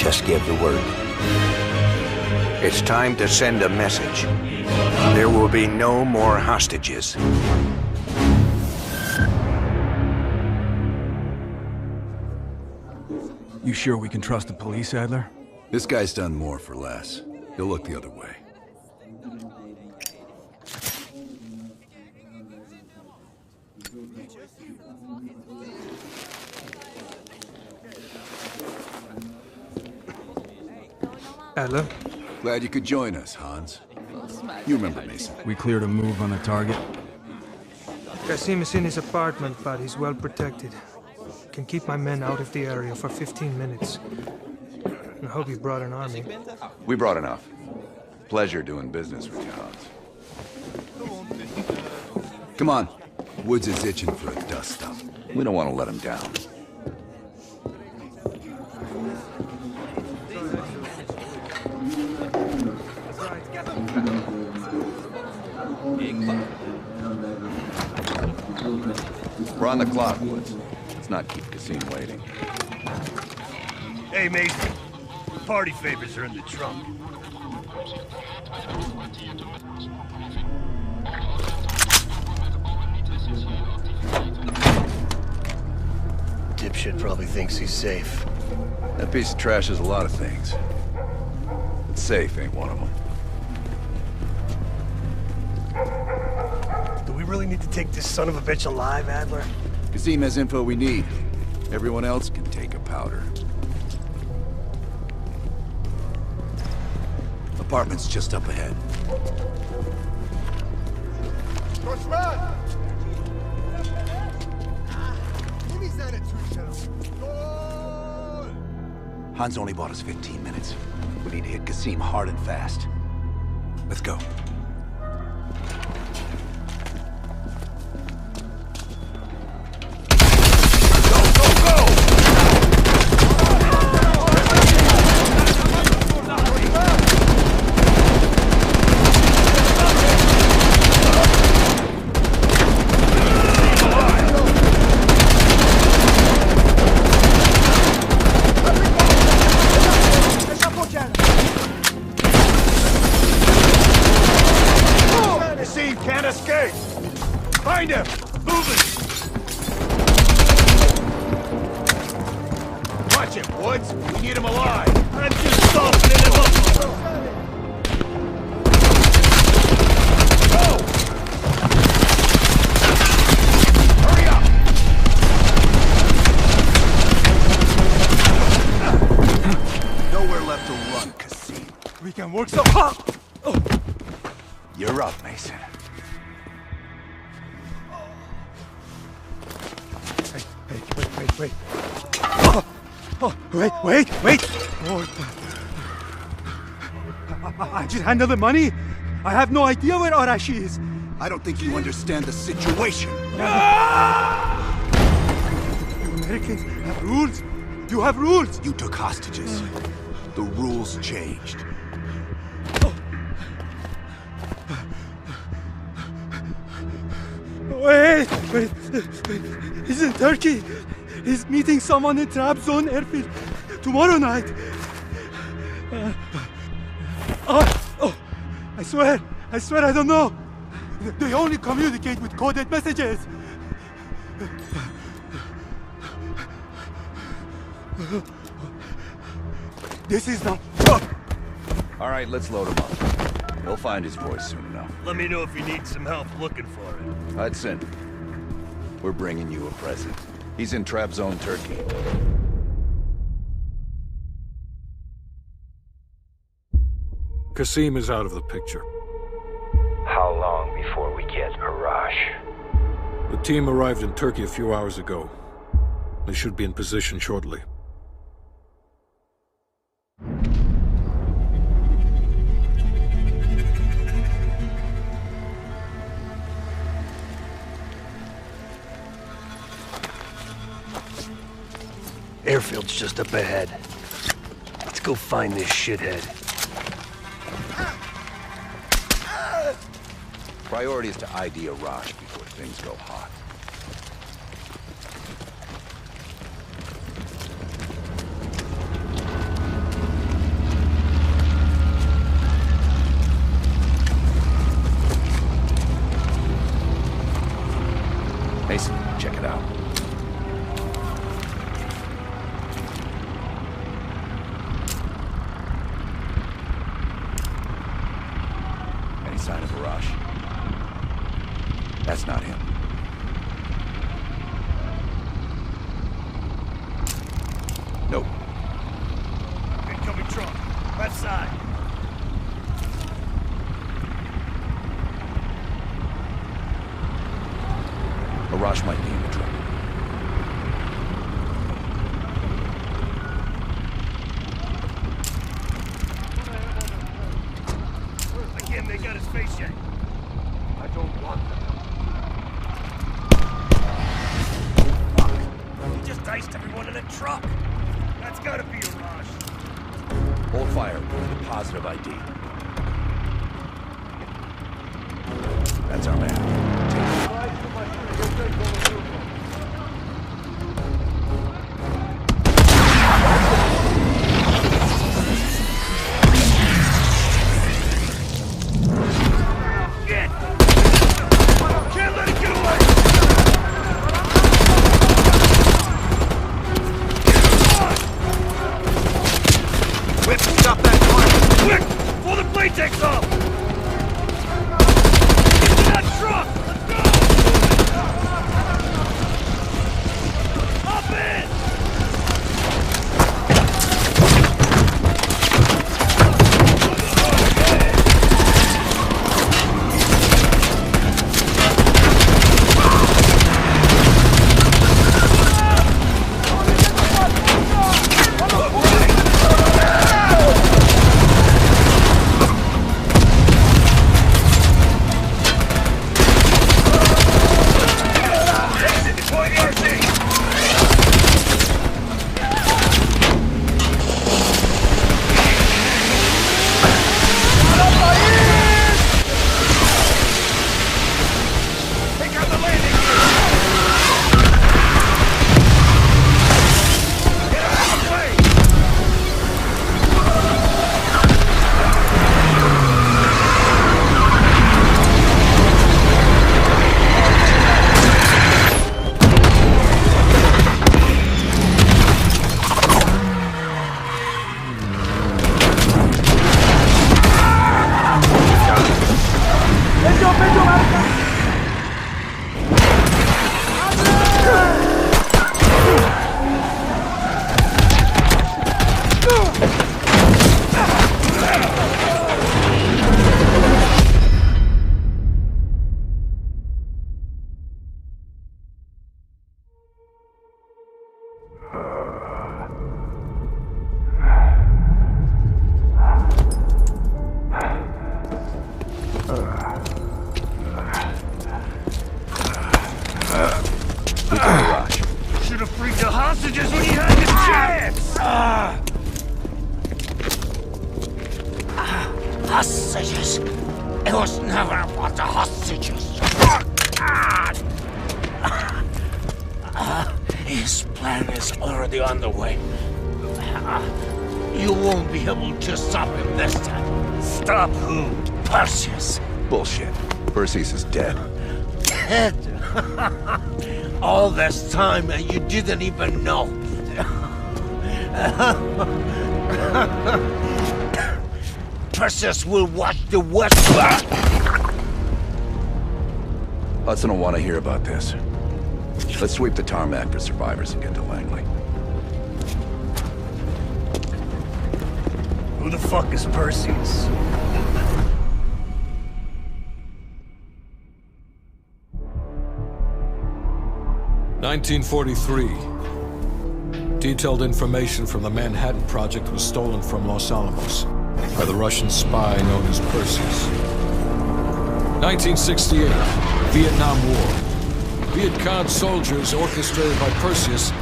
just gave the word. It's time to send a message. There will be no more hostages. You sure we can trust the police, Adler? This guy's done more for less. He'll look the other way. Adler? Glad you could join us, Hans. You remember Mason. We cleared a move on the target? Kasim is in his apartment, but he's well protected. Can keep my men out of the area for 15 minutes. I hope you brought an army. We brought enough. Pleasure doing business with you, Hans. Come on. Woods is itching for a dust-up. We don't want to let him down. We're on the clock, Woods. Let's not keep Kasim waiting. Hey, Mason. Party favors are in the trunk. Dipshit probably thinks he's safe. That piece of trash is a lot of things. But safe ain't one of them. Do we really need to take this son of a bitch alive, Adler? Kasim has info we need. Everyone else can take a powder. Apartment's just up ahead. Hans only bought us 15 minutes. We need to hit Kasim hard and fast. Let's go. Find him! Moving! Watch him, Woods! We need him alive! I'm just softening him up! Go! Hurry up! Nowhere left to run, Kasim. We can work so hard! You're up, Mason. Wait. Wait. Oh. I just handled the money. I have no idea where Arashi is. I don't think you understand the situation. You Americans have rules. You have rules. You took hostages. The rules changed. Wait. He's in Turkey. He's meeting someone in Trabzon airfield tomorrow night. I swear I don't know. They only communicate with coded messages. This is not... All right, let's load him up. He'll find his voice soon enough. Let me know if you need some help looking for it. Hudson, we're bringing you a present. He's in Trabzon, Turkey. Kasim is out of the picture. How long before we get Arash? The team arrived in Turkey a few hours ago. They should be in position shortly. Airfield's just up ahead. Let's go find this shithead. Priority is to ID Arash before things go hot. That's not him. Nope. Incoming truck. Left side. Arash might be in the truck. I can't make out his face yet. I don't want them. Fuck! He just diced everyone in a truck. That's gotta be a rush. Hold fire. We need a positive ID. That's our man. Take it. Takes off! Get to that truck! Let's go! Hop in! Should have freed the hostages when he had the chance! Hostages? It was never about the hostages. His plan is already underway. You won't be able to stop him this time. Stop who? Perseus. Bullshit. Perseus is dead. Dead. All this time and you didn't even know. Perseus will watch the West. Hudson will want to hear about this. Let's sweep the tarmac for survivors and get to Langley. Who the fuck is Perseus? (1943). Detailed information from the Manhattan Project was stolen from Los Alamos by the Russian spy known as Perseus. 1968, Vietnam War. Viet Cong soldiers, orchestrated by Perseus,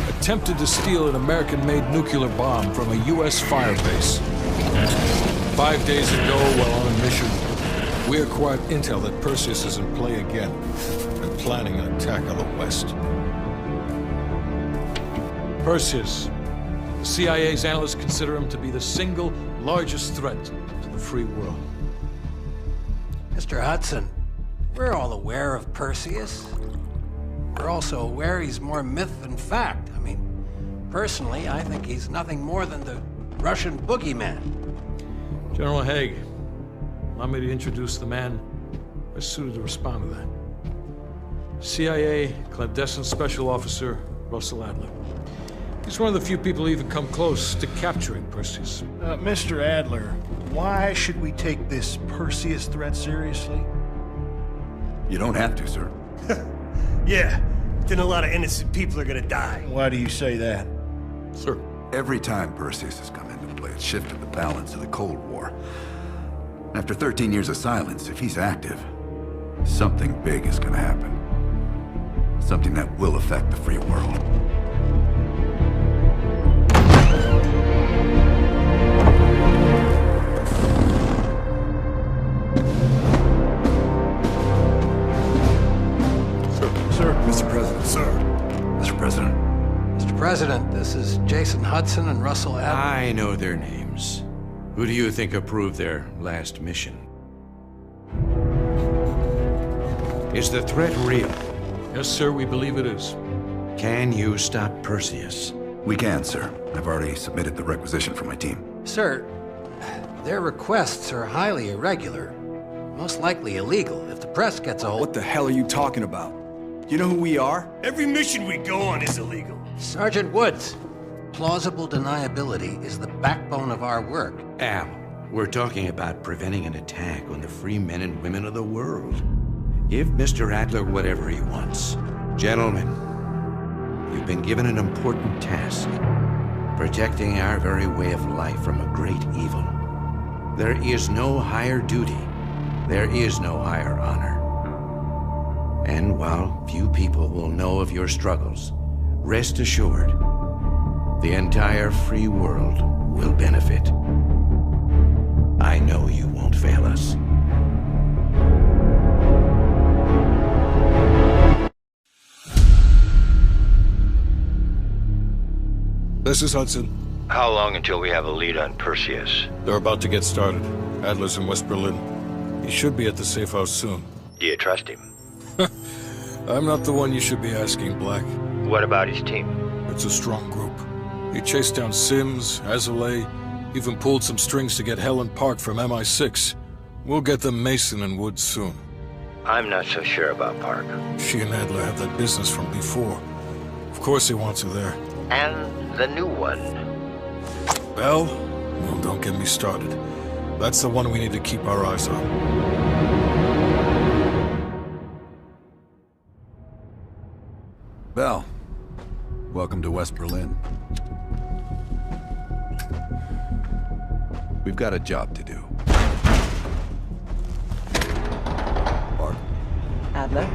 attempted to steal an American-made nuclear bomb from a U.S. firebase. 5 days ago, while on a mission, we acquired intel that Perseus is in play again and planning an attack on the West. Perseus. The CIA's analysts consider him to be the single largest threat to the free world. Mr. Hudson, we're all aware of Perseus. We're also aware he's more myth than fact. I mean, personally, I think he's nothing more than the Russian boogeyman. General Haig, allow me to introduce the man best suited to respond to that. CIA clandestine special officer Russell Adler. He's one of the few people who even come close to capturing Perseus. Mr. Adler, why should we take this Perseus threat seriously? You don't have to, sir. Yeah, then a lot of innocent people are gonna die. Why do you say that? Sir. Every time Perseus has come into play, it's shifted the balance of the Cold War. After 13 years of silence, if he's active, something big is gonna happen. Something that will affect the free world. Mr. President. Sir. Mr. President. Mr. President, this is Jason Hudson and Russell Adler. I know their names. Who do you think approved their last mission? Is the threat real? Yes, sir, we believe it is. Can you stop Perseus? We can, sir. I've already submitted the requisition for my team. Sir, their requests are highly irregular. Most likely illegal if the press gets a hold. What the hell are you talking about? You know who we are? Every mission we go on is illegal. Sergeant Woods, plausible deniability is the backbone of our work. Al, we're talking about preventing an attack on the free men and women of the world. Give Mr. Adler whatever he wants. Gentlemen, you've been given an important task. Protecting our very way of life from a great evil. There is no higher duty. There is no higher honor. And while few people will know of your struggles, rest assured, the entire free world will benefit. I know you won't fail us. This is Hudson. How long until we have a lead on Perseus? They're about to get started. Adler's in West Berlin. He should be at the safe house soon. Do you trust him? I'm not the one you should be asking, Black. What about his team? It's a strong group. He chased down Sims, Azalea, even pulled some strings to get Helen Park from MI6. We'll get them Mason and Woods soon. I'm not so sure about Park. She and Adler have that business from before. Of course he wants her there. And the new one. Bell? Well, don't get me started. That's the one we need to keep our eyes on. Bell, welcome to West Berlin. We've got a job to do. Park. Adler.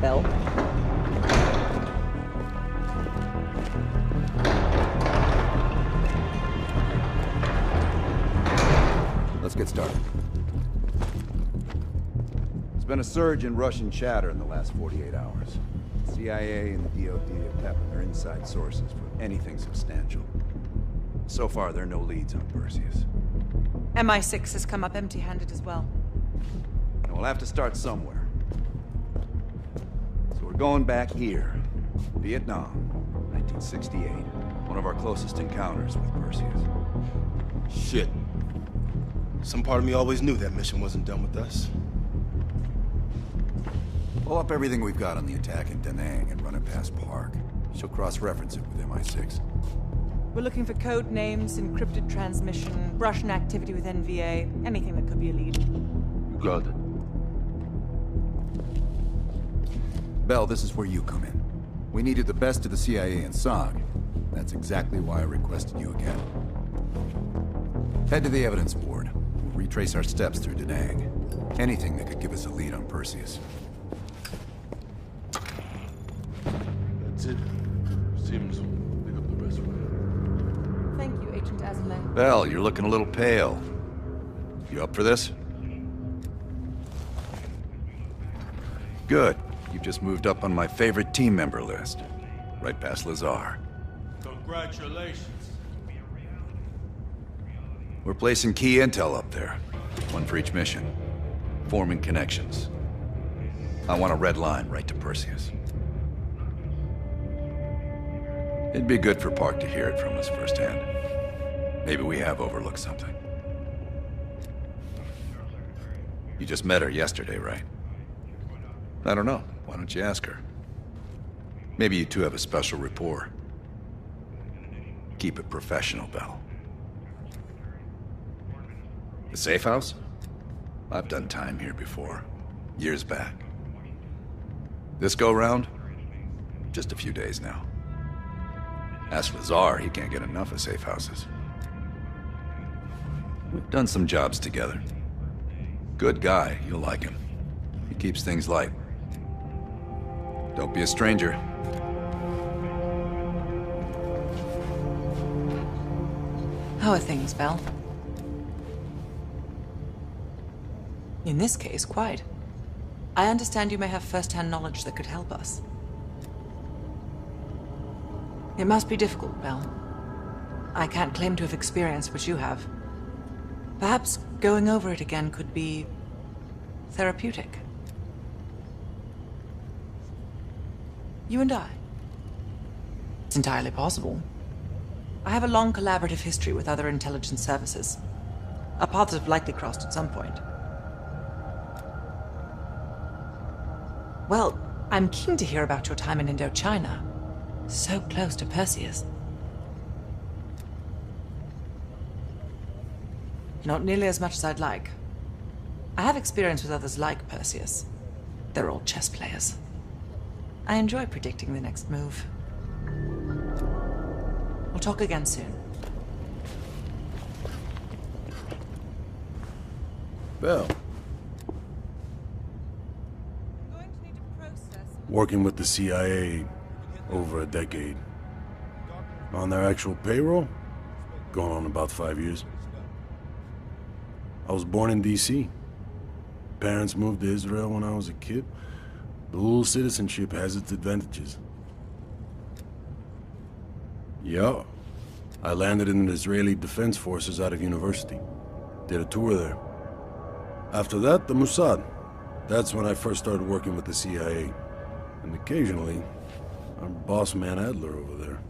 Bell. Let's get started. There's been a surge in Russian chatter in the last 48 hours. CIA and the DOD are tapping their inside sources for anything substantial. So far, there are no leads on Perseus. MI6 has come up empty-handed as well. And we'll have to start somewhere. So we're going back here. Vietnam, 1968. One of our closest encounters with Perseus. Shit. Some part of me always knew that mission wasn't done with us. Pull up everything we've got on the attack in Da Nang and run it past Park. She'll cross-reference it with MI6. We're looking for code names, encrypted transmission, Russian activity with NVA, anything that could be a lead. You got it. Bell, this is where you come in. We needed the best of the CIA and SOG. That's exactly why I requested you again. Head to the evidence board. We'll retrace our steps through Da Nang. Anything that could give us a lead on Perseus. That's it. Sims will pick up the rest for you. Thank you, Agent Azalea. Bell, you're looking a little pale. You up for this? Good. You've just moved up on my favorite team member list. Right past Lazar. Congratulations. We're placing key intel up there. One for each mission. Forming connections. I want a red line right to Perseus. It'd be good for Park to hear it from us firsthand. Maybe we have overlooked something. You just met her yesterday, right? I don't know. Why don't you ask her? Maybe you two have a special rapport. Keep it professional, Bell. The safe house? I've done time here before. Years back. This go-round? Just a few days now. Ask Lazar, he can't get enough of safe houses. We've done some jobs together. Good guy, you'll like him. He keeps things light. Don't be a stranger. How are things, Belle? In this case, quite. I understand you may have first-hand knowledge that could help us. It must be difficult, Belle. I can't claim to have experienced what you have. Perhaps going over it again could be therapeutic. You and I. It's entirely possible. I have a long collaborative history with other intelligence services. Our paths have likely crossed at some point. Well, I'm keen to hear about your time in Indochina. So close to Perseus. Not nearly as much as I'd like. I have experience with others like Perseus. They're all chess players. I enjoy predicting the next move. We'll talk again soon. Bell. Working with the CIA over a decade. On their actual payroll? Going on about 5 years. I was born in D.C. Parents moved to Israel when I was a kid. Dual citizenship has its advantages. Yeah. I landed in the Israeli Defense Forces out of university. Did a tour there. After that, the Mossad. That's when I first started working with the CIA. And occasionally, our boss man Adler over there.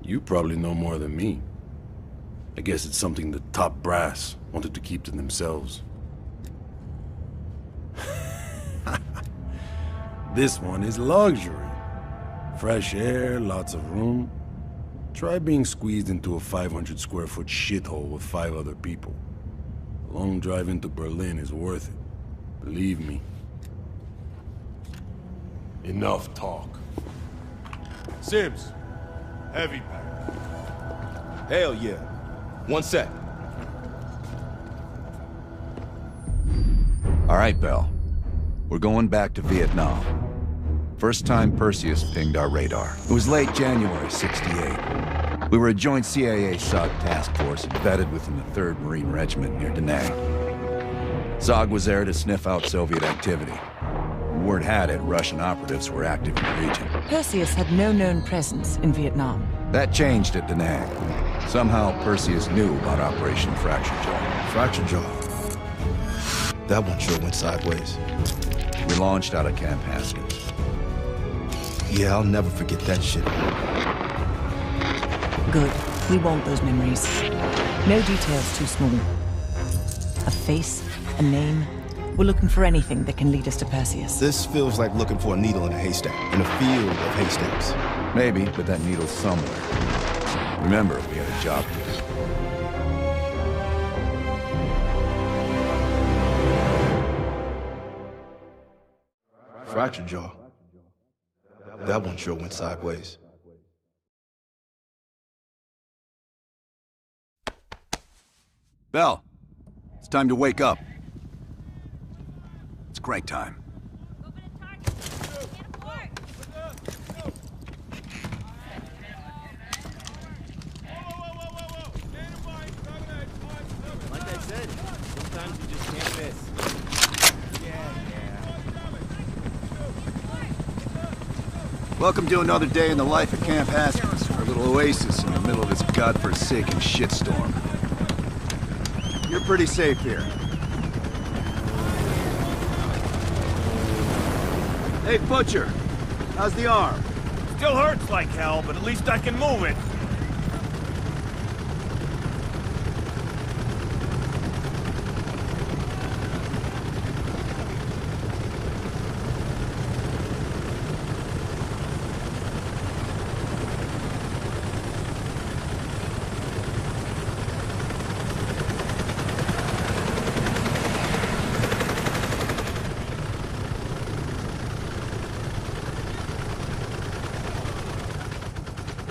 You probably know more than me. I guess it's something the top brass wanted to keep to themselves. This one is luxury. Fresh air, lots of room. Try being squeezed into a 500 square foot shithole with 5 other people. A long drive into Berlin is worth it. Believe me. Enough talk. Sims, heavy pack. Hell yeah. One sec. All right, Bell. We're going back to Vietnam. First time Perseus pinged our radar. It was late January '68. We were a joint CIA-SOG task force embedded within the 3rd Marine Regiment near Da Nang. SOG was there to sniff out Soviet activity. Word had it Russian operatives were active in the region. Perseus had no known presence in Vietnam. That changed at Da Nang. Somehow Perseus knew about Operation Fracture Jaw. Fracture Jaw. That one sure went sideways. We launched out of Camp Haskins. Yeah, I'll never forget that shit. Good. We want those memories. No details too small. A face, a name. We're looking for anything that can lead us to Perseus. This feels like looking for a needle in a haystack, in a field of haystacks. Maybe, but that needle's somewhere. Remember, we had a job to do. Fracture Jaw. That one sure went sideways. Bell, it's time to wake up. It's crank time. Like I said, sometimes you just can't miss. Welcome to another day in the life of Camp Haskins, our little oasis in the middle of this godforsaken shitstorm. You're pretty safe here. Hey, Butcher, how's the arm? Still hurts like hell, but at least I can move it.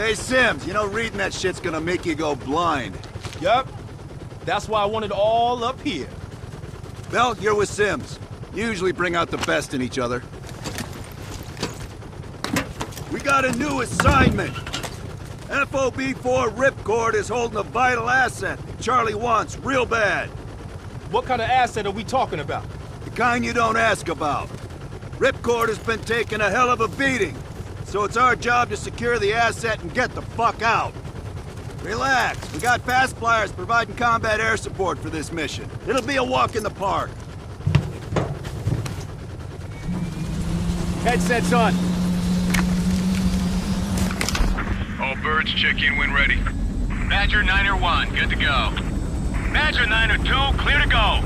Hey, Sims, you know reading that shit's gonna make you go blind. Yup. That's why I want it all up here. Bell, you're with Sims. You usually bring out the best in each other. We got a new assignment. FOB4 Ripcord is holding a vital asset that Charlie wants real bad. What kind of asset are we talking about? The kind you don't ask about. Ripcord has been taking a hell of a beating, so it's our job to secure the asset and get the fuck out. Relax, we got fast flyers providing combat air support for this mission. It'll be a walk in the park. Headsets on. All birds check in when ready. Badger 9-1, good to go. Badger 9-2, clear to go.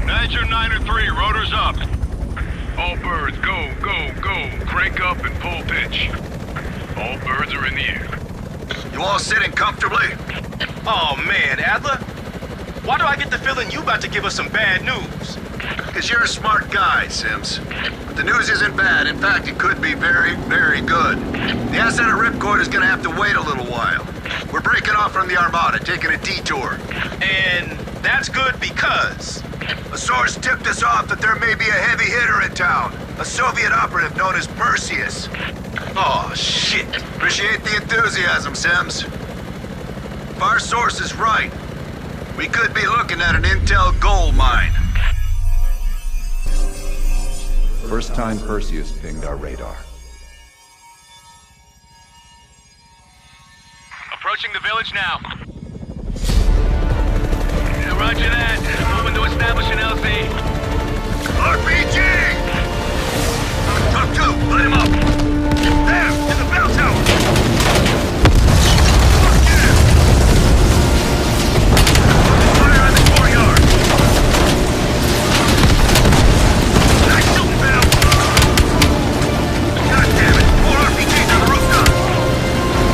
Badger 9-3, rotors up. All birds, go, go, go. Crank up and pull pitch. All birds are in the air. You all sitting comfortably? Oh man, Adler. Why do I get the feeling you about to give us some bad news? Because you're a smart guy, Sims. But the news isn't bad. In fact, it could be very, very good. The asset at Ripcord is gonna have to wait a little while. We're breaking off from the Armada, taking a detour. And that's good because... A source tipped us off that there may be a heavy hitter in town. A Soviet operative known as Perseus. Oh, shit. Appreciate the enthusiasm, Sims. If our source is right, we could be looking at an intel gold mine. First time Perseus pinged our radar. Approaching the village now. Roger that. Moving to establish an LZ. RPG! Top 2, light him up! There, in the bell tower! Fuck yeah! Fire in the courtyard! Nice shooting, Bell! God damn it! More RPGs on the rooftop!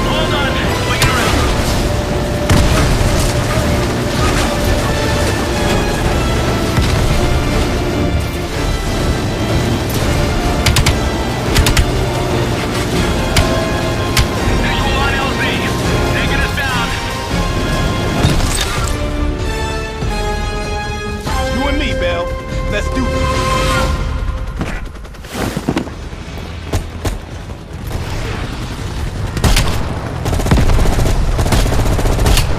Hold on, swing it around. Let's do it.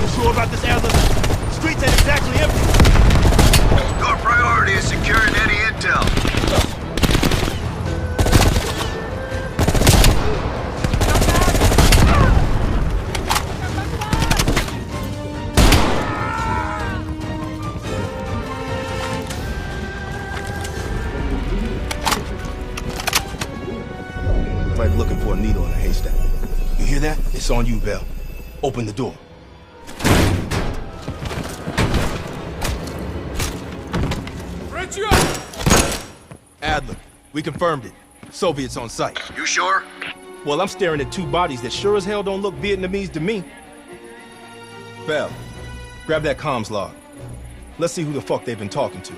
You sure about this, Adler? The streets ain't exactly empty. Your priority is securing any intel. Like looking for a needle in a haystack. You hear that? It's on you, Bell. Open the door. Adler, we confirmed it. Soviets on site. You sure? Well, I'm staring at two bodies that sure as hell don't look Vietnamese to me. Bell, grab that comms log. Let's see who the fuck they've been talking to.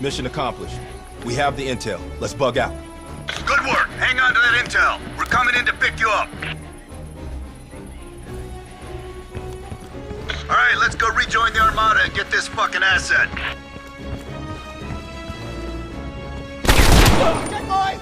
Mission accomplished. We have the intel. Let's bug out. Good work. Hang on to that intel. We're coming in to pick you up. All right, let's go rejoin the Armada and get this fucking asset. Good boy!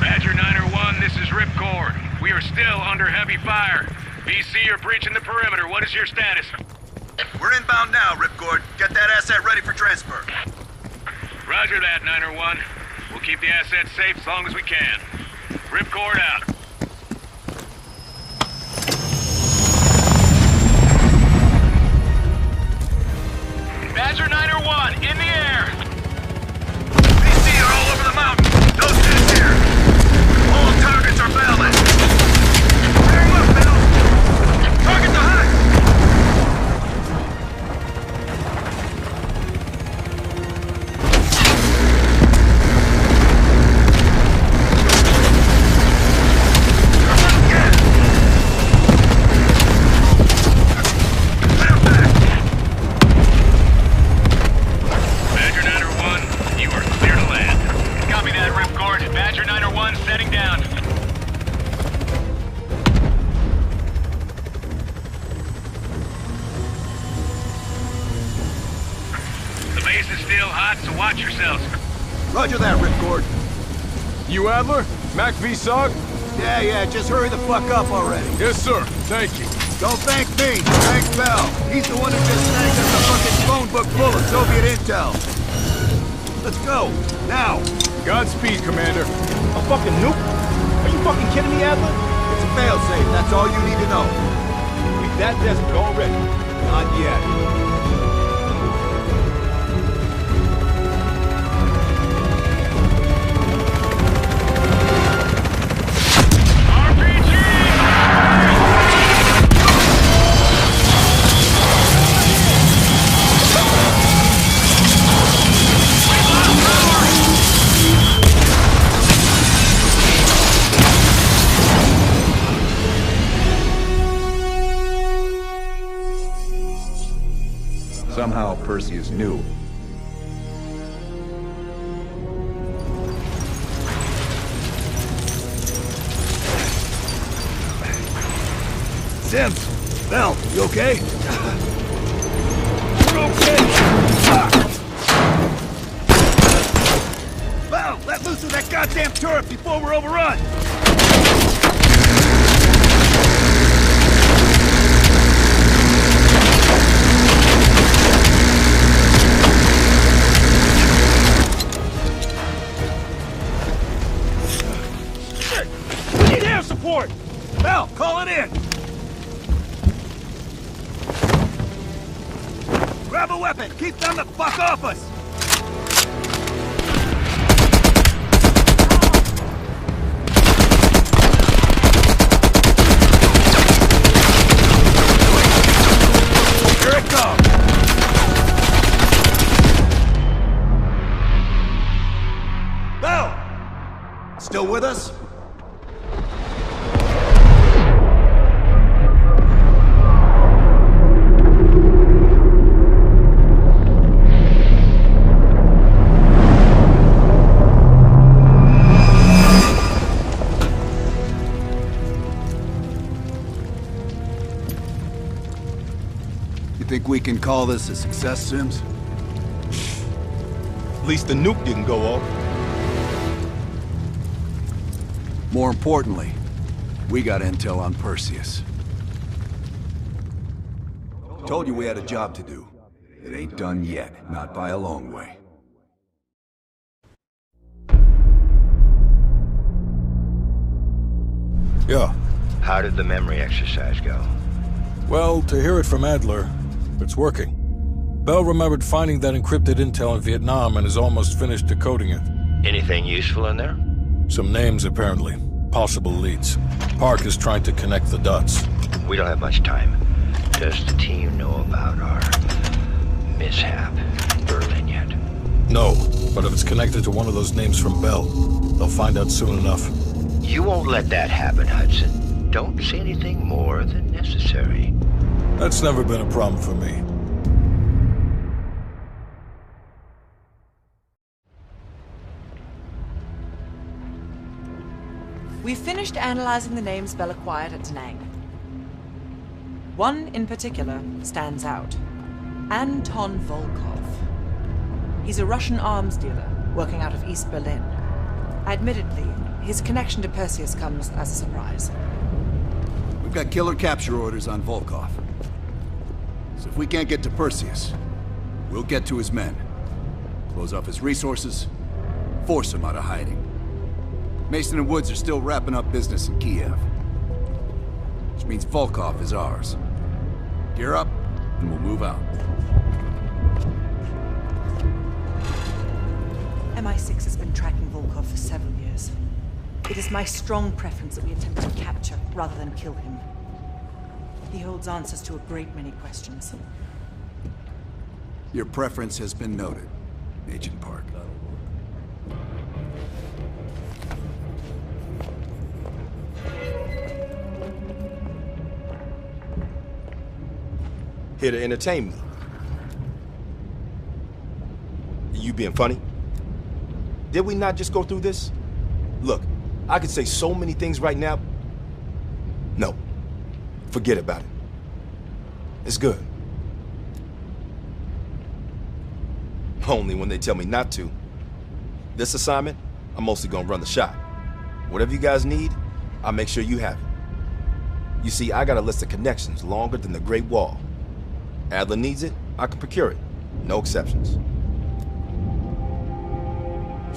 Badger 9-1, this is Ripcord. We are still under heavy fire. VC are breaching the perimeter. What is your status? We're inbound now, Ripcord. Get that asset ready for transfer. Roger that, 9-1. We'll keep the asset safe as long as we can. Ripcord out. Badger 9-1, in the air! VC are all over the mountain. No cities here. All targets are valid. Very well, Bell. Target the hut. shots, so watch yourselves. Roger that, Ripcord. You Adler? Mac v. Sog? Yeah, just hurry the fuck up already. Yes, sir. Thank you. Don't thank me. Thank Bell. He's the one who just snagged us a fucking phone book full of Soviet intel. Let's go. Now. Godspeed, Commander. A fucking nuke? Are you fucking kidding me, Adler? It's a failsafe. That's all you need to know. We that desperate already. Not yet. Somehow Perseus knew. Sims! Bell, you okay? We're okay! Bell, let loose of that goddamn turret before we're overrun! Support! Bell, call it in! Grab a weapon! Keep them the fuck off us! Here it comes! Bell! Still with us? Think we can call this a success, Sims? At least the nuke didn't go off. More importantly, we got intel on Perseus. Told you we had a job to do. It ain't done yet, not by a long way. Yeah. How did the memory exercise go? Well, to hear it from Adler, it's working. Bell remembered finding that encrypted intel in Vietnam and is almost finished decoding it. Anything useful in there? Some names, apparently. Possible leads. Park is trying to connect the dots. We don't have much time. Does the team know about our mishap in Berlin yet? No, but if it's connected to one of those names from Bell, they'll find out soon enough. You won't let that happen, Hudson. Don't say anything more than necessary. That's never been a problem for me. We've finished analyzing the names Bell acquired at Da Nang. One in particular stands out. Anton Volkov. He's a Russian arms dealer working out of East Berlin. Admittedly, his connection to Perseus comes as a surprise. We've got killer capture orders on Volkov. So if we can't get to Perseus, we'll get to his men. Close off his resources, force him out of hiding. Mason and Woods are still wrapping up business in Kiev. Which means Volkov is ours. Gear up, and we'll move out. MI6 has been tracking Volkov for several years. It is my strong preference that we attempt to capture rather than kill him. He holds answers to a great many questions. Your preference has been noted, Agent Park. Here to entertain me. You being funny? Did we not just go through this? Look, I could say so many things right now. No. Forget about it. It's good. Only when they tell me not to. This assignment, I'm mostly gonna run the shop. Whatever you guys need, I'll make sure you have it. You see, I got a list of connections longer than the Great Wall. Adler needs it, I can procure it. No exceptions.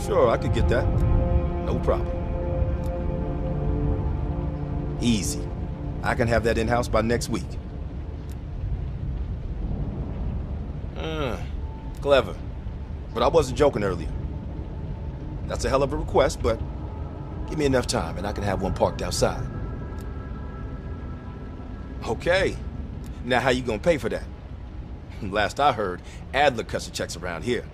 Sure, I could get that. No problem. Easy. I can have that in-house by next week. Clever. But I wasn't joking earlier. That's a hell of a request, but give me enough time and I can have one parked outside. Okay. Now how you gonna pay for that? Last I heard, Adler cuts the checks around here.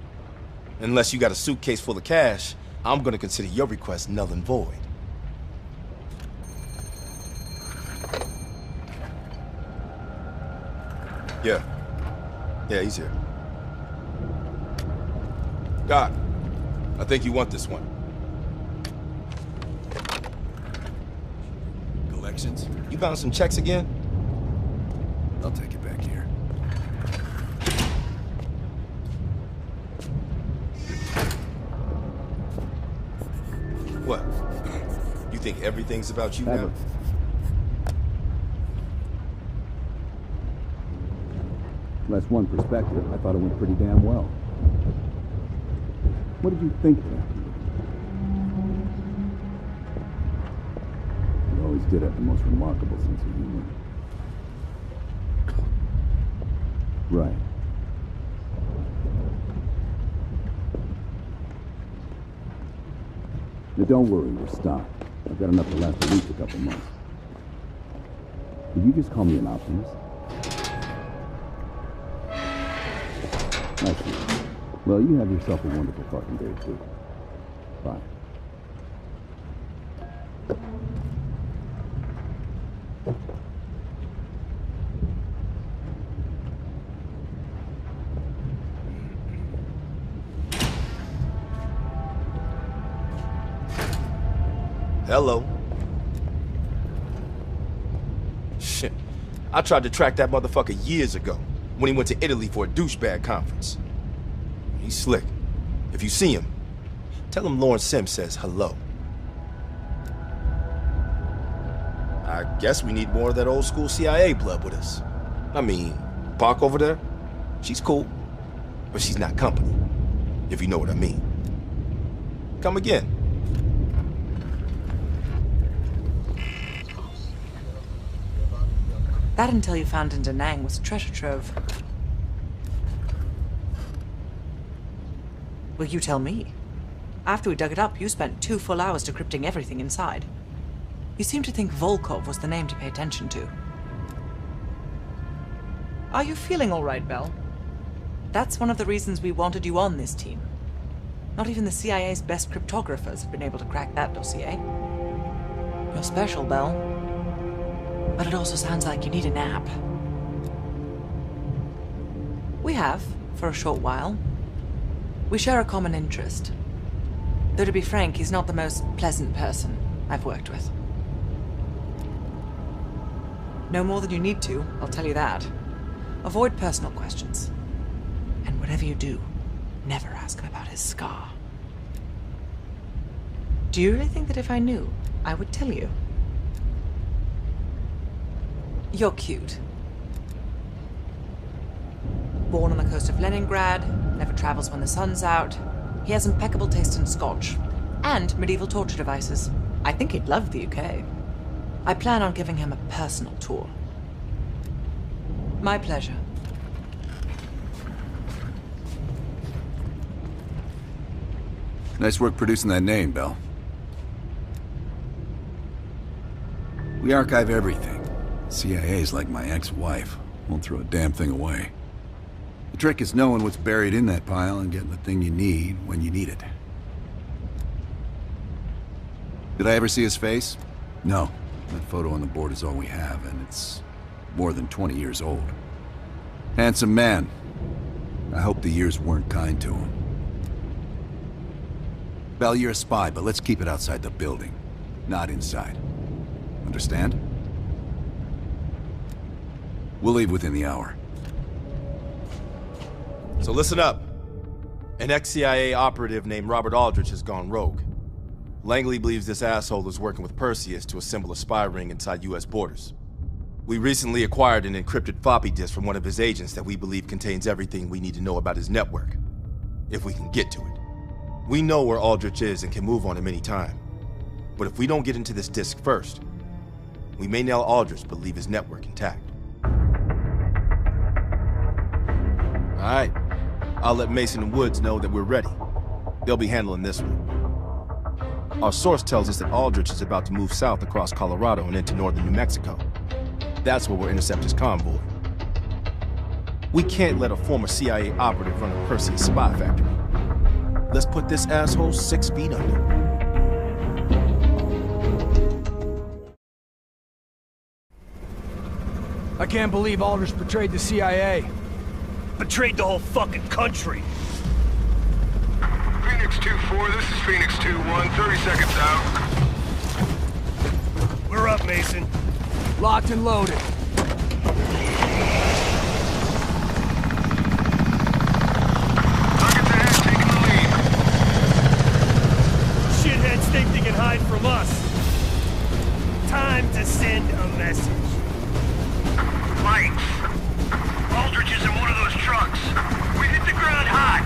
Unless you got a suitcase full of cash, I'm gonna consider your request null and void. Yeah, he's here. Doc, I think you want this one. Collections? You found some checks again? I'll take it back here. What? You think everything's about you now? That's one perspective. I thought it went pretty damn well. What did you think then? You always did have the most remarkable sense of humor. Right. Now don't worry, we're stocked. I've got enough to last at least a couple months. Did you just call me an optimist? I see. Well, you have yourself a wonderful fucking day, too. Bye. Hello. Shit. I tried to track that motherfucker years ago, when he went to Italy for a douchebag conference. He's slick. If you see him, tell him Lawrence Sims says hello. I guess we need more of that old school CIA blood with us. I mean, Park over there, she's cool, but she's not company, if you know what I mean. Come again. That intel you found in Da Nang was a treasure trove. Well, you tell me. After we dug it up, you spent 2 full hours decrypting everything inside. You seem to think Volkov was the name to pay attention to. Are you feeling all right, Bell? That's one of the reasons we wanted you on this team. Not even the CIA's best cryptographers have been able to crack that dossier. You're special, Bell. But it also sounds like you need a nap. We have, for a short while. We share a common interest. Though to be frank, he's not the most pleasant person I've worked with. No more than you need to, I'll tell you that. Avoid personal questions. And whatever you do, never ask him about his scar. Do you really think that if I knew, I would tell you? You're cute. Born on the coast of Leningrad, never travels when the sun's out. He has impeccable taste in scotch and medieval torture devices. I think he'd love the UK. I plan on giving him a personal tour. My pleasure. Nice work producing that name, Bell. We archive everything. CIA's like my ex-wife. Won't throw a damn thing away. The trick is knowing what's buried in that pile and getting the thing you need when you need it. Did I ever see his face? No. That photo on the board is all we have, and it's more than 20 years old. Handsome man. I hope the years weren't kind to him. Bell, you're a spy, but let's keep it outside the building, not inside. Understand? We'll leave within the hour. So listen up. An ex-CIA operative named Robert Aldrich has gone rogue. Langley believes this asshole is working with Perseus to assemble a spy ring inside U.S. borders. We recently acquired an encrypted floppy disk from one of his agents that we believe contains everything we need to know about his network, if we can get to it. We know where Aldrich is and can move on him any time. But if we don't get into this disk first, we may nail Aldrich but leave his network intact. All right. I'll let Mason and Woods know that we're ready. They'll be handling this one. Our source tells us that Aldrich is about to move south across Colorado and into northern New Mexico. That's where we'll intercept his convoy. We can't let a former CIA operative run a Perseus spy factory. Let's put this asshole 6 feet under. I can't believe Aldrich betrayed the CIA. Betrayed the whole fucking country. Phoenix 2-4, this is Phoenix 2-1, 30 seconds out. We're up, Mason. Locked and loaded. Targets ahead, taking the lead. Shitheads think they can hide from us. Time to send a message. Lights. Aldrich is in one of those trucks. We hit the ground hot.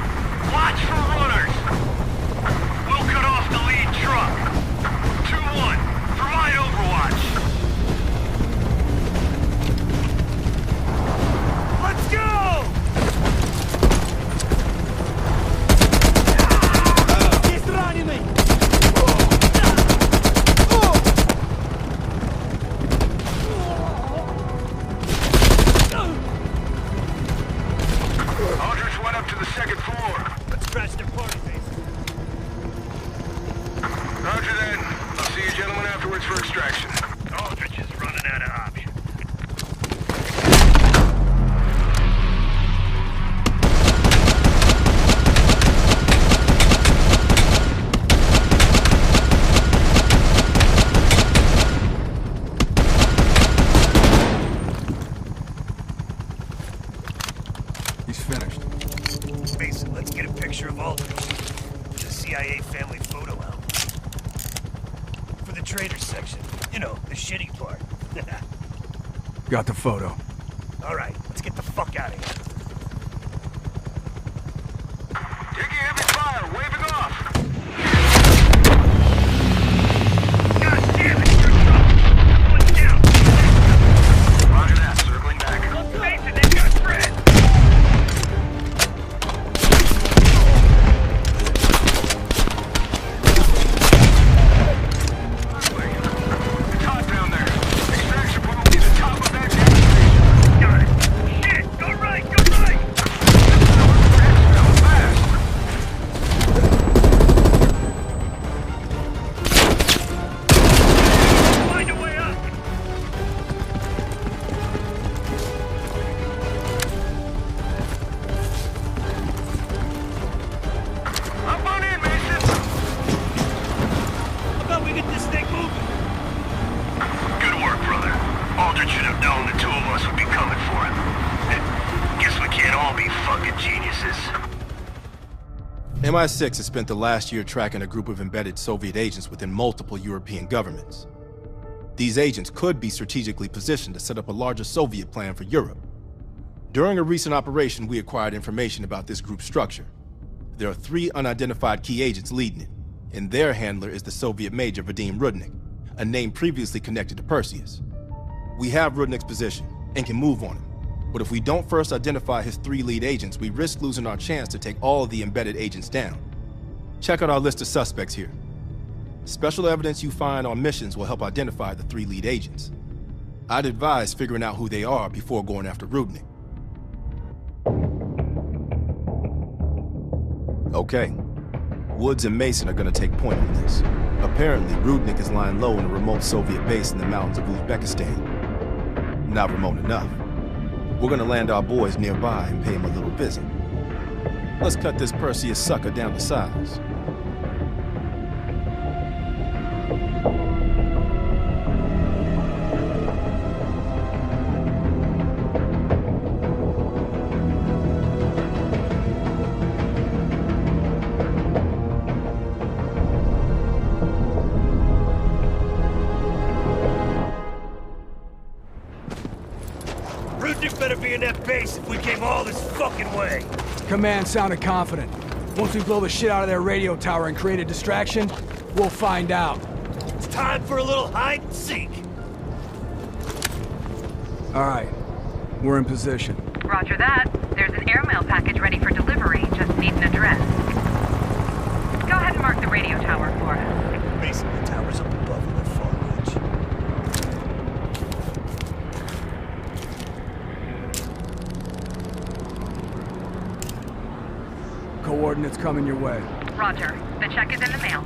Watch for runners. We'll cut off the lead truck. 2-1. Provide overwatch. Let's go! He's running me! Aldrich went up to the second floor. Let's crash their party, Mason. Roger that. I'll see you gentlemen afterwards for extraction. Aldrich is running out of options. He's finished. Mason, let's get a picture of Aldrich. The CIA family photo album. For the trader section. You know, the shitty part. Got the photo. All right, let's get the fuck out of here. Taking heavy fire, waving off. God damn it, you're up. One's down. Roger that, circling back. Mason, they've got Fred. It's hot down there. Extraction point will be the top of that gas station. Got it. Shit, go right, go right. Fast. Find a way up. Up on in, Mason. How about we get this thing moving? Good work, brother. Aldrich should have known the two of us would be coming for him. Guess we can't all be fucking geniuses. MI6 has spent the last year tracking a group of embedded Soviet agents within multiple European governments. These agents could be strategically positioned to set up a larger Soviet plan for Europe. During a recent operation, we acquired information about this group's structure. There are 3 unidentified key agents leading it, and their handler is the Soviet Major Vadim Rudnik, a name previously connected to Perseus. We have Rudnik's position and can move on him, but if we don't first identify his 3 lead agents, we risk losing our chance to take all of the embedded agents down. Check out our list of suspects here. Special evidence you find on missions will help identify the 3 lead agents. I'd advise figuring out who they are before going after Rudnik. Okay. Woods and Mason are gonna take point on this. Apparently, Rudnik is lying low in a remote Soviet base in the mountains of Uzbekistan. Not remote enough. We're gonna land our boys nearby and pay him a little visit. Let's cut this Perseus sucker down to size. Rudnick better be in that base if we came all this fucking way. Command sounded confident. Once we blow the shit out of their radio tower and create a distraction, we'll find out. It's time for a little hide and seek. All right, we're in position. Roger that. There's an airmail package ready for delivery. Just need an address. Go ahead and mark the radio tower for us. Base of the tower's up above in the foliage. Coordinates coming your way. Roger. The check is in the mail.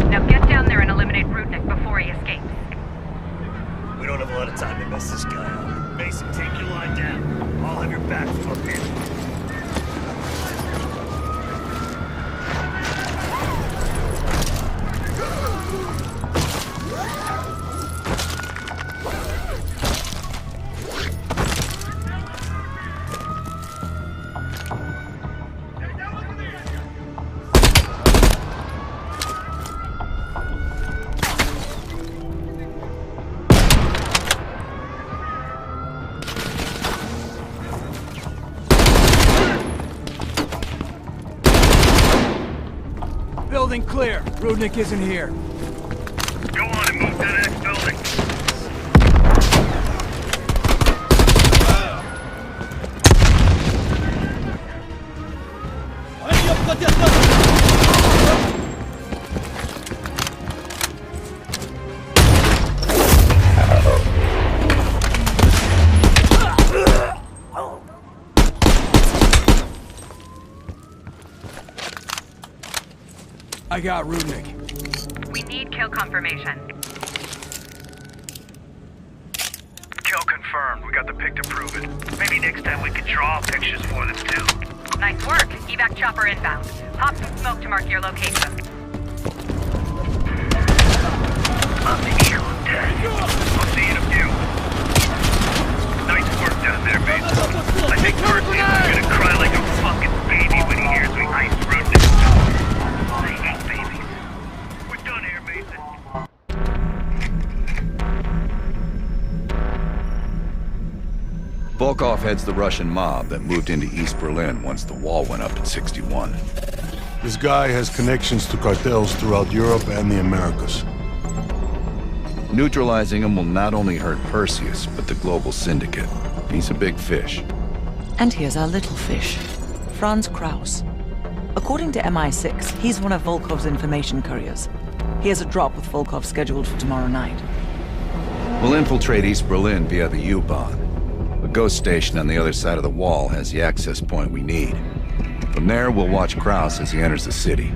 Now get down there and eliminate Rudnick before he escapes. We don't have a lot of time to mess this guy up. Mason, take your line down. I'll have your back from up here. Building clear. Rudnick isn't here. Go on and move to the next building. I got Rudnick. We need kill confirmation. Kill confirmed. We got the pic to prove it. Maybe next time we could draw pictures for them too. Nice work. Evac chopper inbound. Pop some smoke to mark your location. I'm the Eagle of Death. I'll see you in a few. Nice work down there, Mason. I think Perseus is gonna cry like a fucking baby when he hears we ice Rudnick. I hate babies. We're done here, Mason. Volkov heads the Russian mob that moved into East Berlin once the wall went up in '61. This guy has connections to cartels throughout Europe and the Americas. Neutralizing him will not only hurt Perseus, but the global syndicate. He's a big fish. And here's our little fish, Franz Kraus. According to MI6, he's one of Volkov's information couriers. He has a drop with Volkov scheduled for tomorrow night. We'll infiltrate East Berlin via the U-Bahn. A ghost station on the other side of the wall has the access point we need. From there, we'll watch Kraus as he enters the city.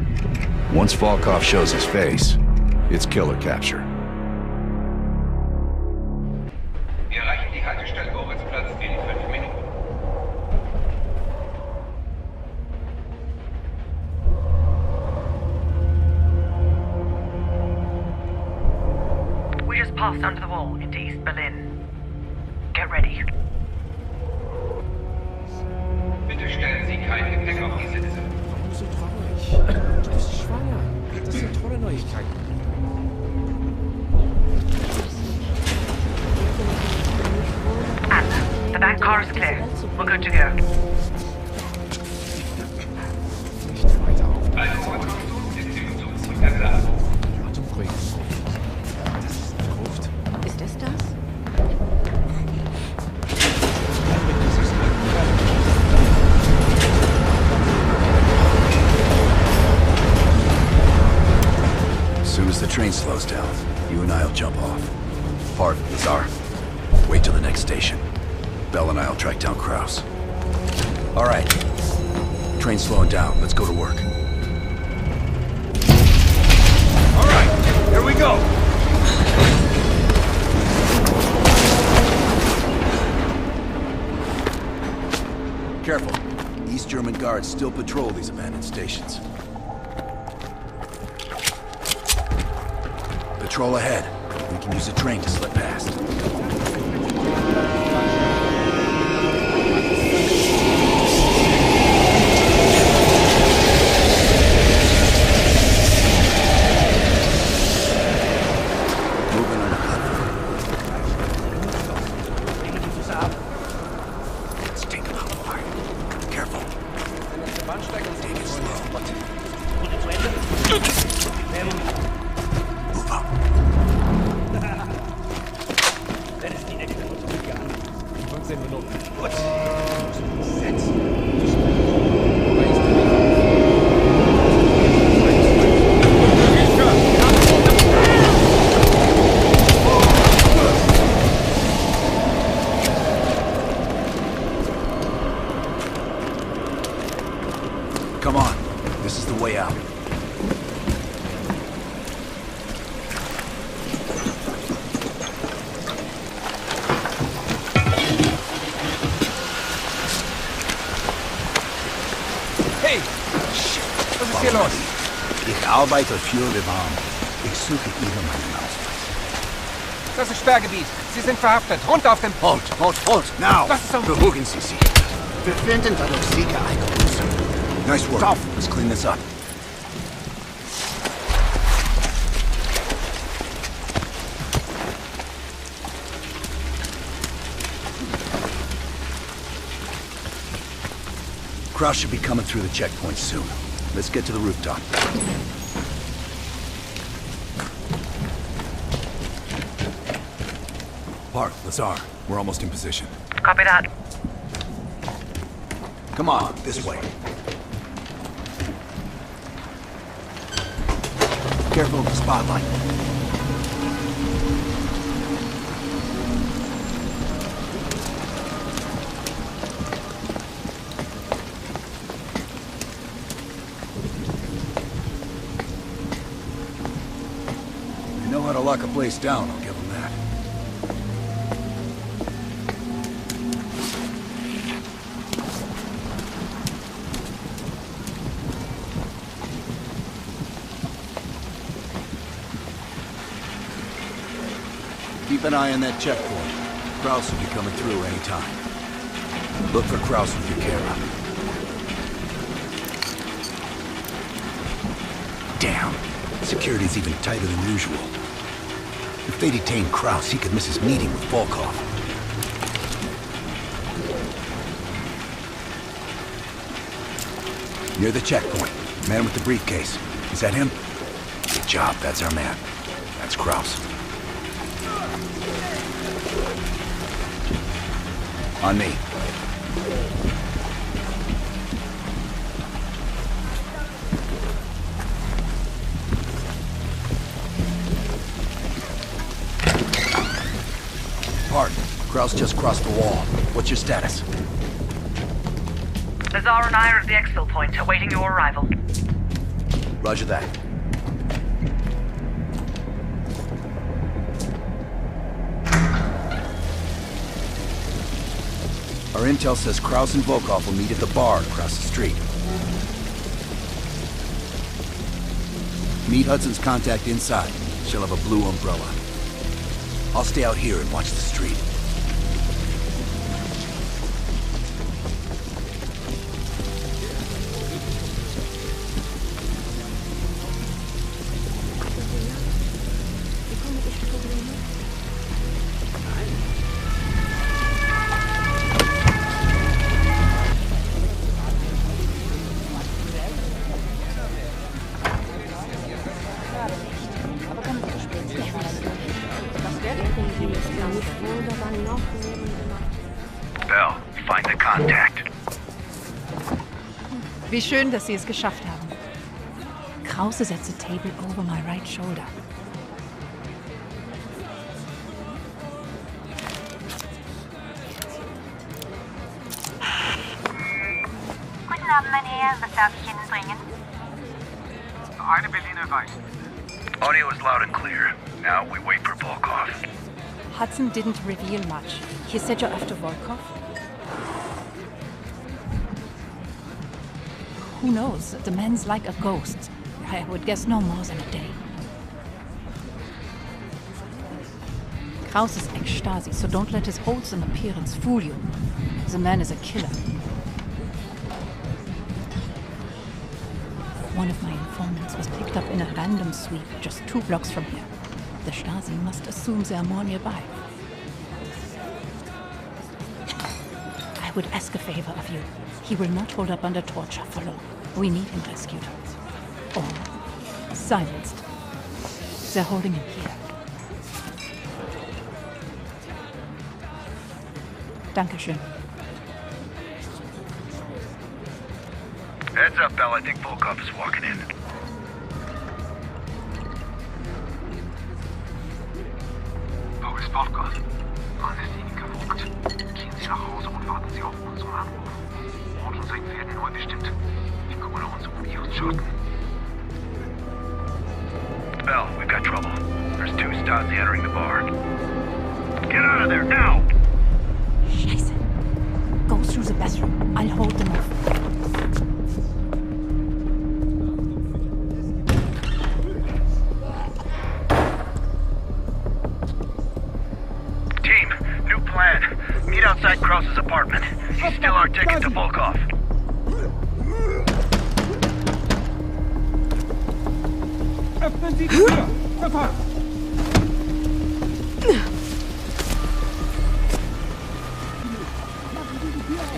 Once Volkov shows his face, it's killer capture. Wir erreichen die Haltestelle Moritzplatz in 5 Minuten. We just passed under the wall into East Berlin. Get ready. Bitte stellen Sie kein Gepäck auf die Sitze. Warum so traurig? Du bist schwanger. Das sind tolle Neuigkeiten. Anna, the back car is clear. We're good to go. Ist es das? As soon as the train slows down, you and I'll jump off. Pardon, Lazar. Wait till the next station. Bell and I'll track down Kraus. All right. Train's slowing down. Let's go to work. All right, here we go. Careful. East German guards still patrol these abandoned stations. Patrol ahead. We can use a train to slip past. 10 Minuten. Gut. Come on. This is the way out. Hey! Shit! Was ist hier los? Ich arbeite für die Bahn. Ich suche Ihre meinen Ausweis. Das ist Sperrgebiet. Sie sind verhaftet. Runter auf den... Halt! Now! Was ist so... Beruhigen Sie sich. Wir finden dadurch sicher eine Lösung. Nice work. Tough. Let's clean this up. Kraus should be coming through the checkpoint soon. Let's get to the rooftop. Park, Lazar. We're almost in position. Copy that. Come on, this way. Careful of the spotlight. They know how to lock a place down, I'll give them that. Keep an eye on that checkpoint. Kraus will be coming through any time. Look for Kraus with your camera. Damn. Security's even tighter than usual. If they detain Kraus, he could miss his meeting with Volkov. Near the checkpoint. Man with the briefcase. Is that him? Good job, that's our man. That's Kraus. On me. Park. Kraus just crossed the wall. What's your status? Lazar and I are at the exfil point, awaiting your arrival. Roger that. Our intel says Kraus and Volkov will meet at the bar across the street. Meet Hudson's contact inside. She'll have a blue umbrella. I'll stay out here and watch the street. Bell, find the contact. Wie schön, dass Sie es geschafft haben. Krause setzt the table over my right shoulder. Guten Abend, mein Herr. Was darf ich Ihnen bringen? Eine Berlin erreicht. Audio is loud and clear. Now we wait for Volkov. Hudson didn't reveal much. He said you're after Volkov? Who knows? The man's like a ghost. I would guess no more than a day. Kraus is ex-Stasi, so don't let his wholesome appearance fool you. The man is a killer. One of my informants was picked up in a random sweep just 2 blocks from here. The Stasi must assume they are more nearby. I would ask a favor of you. He will not hold up under torture for long. We need him rescued. Or silenced. They're holding him here. Dankeschön. Heads up, Bell. I think Volkov is walking in. Wo ist Volkov? Man ist Ihnen gefolgt. Gehen Sie nach Hause und warten Sie auf unseren Anruf. Und unser werden neu bestimmt. Wir kümmern uns um Ihren Schaden. Bell, we've got trouble. There's two Stasi entering the bar. Get out of there, now! Scheiße. Go through the bathroom. I'll hold them off. Team, new plan. Meet outside Krause's apartment. He's still our ticket to Volkov. Öffnen Sie die Tür! Sofort!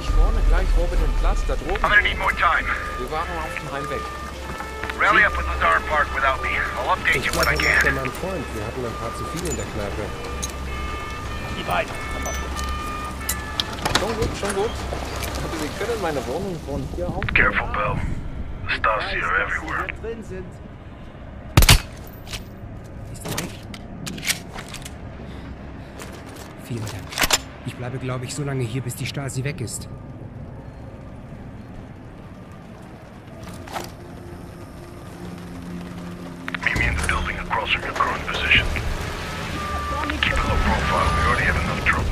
Ich wohne gleich oben im Platz da droben. I'm gonna need more time. Wir waren auf dem Heimweg. Rally up with Lazar Park without me. I'll update you when I Ich can. mein Freund. Wir hatten ein paar zu viel in der Kneipe. Die beiden. Schon gut. Aber wir können meine Wohnung von hier aus... Careful, Bell. The Stasi are everywhere. Vielen Dank. Ich bleibe, glaube ich, so lange hier, bis die Stasi weg ist. Meet me in the building across from your current position. Keep a low profile. We already have enough trouble.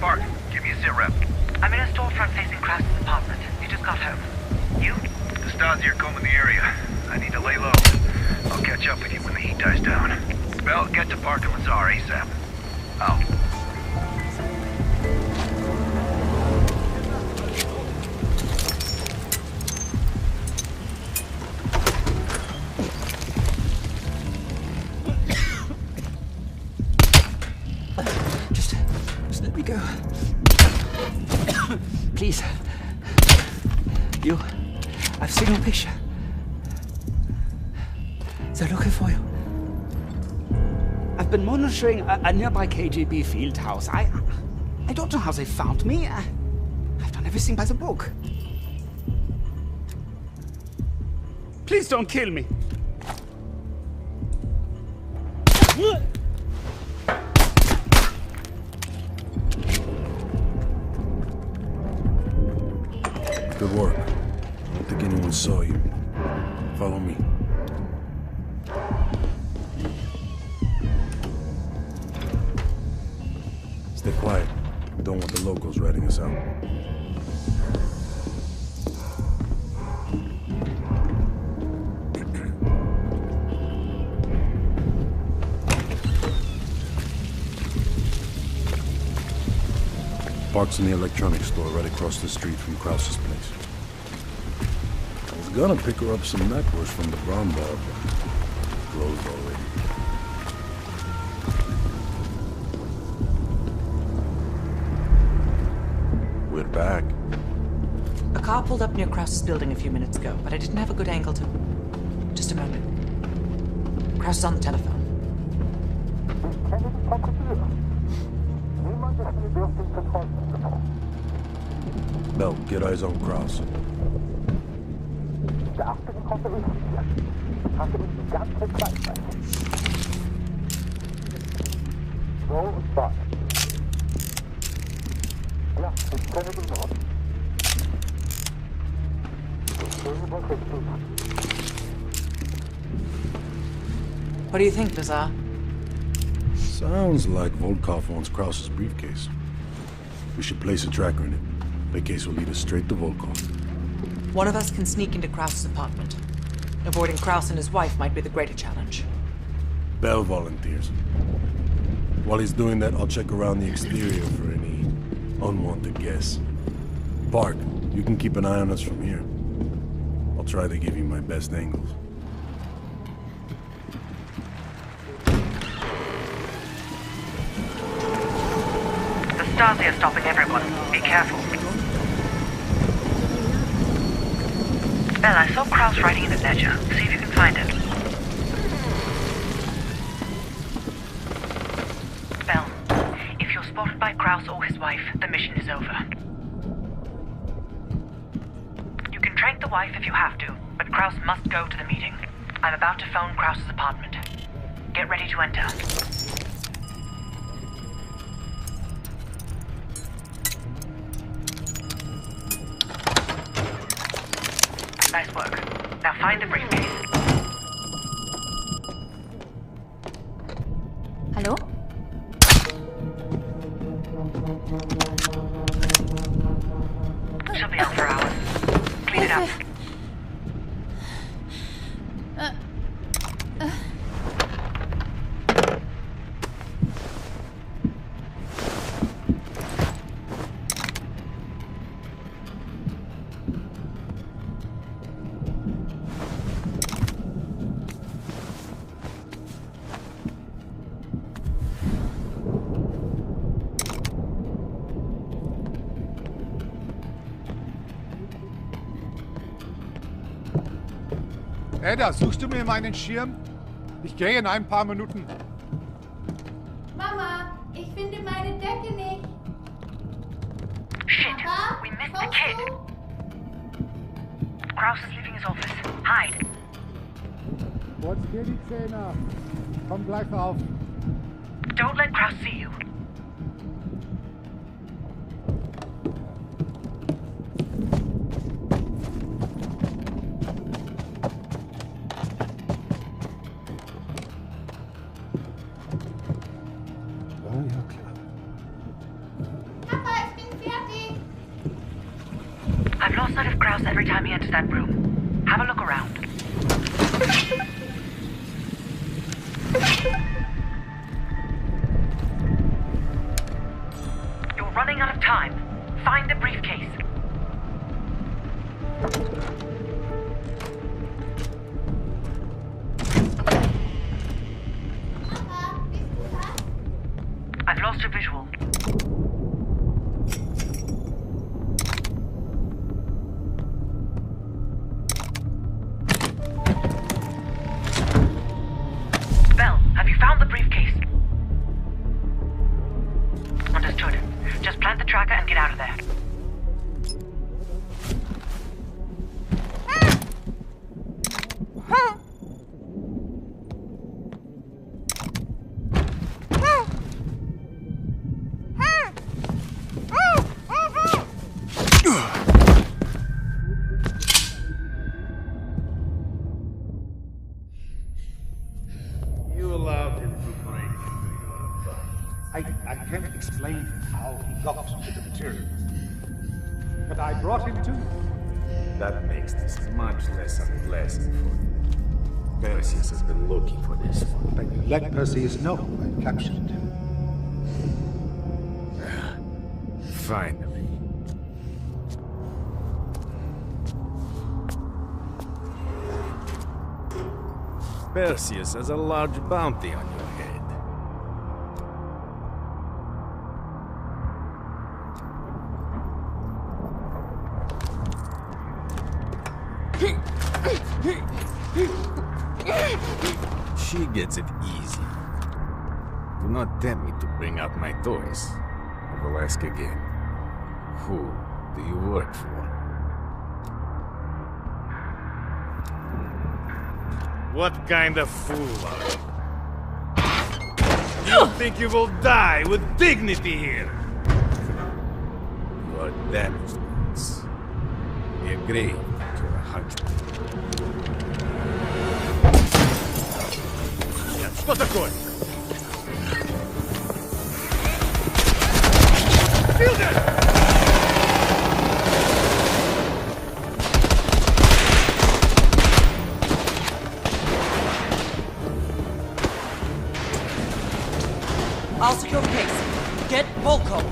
Bart, give me a sit rep. I'm in a storefront facing Krause's apartment. You just got home. You? The Stasi are combing the area. I need to lay low. I'll catch up with you when the heat dies down. Bell, get to Park and Lazar ASAP. Out. Just let me go. Please. You. I've seen your picture. They're looking for you. I've been monitoring a nearby KGB field house. I don't know how they found me. I've done everything by the book. Please don't kill me. Good work. I don't think anyone saw you. Follow me. Stay quiet. We don't want the locals ratting us out. Park's in the electronics store right across the street from Krause's place. I was gonna pick her up some necklace from the Brown Bar, but closed already. We're back. A car pulled up near Krause's building a few minutes ago, but I didn't have a good angle to... Just a moment. Krause is on the telephone. Bell, get eyes on Krause. What do you think, Lazar? Sounds like Volkov owns Krause's briefcase. We should place a tracker in it. The case will lead us straight to Volkov. One of us can sneak into Krause's apartment. Avoiding Krause and his wife might be the greater challenge. Bell volunteers. While he's doing that, I'll check around the exterior for any unwanted guests. Park, you can keep an eye on us from here. I'll try to give you my best angles. The Stasi are stopping everyone. Be careful. Bell, I saw Krause writing in the ledger. See if you can find it. Kraus or his wife, the mission is over. You can trank the wife if you have to, but Kraus must go to the meeting. I'm about to phone Kraus's apartment. Get ready to enter. Nice work. Now find the briefcase. Hallo? She'll be out for hours. Clean it up. Ada, suchst du mir meinen Schirm? Ich gehe in ein paar Minuten. Mama, ich finde meine Decke nicht. Shit, Papa, we missed the kid. Kraus is leaving his office. Hide. Putz dir die Zähne. Komm gleich auf. Don't let Kraus see you. I've lost sight of Kraus every time he enters that room. Have a look around. You're running out of time. Find the briefcase. I've lost your visual. Bell, have you found the briefcase? Understood. Just plant the tracker and get out of there. You allowed him to break into your body. I can't explain how he got to the materials. But I brought him to you. That makes this much less unpleasant for you. Perseus has been looking for this one. But you let Perseus know I captured him. Finally. Perseus has a large bounty on your head. She gets it easy. Do not tempt me to bring out my toys. I will ask again. Who do you work for? What kind of fool are you? You think you will die with dignity here? You are damaged goods. Be a grave to a hunchback. Что такое? I'll secure the case. Get Volkov.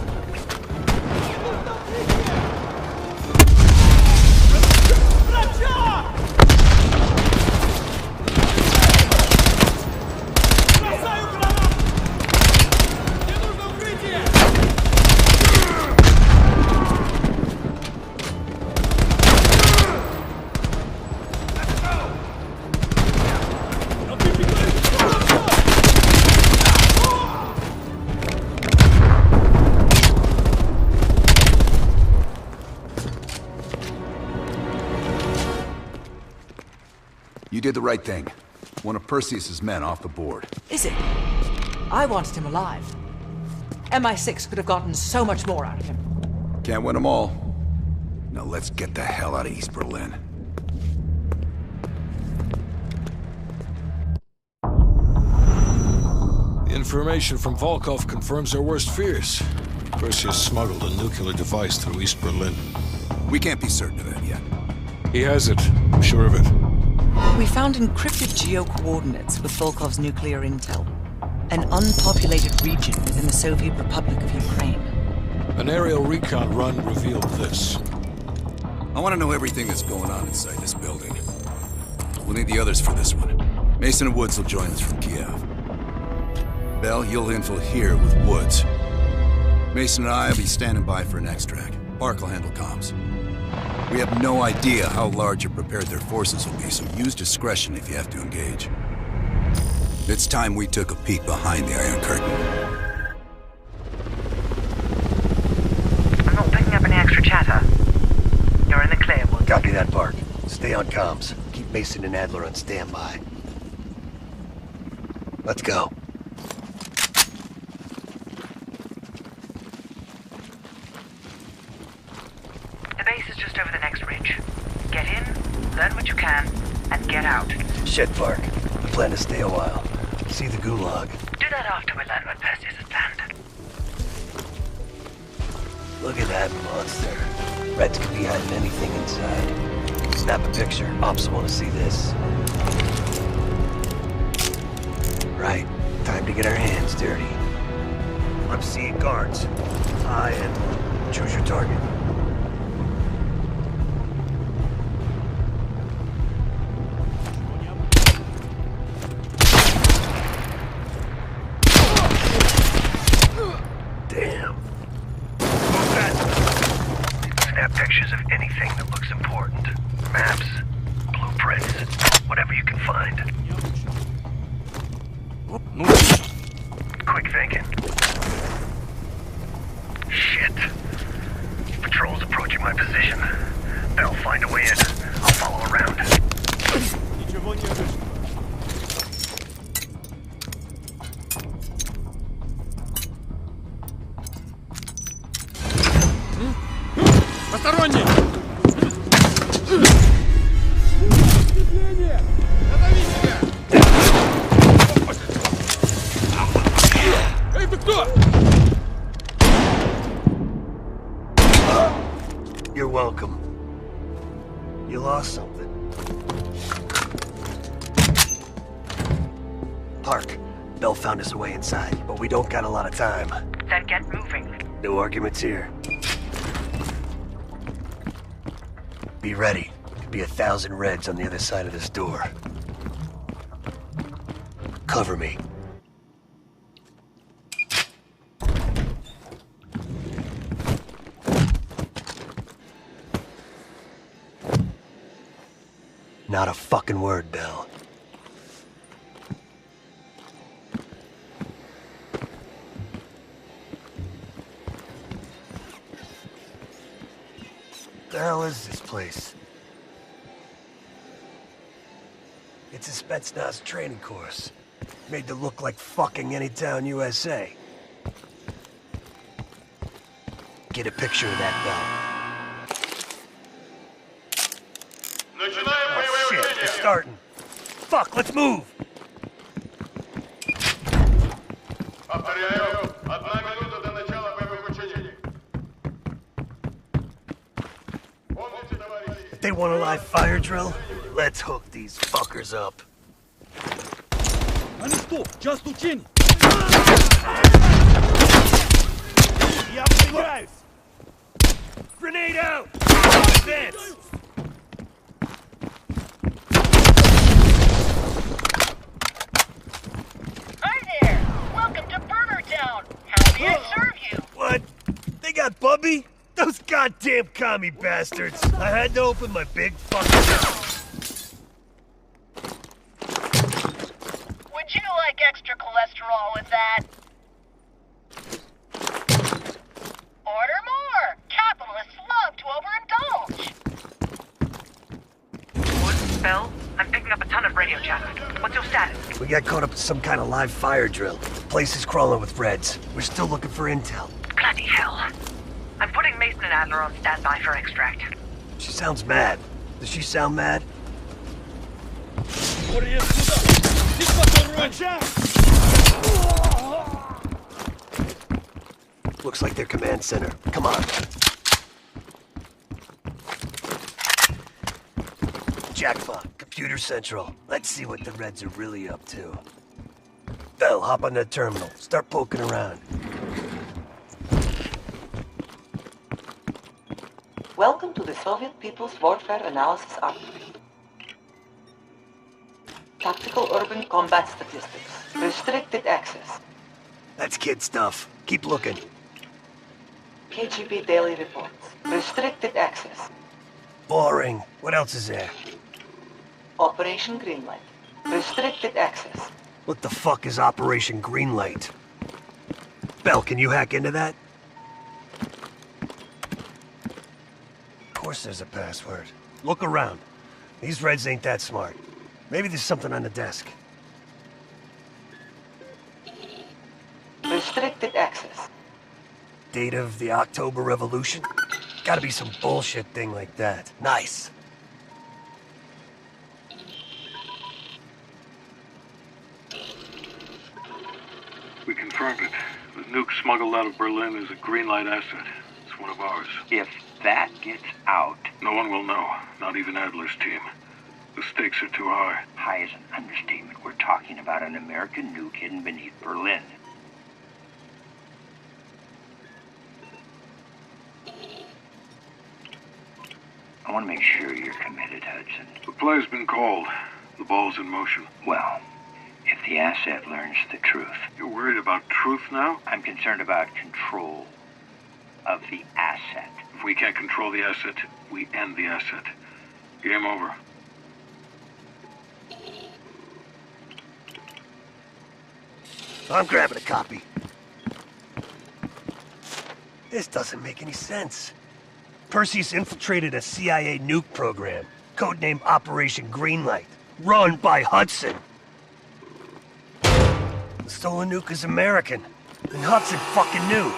did the right thing. One of Perseus's men off the board. Is it? I wanted him alive. MI6 could have gotten so much more out of him. Can't win them all. Now let's get the hell out of East Berlin. The information from Volkov confirms our worst fears. Perseus smuggled a nuclear device through East Berlin. We can't be certain of that yet. He has it. I'm sure of it. We found encrypted geo-coordinates with Volkov's nuclear intel. An unpopulated region within the Soviet Republic of Ukraine. An aerial recon run revealed this. I want to know everything that's going on inside this building. We'll need the others for this one. Mason and Woods will join us from Kiev. Bell, you'll infill here with Woods. Mason and I will be standing by for an extract. Park will handle comms. We have no idea how large or prepared their forces will be, so use discretion if you have to engage. It's time we took a peek behind the Iron Curtain. I'm not picking up any extra chatter. You're in the clear, Woods. Copy that, Park. Stay on comms. Keep Mason and Adler on standby. Let's go. The base is just over the next ridge. Get in, learn what you can, and get out. Shit, Park. I plan to stay a while. See the gulag. Do that after we learn what Perseus has planned. Look at that monster. Reds could be hiding anything inside. Snap a picture. Ops want to see this. Right. Time to get our hands dirty. I'm seeing guards. High and low. Choose your target. Damn. Move that. Snap pictures of anything that looks important. Maps, blueprints, whatever you can find. Quick thinking. Shit. Patrol's approaching my position. They'll find a way in. I'll follow around. Посторонние! Эй, ты кто? You're welcome. You lost something. Park. Bell found us a way inside, but we don't got a lot of time. Then get moving. No arguments here. Be ready. Could be 1,000 Reds on the other side of this door. Cover me. Not a fucking word, Bell. The hell is this place? It's a Spetsnaz training course. Made to look like fucking any town USA. Get a picture of that, Bell. Oh shit, they're starting. Fuck, let's move! If they want a live fire drill, let's hook these fuckers up. Они что, just учение? Я обстреляюсь! Grenade out! Advance! Hi there! Welcome to Burger Town! How may I serve you? What? They got Bubby? Those goddamn commie bastards! I had to open my big fucking mouth. Would you like extra cholesterol with that? Order more! Capitalists love to overindulge! Woods, Bell, I'm picking up a ton of radio We got caught up in some kind of live fire drill. The place is crawling with Reds. We're still looking for intel. Bloody hell. I'm putting Mason and Adler on standby for extract. She sounds mad. Does she sound mad? Looks like their command center. Come on. Jackpot, Computer Central. Let's see what the Reds are really up to. Bell, hop on that terminal. Start poking around. Welcome to the Soviet People's Warfare Analysis Archive. Tactical Urban Combat Statistics. Restricted access. That's kid stuff. Keep looking. KGB Daily Reports. Restricted access. Boring. What else is there? Operation Greenlight. Restricted access. What the fuck is Operation Greenlight? Bell, can you hack into that? Of course there's a password. Look around. These Reds ain't that smart. Maybe there's something on the desk. Restricted access. Date of the October Revolution? Gotta be some bullshit thing like that. Nice. We confirmed it. The nuke smuggled out of Berlin is a Greenlight asset. It's one of ours. If that gets out... No one will know, not even Adler's team. The stakes are too high. High is an understatement. We're talking about an American nuke hidden beneath Berlin. I want to make sure you're committed, Hudson. The play's been called. The ball's in motion. Well, if the asset learns the truth... You're worried about truth now? I'm concerned about control of the asset. If we can't control the asset, we end the asset. Game over. I'm grabbing a copy. This doesn't make any sense. Perseus infiltrated a CIA nuke program, codenamed Operation Greenlight, run by Hudson. The stolen nuke is American, and Hudson fucking knew.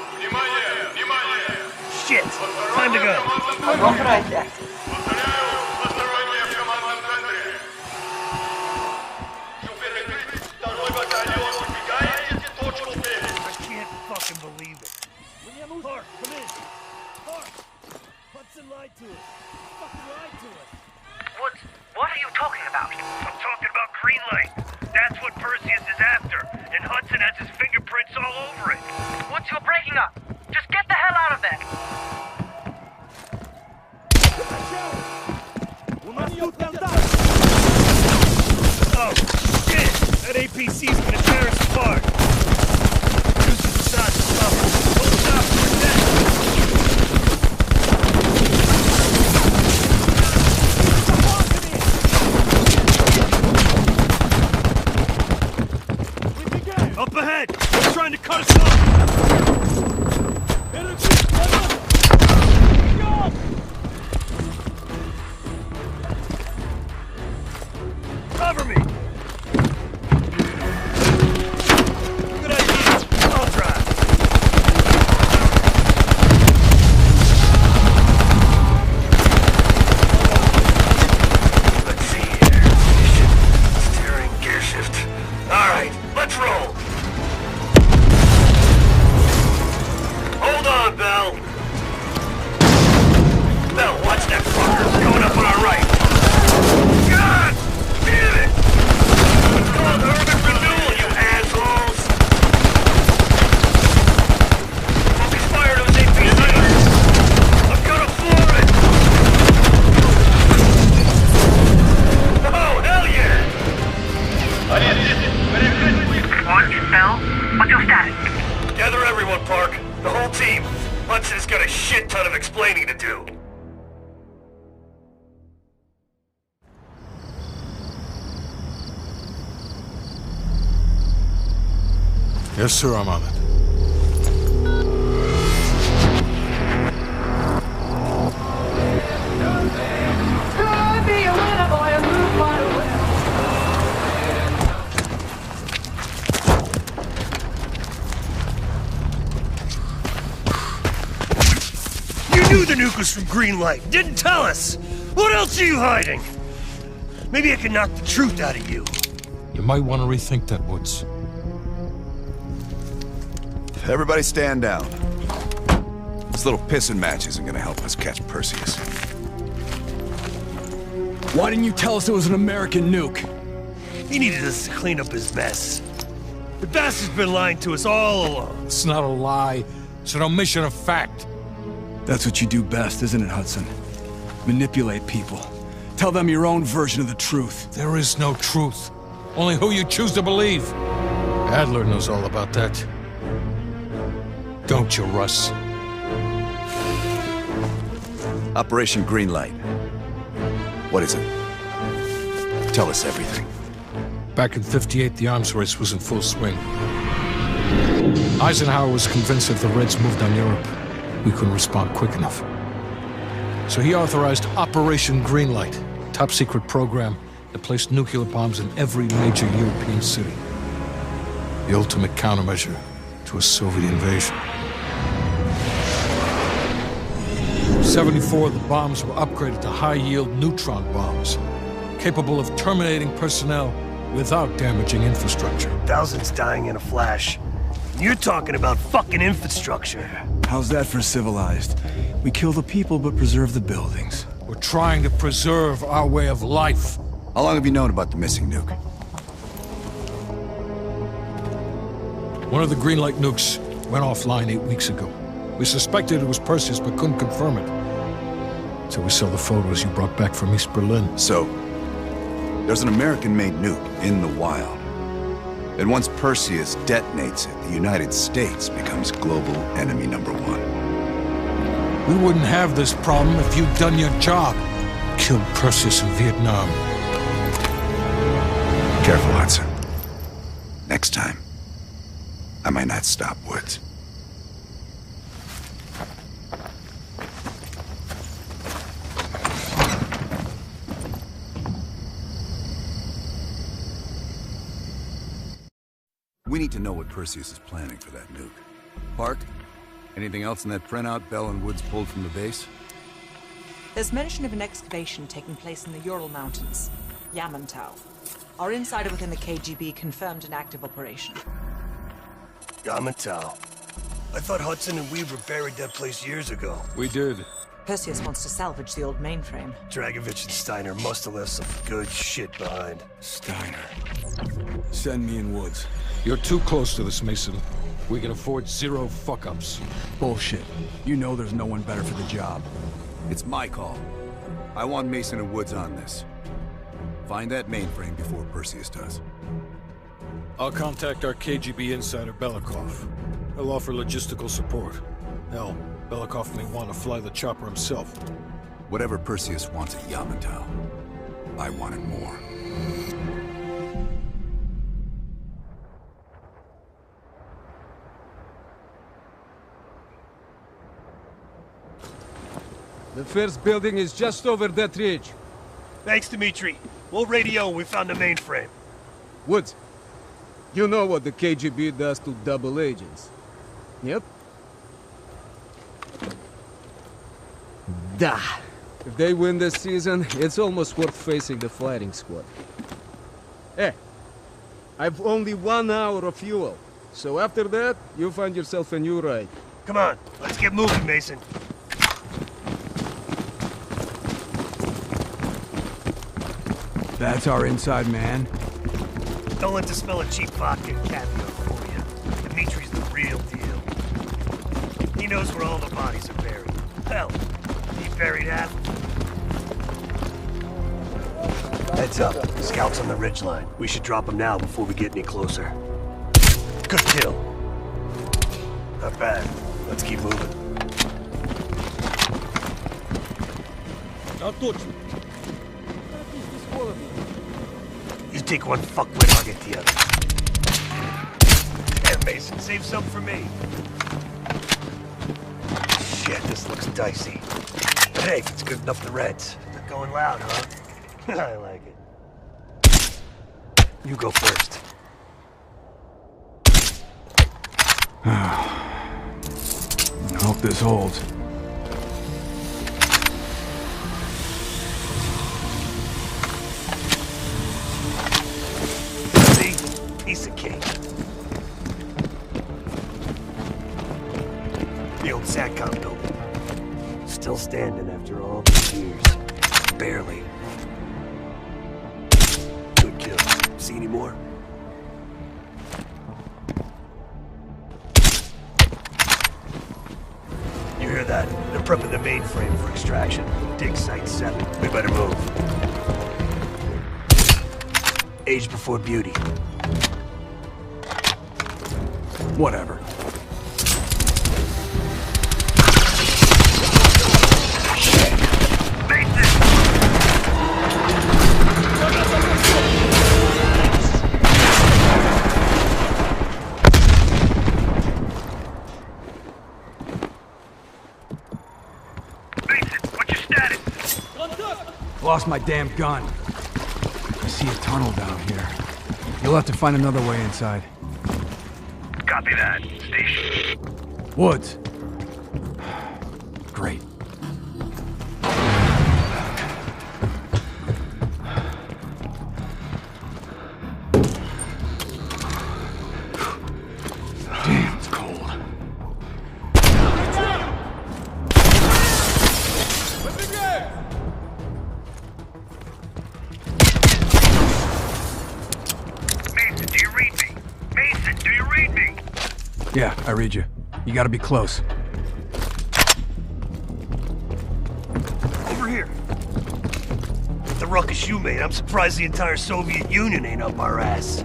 Shit! Time to go. Unauthorized access. I can't fucking believe it. Clark, come in. Clark! Hudson lied to us. He fucking lied to us. What are you talking about? I'm talking about Greenlight. That's what Perseus is after, and Hudson has his fingerprints all over it. What's your breaking up? Just get the hell out of there! Oh, shit! That APC's gonna tear us apart. Use the facade to stop us. Don't stop for that. Up ahead! They're trying to cut us off! Cover me! Good idea. I'll drive. Let's see here. Steering, gear shift. All right, let's roll. Hold on, Bell. Bell, watch that fucker. Coming up on our right. God damn it! It's called urban renewal, you assholes! Focus fire to his APCs. I'm gonna floor it! Oh, hell yeah! What, Bell? What's your status? Gather everyone, Park. The whole team. Hudson's got a shit ton of explaining to do. Yes, sir, I'm on it. the nuke was from Greenlight. Didn't tell us. What else are you hiding? Maybe I can knock the truth out of you. You might want to rethink that, Woods. Everybody stand down. This little pissing match isn't gonna help us catch Perseus. Why didn't you tell us it was an American nuke? He needed us to clean up his mess. The bastard's been lying to us all along. It's not a lie. It's an omission of fact. That's what you do best, isn't it, Hudson? Manipulate people. Tell them your own version of the truth. There is no truth. Only who you choose to believe. Adler knows all about that. Don't you, Russ? Operation Greenlight. What is it? Tell us everything. Back in '58, the arms race was in full swing. Eisenhower was convinced if the Reds moved on Europe, we couldn't respond quick enough. So he authorized Operation Greenlight, a top-secret program that placed nuclear bombs in every major European city. The ultimate countermeasure to a Soviet invasion. 74 of the bombs were upgraded to high-yield neutron bombs, capable of terminating personnel without damaging infrastructure. Thousands dying in a flash. You're talking about fucking infrastructure. How's that for civilized? We kill the people but preserve the buildings. We're trying to preserve our way of life. How long have you known about the missing nuke? One of the Greenlight nukes went offline 8 weeks ago. We suspected it was Perseus, but couldn't confirm it. So we saw the photos you brought back from East Berlin. So, there's an American-made nuke in the wild. And once Perseus detonates it, the United States becomes global enemy #1. We wouldn't have this problem if you'd done your job. Killed Perseus in Vietnam. Careful, Hudson. Next time, I might not stop Woods. We need to know what Perseus is planning for that nuke. Park? Anything else in that printout Bell and Woods pulled from the base? There's mention of an excavation taking place in the Ural Mountains, Yamantau. Our insider within the KGB confirmed an active operation. Yamantau. I thought Hudson and Weaver buried that place years ago. We did. Perseus wants to salvage the old mainframe. Dragovich and Steiner must have left some good shit behind. Steiner. Send me in Woods. You're too close to this, Mason. We can afford 0 fuck-ups. Bullshit. You know there's no one better for the job. It's my call. I want Mason and Woods on this. Find that mainframe before Perseus does. I'll contact our KGB insider, Belikov. He'll offer logistical support. Hell, Belikov may want to fly the chopper himself. Whatever Perseus wants at Yamantau, I want it more. The first building is just over that ridge. Thanks, Dmitri. We'll radio when we found the mainframe. Woods, you know what the KGB does to double agents. Yep. Da. If they win this season, it's almost worth facing the fighting squad. Hey, I've only 1 hour of fuel. So after that, you find yourself a new ride. Come on, let's get moving, Mason. That's our inside man. Don't let the smell of cheap vodka and caviar fool you. Dimitri's the real deal. He knows where all the bodies are buried. Hell, he buried half. Heads up. Scouts on the ridgeline. We should drop them now before we get any closer. Good kill. Not bad. Let's keep moving. You take one fuckwit, I'll get the other. Yeah, Mason, save some for me. Shit, this looks dicey. But hey, if it's good enough for the Reds. They're going loud, huh? I like it. You go first. I hope this holds. Piece of cake. The old SATCOM building. Still standing after all these years. Barely. Good kill. See any more? You hear that? They're prepping the mainframe for extraction. Dig Site 7. We better move. Age before beauty. Whatever. Lost my damn gun. I see a tunnel down here. You'll have to find another way inside. Copy that. Station. Woods. Great. Damn, it's cold. Yeah, I read you. You gotta be close. Over here. With the ruckus you made, I'm surprised the entire Soviet Union ain't up our ass.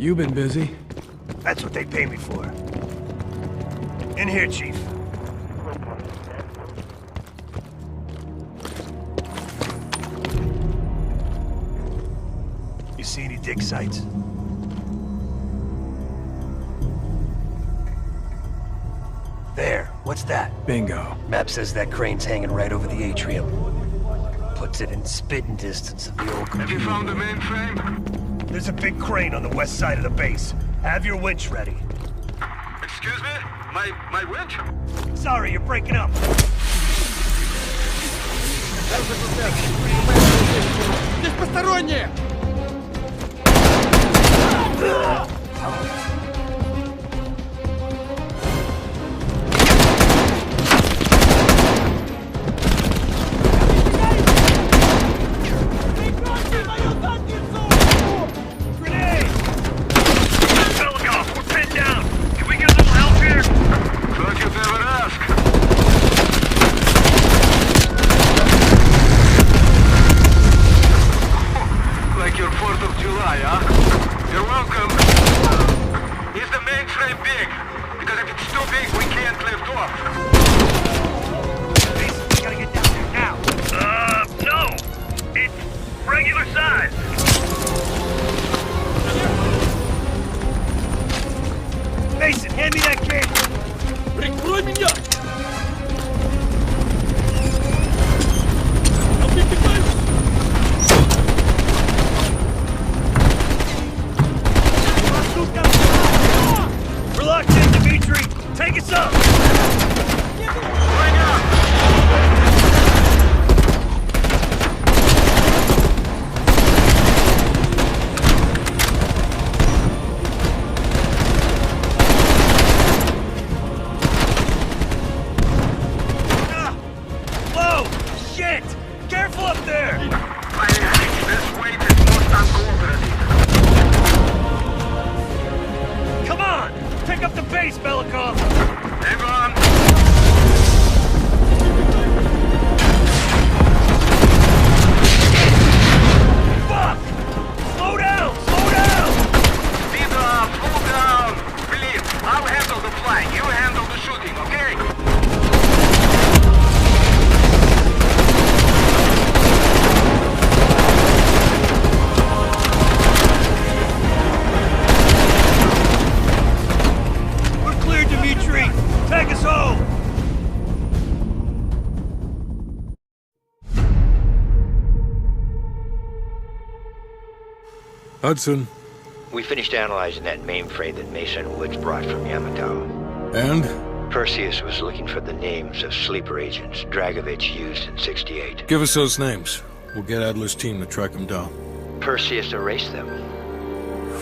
You've been busy. That's what they pay me for. In here, Chief. You see any dig sites? There. What's that? Bingo. Map says that crane's hanging right over the atrium. Puts it in spitting distance of the old computer. Have you found the mainframe? There's a big crane on the west side of the base. Have your winch ready. Excuse me? My winch? Sorry, you're breaking up. Здесь посторонние! Hudson. We finished analyzing that mainframe that Mason Woods brought from Yamato. And? Perseus was looking for the names of sleeper agents Dragovich used in '68. Give us those names. We'll get Adler's team to track them down. Perseus erased them.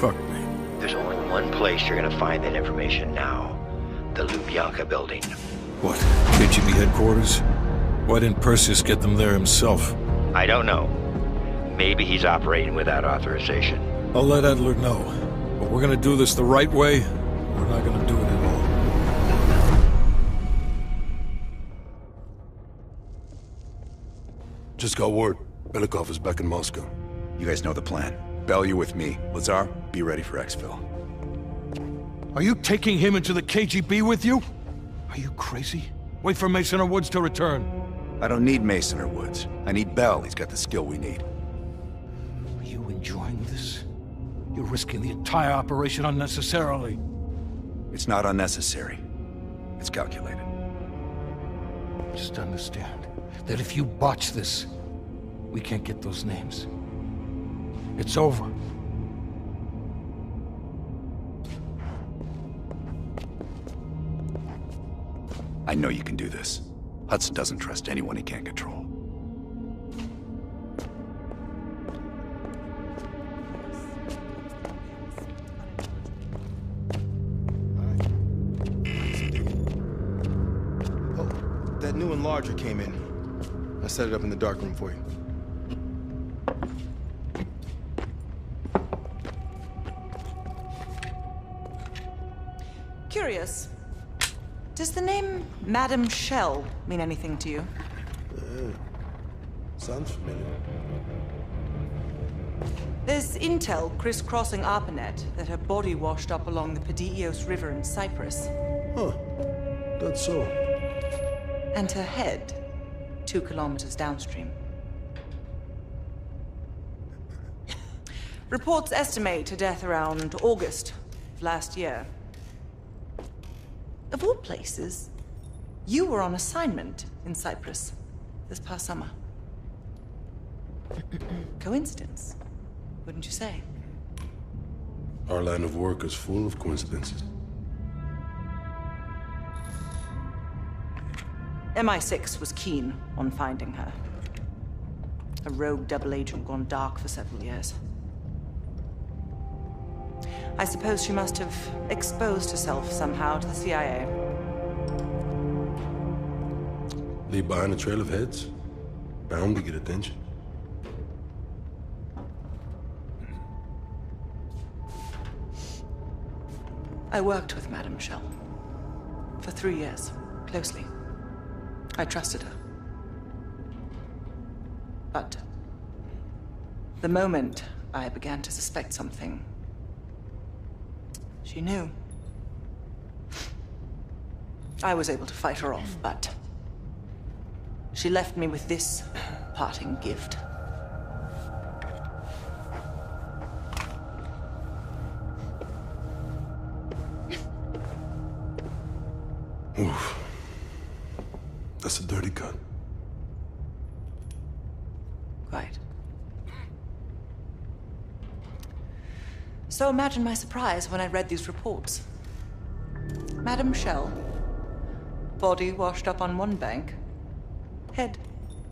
Fuck me. There's only one place you're gonna find that information now. The Lubyanka building. What? KGB headquarters? Why didn't Perseus get them there himself? I don't know. Maybe he's operating without authorization. I'll let Adler know. But we're gonna do this the right way, or we're not gonna do it at all. Just got word. Belikov is back in Moscow. You guys know the plan. Bell, you're with me. Lazar, be ready for exfil. Are you taking him into the KGB with you? Are you crazy? Wait for Mason or Woods to return. I don't need Mason or Woods. I need Bell. He's got the skill we need. Are you enjoying this? You're risking the entire operation unnecessarily. It's not unnecessary. It's calculated. Just understand that if you botch this, we can't get those names. It's over. I know you can do this. Hudson doesn't trust anyone he can't control. Oh, that new enlarger came in. I set it up in the dark room for you. Curious. Does the name Madam Shell mean anything to you? Sounds familiar. There's intel crisscrossing ARPANET that her body washed up along the Perseus River in Cyprus. Huh. That's so. And her head 2 kilometers downstream. Reports estimate her death around August of last year. Of all places, you were on assignment in Cyprus this past summer. Coincidence, wouldn't you say? Our line of work is full of coincidences. MI6 was keen on finding her. A rogue double agent gone dark for several years. I suppose she must have exposed herself somehow to the CIA. Leave behind a trail of heads? Bound to get attention. I worked with Madame Shell for 3 years, closely. I trusted her. But the moment I began to suspect something, she knew. I was able to fight her off, but she left me with this parting gift. Oof. That's a dirty cut. Quite. So imagine my surprise when I read these reports. Madame Shell, body washed up on one bank, head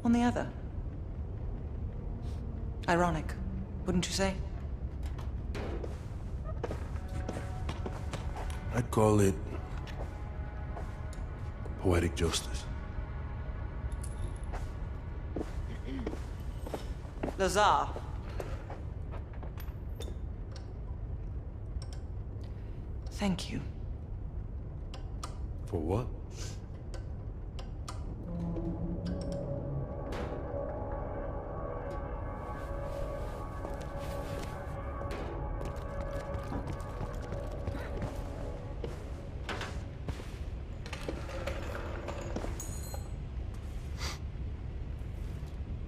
on the other. Ironic, wouldn't you say? I'd call it poetic justice. Lazar. Thank you. For what?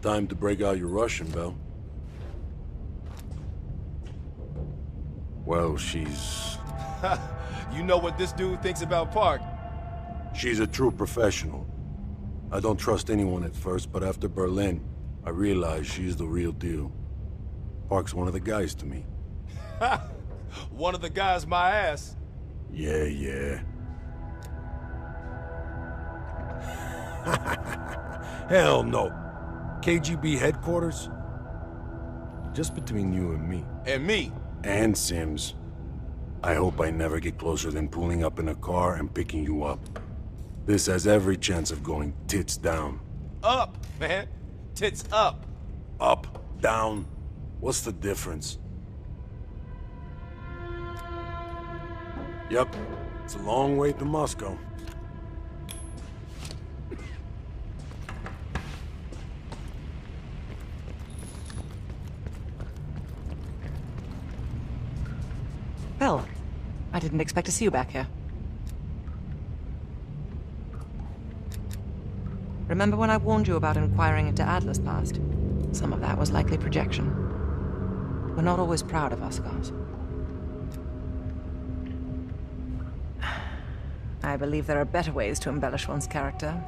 Time to break out your Russian, Bell. Well, she's... You know what this dude thinks about Park? She's a true professional. I don't trust anyone at first, but after Berlin, I realized she's the real deal. Park's one of the guys to me. One of the guys my ass. Yeah. Hell no. KGB headquarters? Just between you and me. And me. and Sims. I hope I never get closer than pulling up in a car and picking you up. This has every chance of going tits down. Up, man. Tits up. Up, down. What's the difference? Yep, it's a long way to Moscow. Well, I didn't expect to see you back here. Remember when I warned you about inquiring into Adler's past? Some of that was likely projection. We're not always proud of our scars. I believe there are better ways to embellish one's character.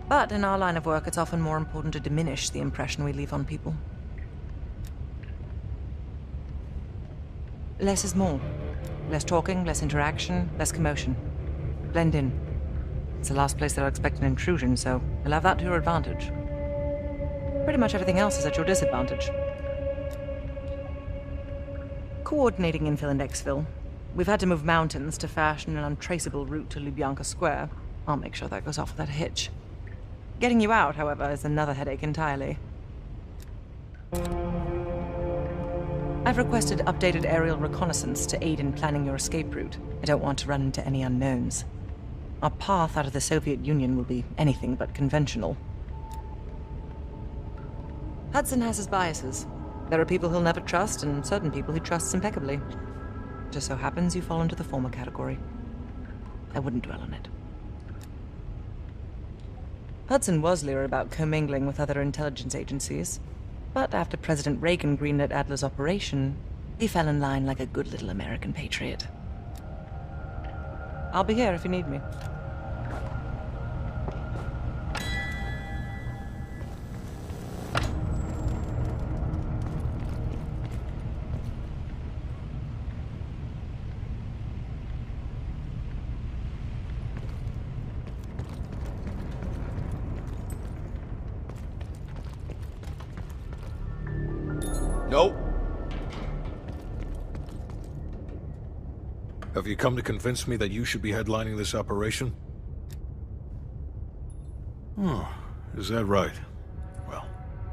But in our line of work, it's often more important to diminish the impression we leave on people. Less is more. Less talking, less interaction, less commotion. Blend in. It's the last place they'll expect an intrusion, so you'll have that to your advantage. Pretty much everything else is at your disadvantage. Coordinating infill and exfil. We've had to move mountains to fashion an untraceable route to Lubyanka Square. I'll make sure that goes off without a hitch. Getting you out, however, is another headache entirely. I've requested updated aerial reconnaissance to aid in planning your escape route. I don't want to run into any unknowns. Our path out of the Soviet Union will be anything but conventional. Hudson has his biases. There are people he'll never trust, and certain people he trusts impeccably. Just so happens you fall into the former category. I wouldn't dwell on it. Hudson was leery about commingling with other intelligence agencies, but after President Reagan greenlit Adler's operation, he fell in line like a good little American patriot. I'll be here if you need me. Nope. Have you come to convince me that you should be headlining this operation? Oh, is that right? Well,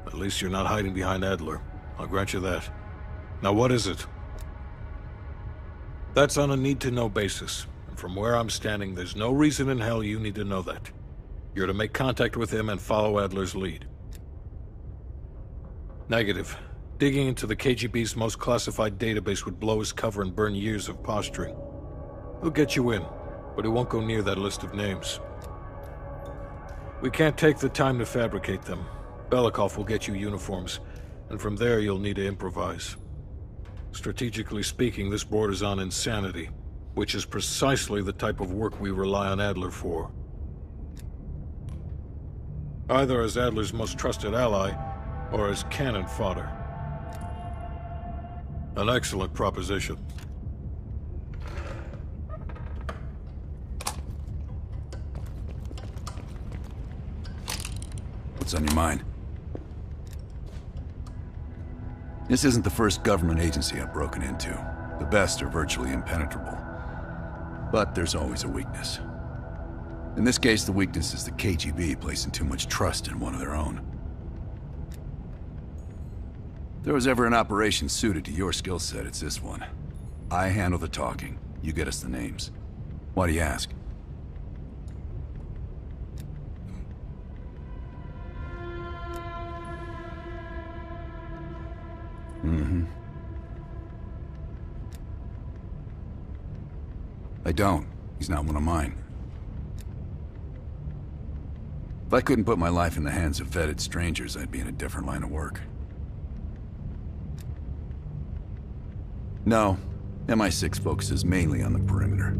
at least you're not hiding behind Adler. I'll grant you that. Now what is it? That's on a need-to-know basis. And from where I'm standing, there's no reason in hell you need to know that. You're to make contact with him and follow Adler's lead. Negative. Digging into the KGB's most classified database would blow his cover and burn years of posturing. He'll get you in, but he won't go near that list of names. We can't take the time to fabricate them. Belikov will get you uniforms, and from there you'll need to improvise. Strategically speaking, this borders on insanity, which is precisely the type of work we rely on Adler for. Either as Adler's most trusted ally, or as cannon fodder. An excellent proposition. What's on your mind? This isn't the first government agency I've broken into. The best are virtually impenetrable. But there's always a weakness. In this case, the weakness is the KGB placing too much trust in one of their own. If there was ever an operation suited to your skill set, it's this one. I handle the talking. You get us the names. Why do you ask? I don't. He's not one of mine. If I couldn't put my life in the hands of vetted strangers, I'd be in a different line of work. No, MI6 focuses mainly on the perimeter.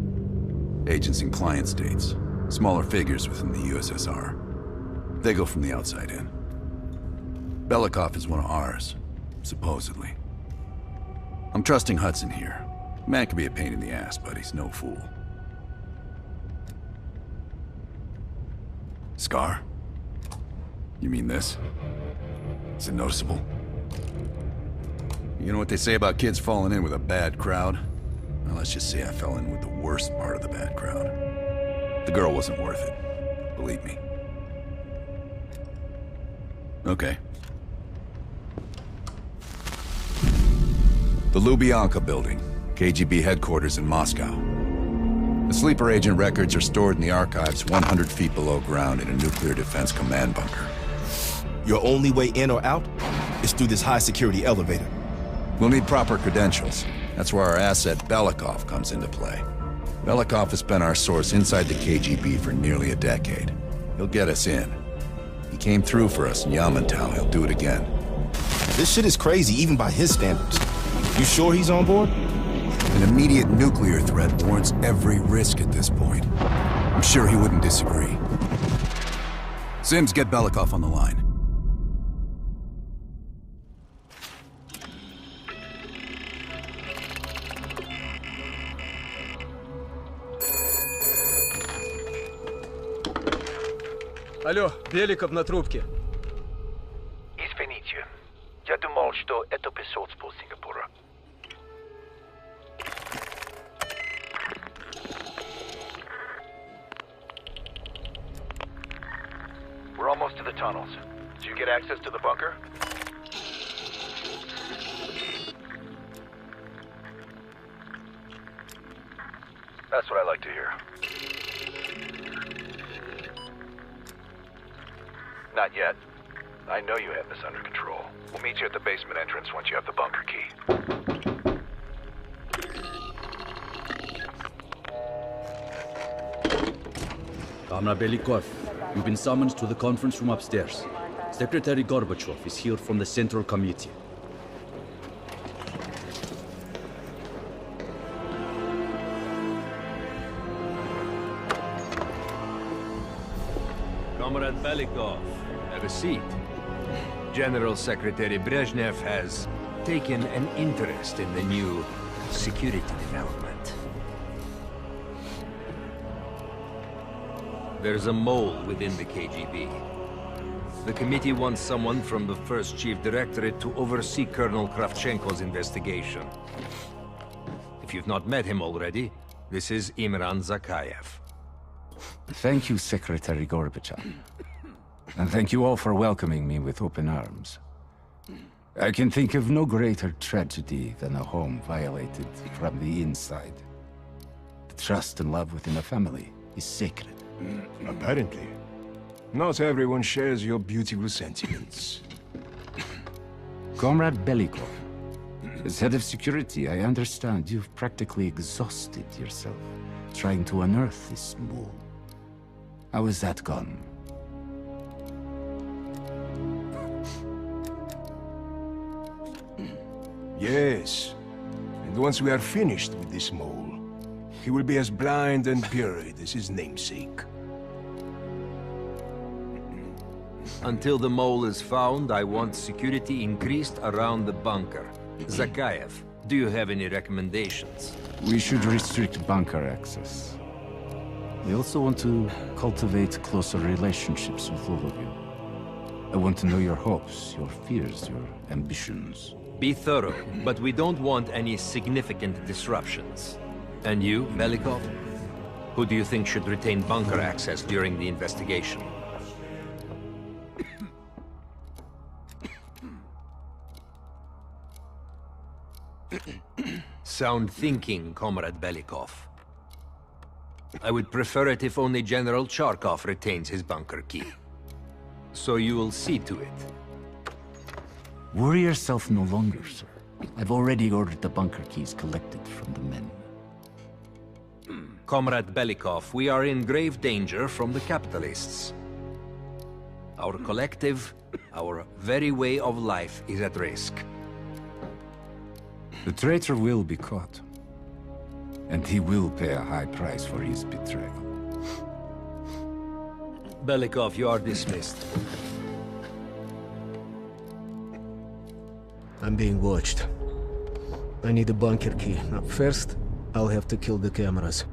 Agents in client states, smaller figures within the USSR. They go from the outside in. Belikov is one of ours, supposedly. I'm trusting Hudson here. Man can be a pain in the ass, but he's no fool. Scar? You mean this? Is it noticeable? You know what they say about kids falling in with a bad crowd? Well, let's just say I fell in with the worst part of the bad crowd. The girl wasn't worth it. Believe me. Okay. The Lubyanka building, KGB headquarters in Moscow. The sleeper agent records are stored in the archives 100 feet below ground in a nuclear defense command bunker. Your only way in or out is through this high-security elevator. We'll need proper credentials. That's where our asset, Belikov, comes into play. Belikov has been our source inside the KGB for nearly a decade. He'll get us in. He came through for us in Yamantau. He'll do it again. This shit is crazy, even by his standards. You sure he's on board? An immediate nuclear threat warrants every risk at this point. I'm sure he wouldn't disagree. Sims, get Belikov on the line. Алло, Беликов на трубке. Извините, я думал, что это посольство Сингапура. We're almost to the tunnels. Did you get access to the bunker? That's what I like to hear. Not yet. I know you have this under control. We'll meet you at the basement entrance once you have the bunker key. Comrade Belikov, you've been summoned to the conference room upstairs. Secretary Gorbachev is here from the Central Committee. Comrade Belikov, have a seat. General Secretary Brezhnev has taken an interest in the new security development. There's a mole within the KGB. The committee wants someone from the first Chief Directorate to oversee Colonel Kravchenko's investigation. If you've not met him already, this is Imran Zakayev. Thank you, Secretary Gorbachev. And thank you all for welcoming me with open arms. I can think of no greater tragedy than a home violated from the inside. The trust and love within a family is sacred. Apparently. Not everyone shares your beautiful sentiments. Comrade Belikov, as head of security, I understand you've practically exhausted yourself trying to unearth this mole. How has that gone? Yes. And once we are finished with this mole, he will be as blind and buried as his namesake. Until the mole is found, I want security increased around the bunker. Zakayev, do you have any recommendations? We should restrict bunker access. We also want to cultivate closer relationships with all of you. I want to know your hopes, your fears, your ambitions. Be thorough, but we don't want any significant disruptions. And you, Belikov? Who do you think should retain bunker access during the investigation? Sound thinking, Comrade Belikov. I would prefer it if only General Charkov retains his bunker key. So you will see to it. Worry yourself no longer, sir. I've already ordered the bunker keys collected from the men. Comrade Belikov, we are in grave danger from the capitalists. Our collective, our very way of life is at risk. The traitor will be caught. And he will pay a high price for his betrayal. Belikov, you are dismissed. I'm being watched. I need a bunker key. Now, first, I'll have to kill the cameras.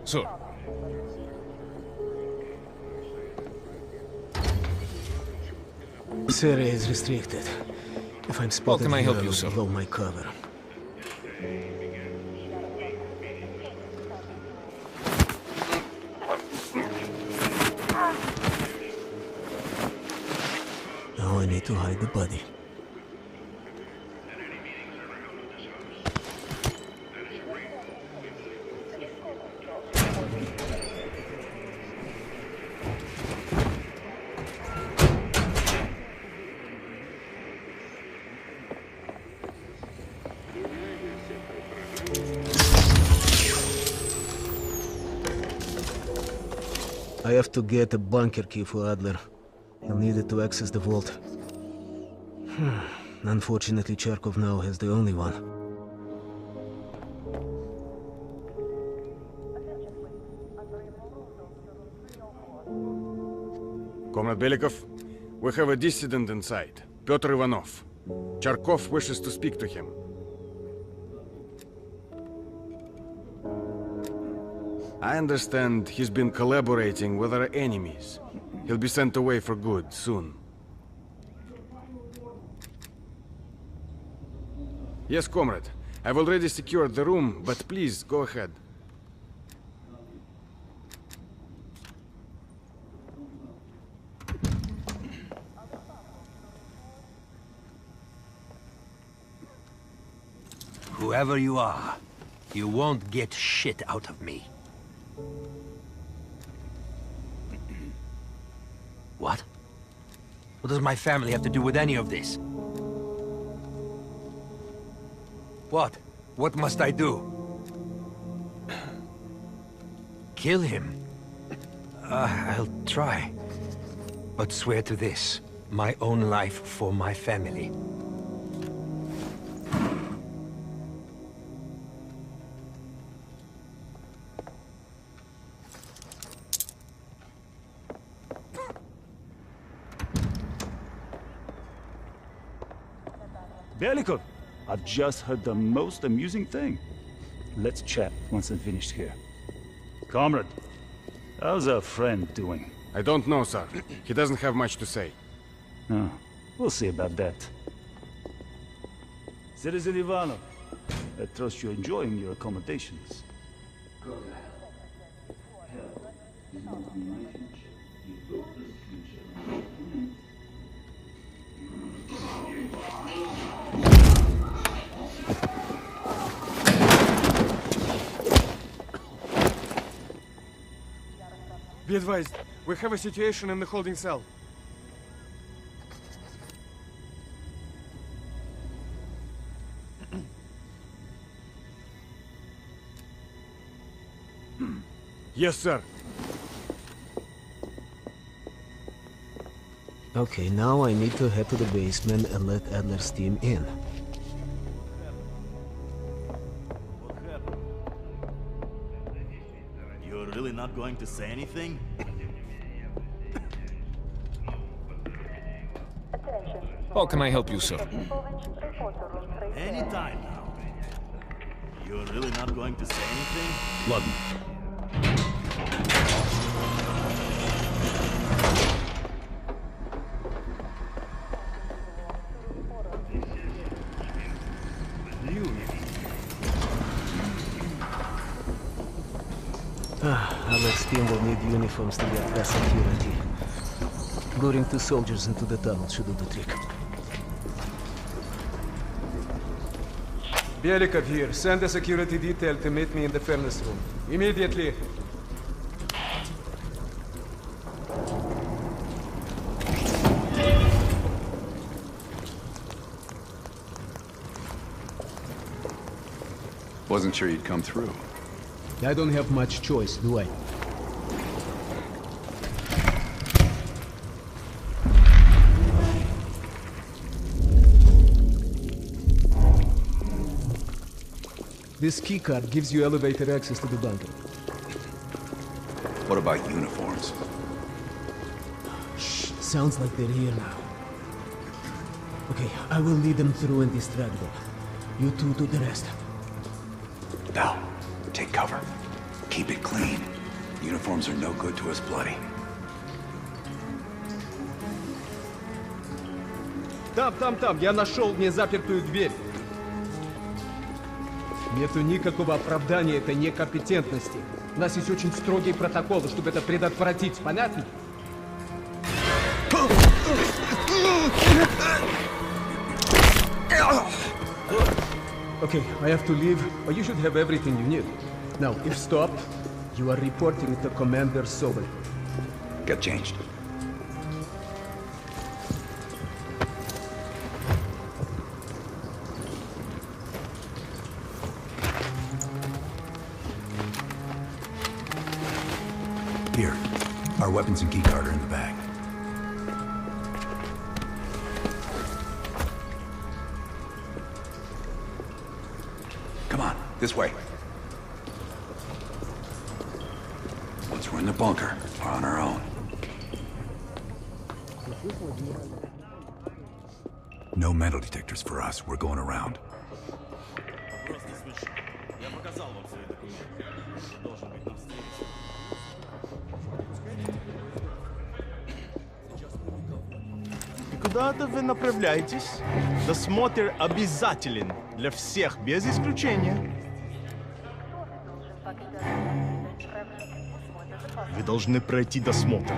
So, This area is restricted. If I'm spotted, can I help here, you, I'll sir? blow my cover. Now I need to hide the body. I have to get a bunker key for Adler. He'll need it to access the vault. Unfortunately, Charkov now has the only one. Comrade Belikov, we have a dissident inside, Pyotr Ivanov. Charkov wishes to speak to him. I understand he's been collaborating with our enemies. He'll be sent away for good soon. Yes, comrade. I've already secured the room, but please, go ahead. Whoever you are, you won't get shit out of me. What? What does my family have to do with any of this? What? What must I do? Kill him? I'll try. But swear to this, my own life for my family. Belikov, I've just heard the most amusing thing. Let's chat once I'm finished here. Comrade, how's our friend doing? I don't know, sir. He doesn't have much to say. Oh, we'll see about that. Citizen Ivanov, I trust you're enjoying your accommodations. Be advised, we have a situation in the holding cell. Yes, sir. Okay, now I need to head to the basement and let Adler's team in. You're really not going to say anything? How can I help you, sir? Anytime now. You're really not going to say anything? London. Adler's team will need uniforms to get past security. Luring 2 soldiers into the tunnel should do the trick. Belikov here. Send a security detail to meet me in the furnace room. Immediately. Wasn't sure you'd come through. I don't have much choice, do I? This keycard gives you elevated access to the bunker. What about uniforms? Shh, sounds like they're here now. Okay, I will lead them through and distract them. You two do the rest. Now, take cover. Keep it clean. Uniforms are no good to us bloody. Там, я нашел незапертую дверь. Нету никакого оправдания этой некомпетентности. У нас есть очень строгие протоколы, чтобы это предотвратить, понятно? Okay, I have to leave, but you should have everything you need. Now, if stopped, you are reporting to Commander Sobel. Get changed. Here, our weapons and keycard are in the bag. Come on, this way. Once we're in the bunker, we're on our own. No metal detectors for us. We're going around. Куда-то вы направляетесь? Досмотр обязателен для всех, без исключения. Вы должны пройти досмотр.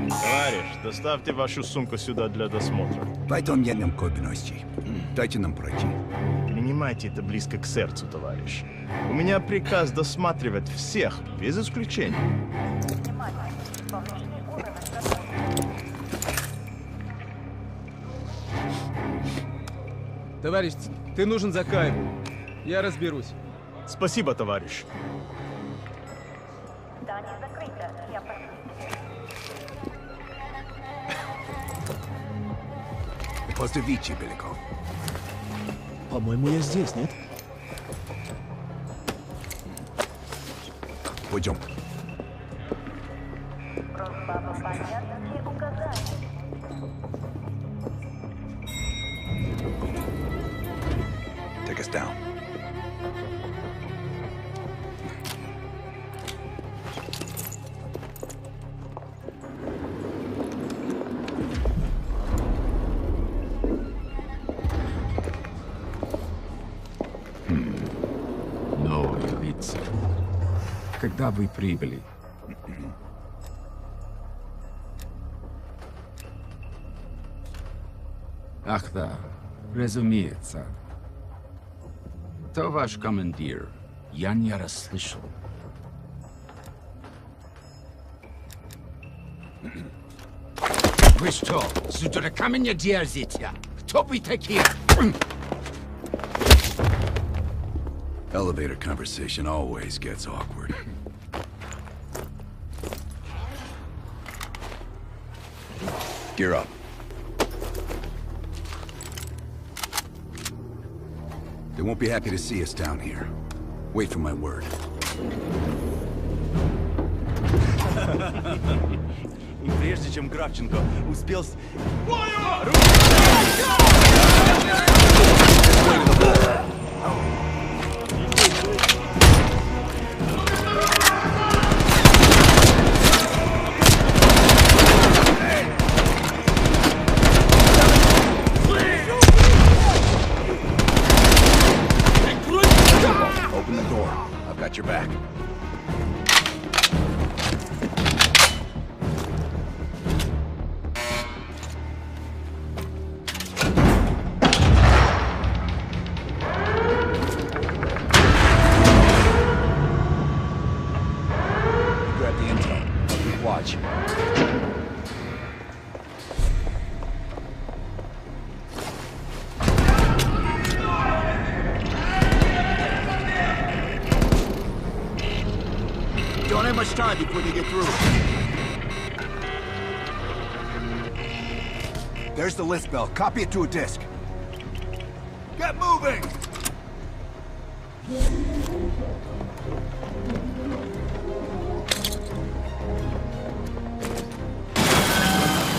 Товарищ, доставьте вашу сумку сюда для досмотра. Дайте нам пройти. Принимайте это близко к сердцу, товарищ. У меня приказ досматривать всех, без исключения. Товарищ, ты нужен за Каеву. Я разберусь. Спасибо, товарищ. Поздравите, Беляков. По-моему, я здесь, нет? Пойдем. Take us down. Когда вы прибыли? Ах да, разумеется. Кто ваш командир? Я не расслышал. Вы что, с дураками не дерзите? Кто вы такие? Elevator conversation always gets awkward. Gear up. They won't be happy to see us down here. Wait for my word. И прежде чем Кравченко успел... Open the door. I've got your back. Grab the intel. Keep watch. Don't have much time before they get through. There's the list, Bell. Copy it to a disk. Get moving!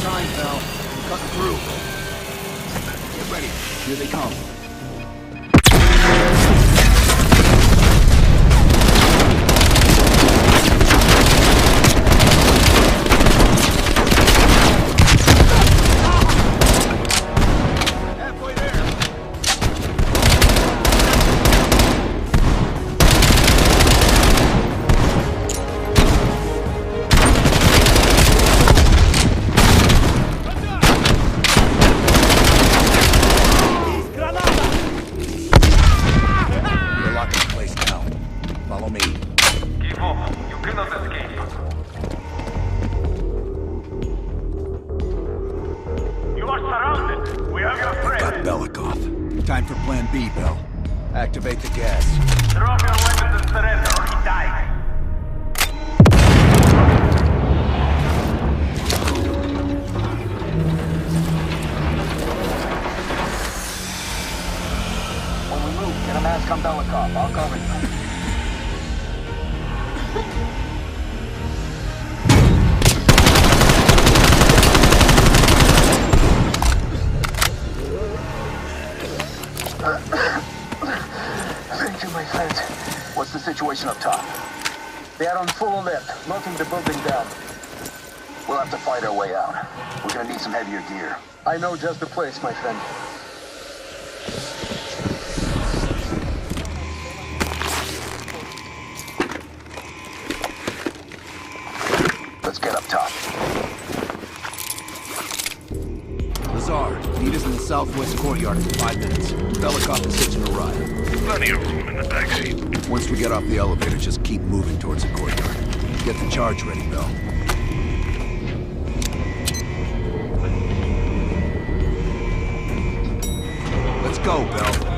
Time, Bell. Cut through. Get ready. Here they come. Follow me. Keep up. You cannot escape. You are surrounded. We have your friend. Got Belikov. Time for Plan B, Bell. Activate the gas. Drop your weapons and surrender or he dies. When we move, get a mask on Belikov. I'll cover you. Thank you, my friend. What's the situation up top? They are on full alert, locking the building down. We'll have to fight our way out. We're gonna need some heavier gear. I know just the place, my friend. Let's get up top. Lazar, meet us in the southwest courtyard in 5 minutes. Belikov is hitching a ride. Plenty of room in the backseat. Once we get off the elevator, just keep moving towards the courtyard. Get the charge ready, Bell. Let's go, Bell.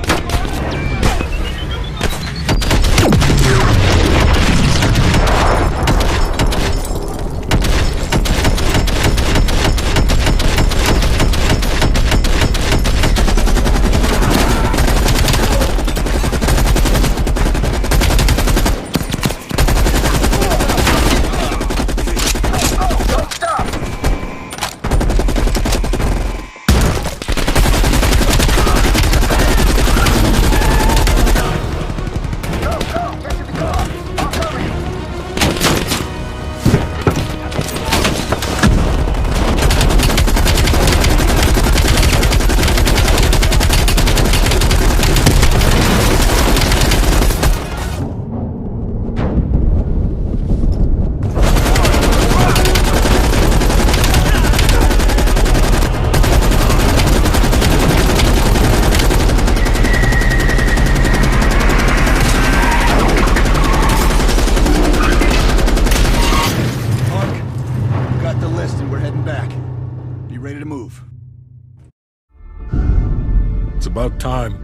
About time.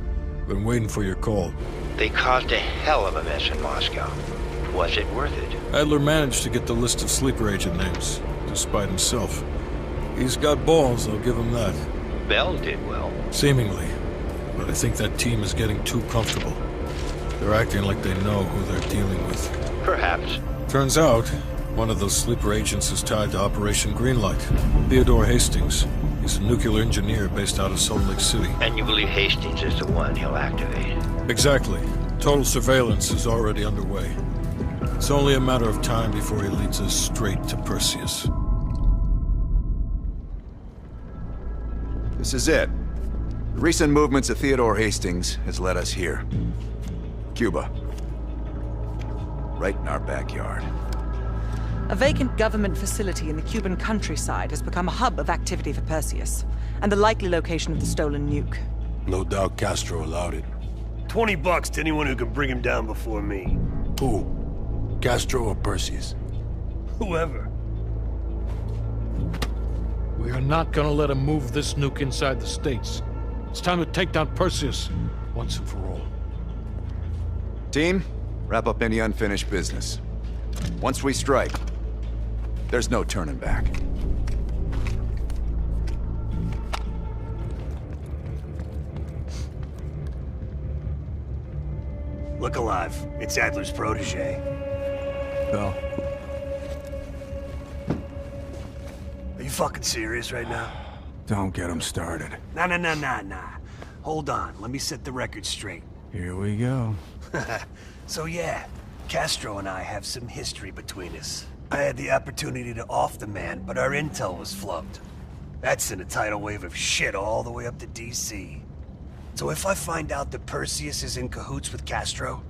Been waiting for your call. They caused a hell of a mess in Moscow. Was it worth it? Adler managed to get the list of sleeper agent names, despite himself. He's got balls, I'll give him that. Bell did well. Seemingly. But I think that team is getting too comfortable. They're acting like they know who they're dealing with. Perhaps. Turns out, one of those sleeper agents is tied to Operation Greenlight. Theodore Hastings. He's a nuclear engineer based out of Salt Lake City. And you believe Hastings is the one he'll activate? Exactly. Total surveillance is already underway. It's only a matter of time before he leads us straight to Perseus. This is it. The recent movements of Theodore Hastings has led us here. Cuba. Right in our backyard. A vacant government facility in the Cuban countryside has become a hub of activity for Perseus, and the likely location of the stolen nuke. No doubt Castro allowed it. $20 to anyone who can bring him down before me. Who? Castro or Perseus? Whoever. We are not gonna let him move this nuke inside the States. It's time to take down Perseus, once and for all. Team, wrap up any unfinished business. Once we strike, there's no turning back. Look alive. It's Adler's protege. Bell. Are you fucking serious right now? Don't get him started. Nah. Hold on. Let me set the record straight. Here we go. So yeah, Castro and I have some history between us. I had the opportunity to off the man, but our intel was flubbed. That sent a tidal wave of shit all the way up to DC. So if I find out that Perseus is in cahoots with Castro,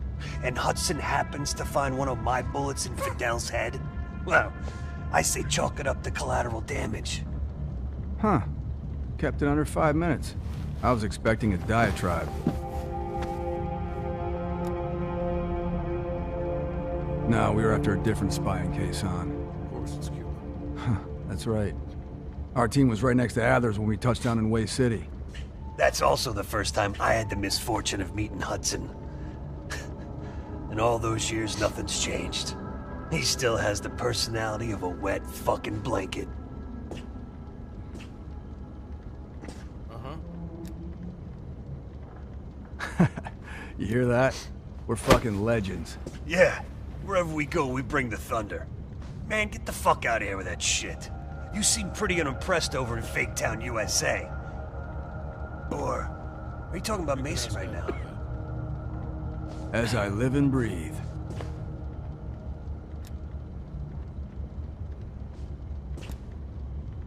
and Hudson happens to find one of my bullets in Fidel's head, well, I say chalk it up to collateral damage. Huh. Kept it under 5 minutes. I was expecting a diatribe. No, we were after a different spying case, hon. Of course it's Cuba. Huh, that's right. Our team was right next to Aether's when we touched down in Way City. That's also the first time I had the misfortune of meeting Hudson. In all those years, nothing's changed. He still has the personality of a wet fucking blanket. You hear that? We're fucking legends. Yeah, wherever we go, we bring the thunder. Man, get the fuck out of here with that shit. You seem pretty unimpressed over in Fake Town, USA. Or, are you talking about Mason right now? As I live and breathe.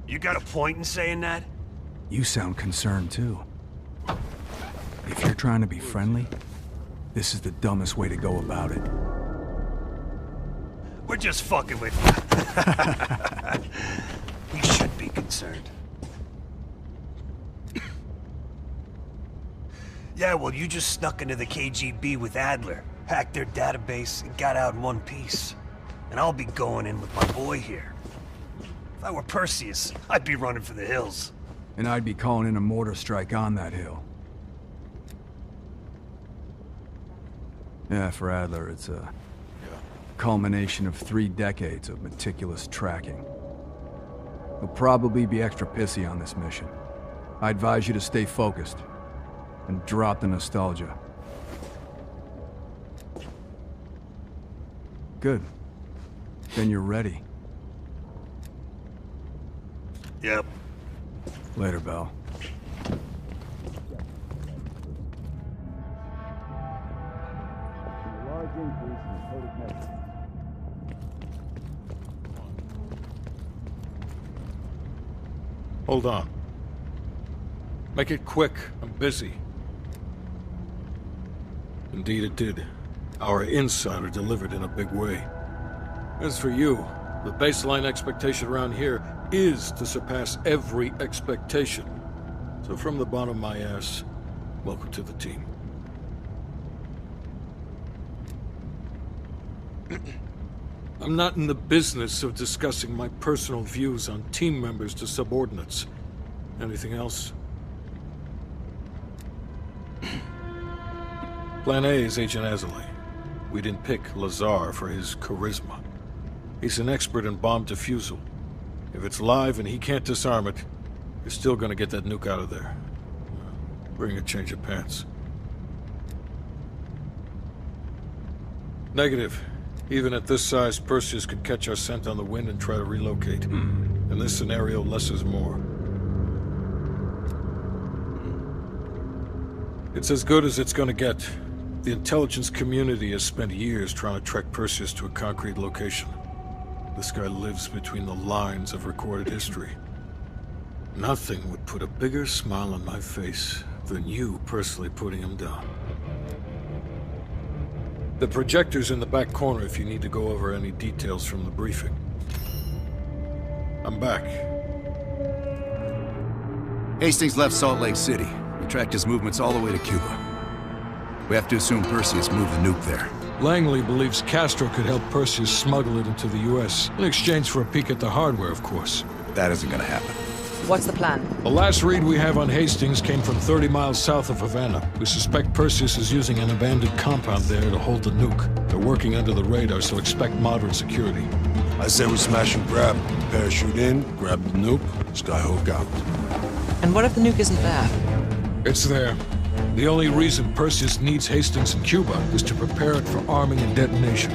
You got a point in saying that? You sound concerned too. If you're trying to be friendly, this is the dumbest way to go about it. We're just fucking with you. We should be concerned. Yeah, well, you just snuck into the KGB with Adler, hacked their database, and got out in one piece. And I'll be going in with my boy here. If I were Perseus, I'd be running for the hills. And I'd be calling in a mortar strike on that hill. Yeah, for Adler, it's a culmination of 3 decades of meticulous tracking. He'll probably be extra pissy on this mission. I advise you to stay focused and drop the nostalgia. Good. Then you're ready. Yep. Later, Bell. Hold on. Make it quick. I'm busy. Indeed it did. Our insider delivered in a big way. As for you, the baseline expectation around here is to surpass every expectation. So from the bottom of my ass, welcome to the team. I'm not in the business of discussing my personal views on team members to subordinates. Anything else? Plan A is Agent Azalea. We didn't pick Lazar for his charisma. He's an expert in bomb defusal. If it's live and he can't disarm it, you're still gonna get that nuke out of there. Bring a change of pants. Negative. Even at this size, Perseus could catch our scent on the wind and try to relocate. In this scenario, less is more. It's as good as it's gonna get. The intelligence community has spent years trying to track Perseus to a concrete location. This guy lives between the lines of recorded history. Nothing would put a bigger smile on my face than you personally putting him down. The projector's in the back corner if you need to go over any details from the briefing. I'm back. Hastings left Salt Lake City. We tracked his movements all the way to Cuba. We have to assume Perseus moved the nuke there. Langley believes Castro could help Perseus smuggle it into the US, in exchange for a peek at the hardware, of course. That isn't gonna happen. What's the plan? The last read we have on Hastings came from 30 miles south of Havana. We suspect Perseus is using an abandoned compound there to hold the nuke. They're working under the radar, so expect moderate security. I say we smash and grab. Parachute in, grab the nuke, skyhook out. And what if the nuke isn't there? It's there. The only reason Perseus needs Hastings in Cuba is to prepare it for arming and detonation.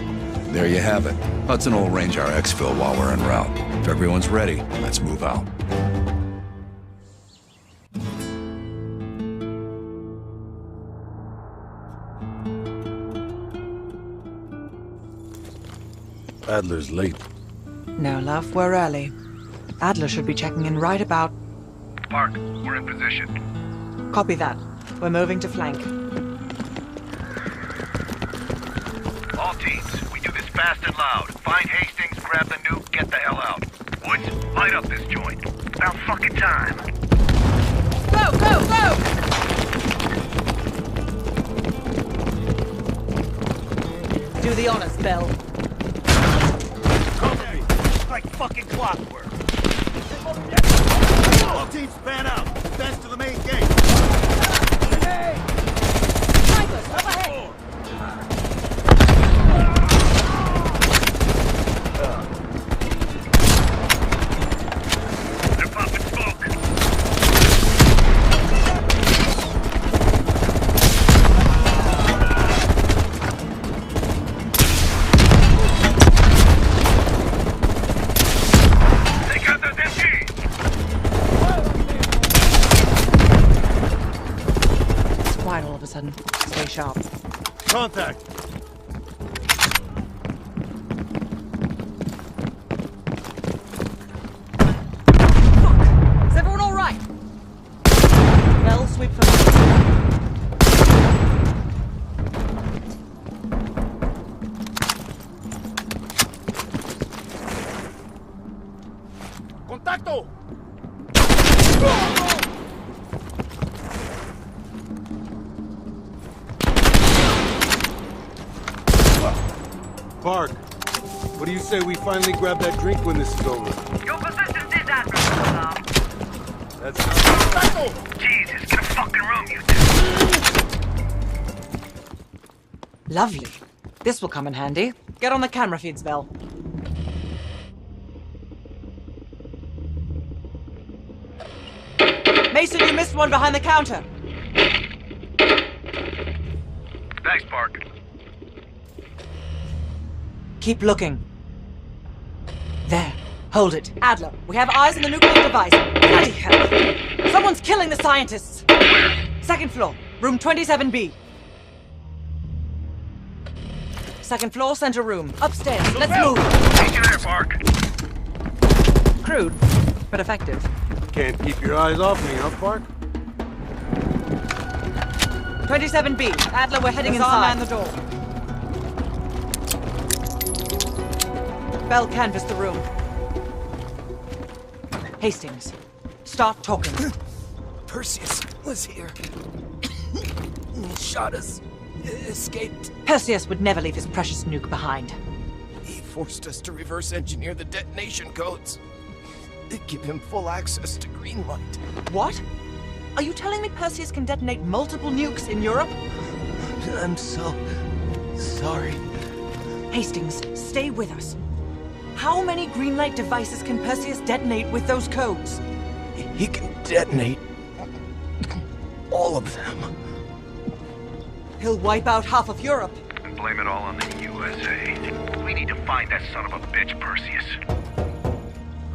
There you have it. Hudson will arrange our exfil while we're en route. If everyone's ready, let's move out. Adler's late. No, love, we're early. Adler should be checking in right about... Park, we're in position. Copy that. We're moving to flank. All teams, we do this fast and loud. Find Hastings, grab the nuke, get the hell out. Woods, light up this joint. About fucking time. Go, go, go! Do the honors, Bell. like fucking clockwork. All teams span out. Advance to the main gate. Hey! Snipers, up ahead! They're popping smoke. Take out those MGs! It's quiet all of a sudden. Stay sharp. Contact. Is everyone all right? Bell, sweep for me. Contacto! Park, what do you say we finally grab that drink when this is over? Your position is admirable, That's Jesus, get a fucking room, you Lovely. This will come in handy. Get on the camera feeds, Bell. Mason, you missed one behind the counter. Thanks, Park. Keep looking. There. Hold it. Adler, we have eyes on the nuclear device. Bloody hell. Someone's killing the scientists. Where? Second floor. Room 27B. Second floor, center room. Upstairs. Let's move. Take you there, Park. Crude, but effective. Can't keep your eyes off me, huh, Park? 27B. Adler, we're heading inside. Man the door. Bell, canvass the room. Hastings, start talking. Perseus was here. He shot us. Escaped. Perseus would never leave his precious nuke behind. He forced us to reverse engineer the detonation codes. Give him full access to green light. What? Are you telling me Perseus can detonate multiple nukes in Europe? I'm so sorry. Hastings, stay with us. How many green light devices can Perseus detonate with those codes? He can detonate all of them. He'll wipe out half of Europe. And blame it all on the USA. We need to find that son of a bitch, Perseus.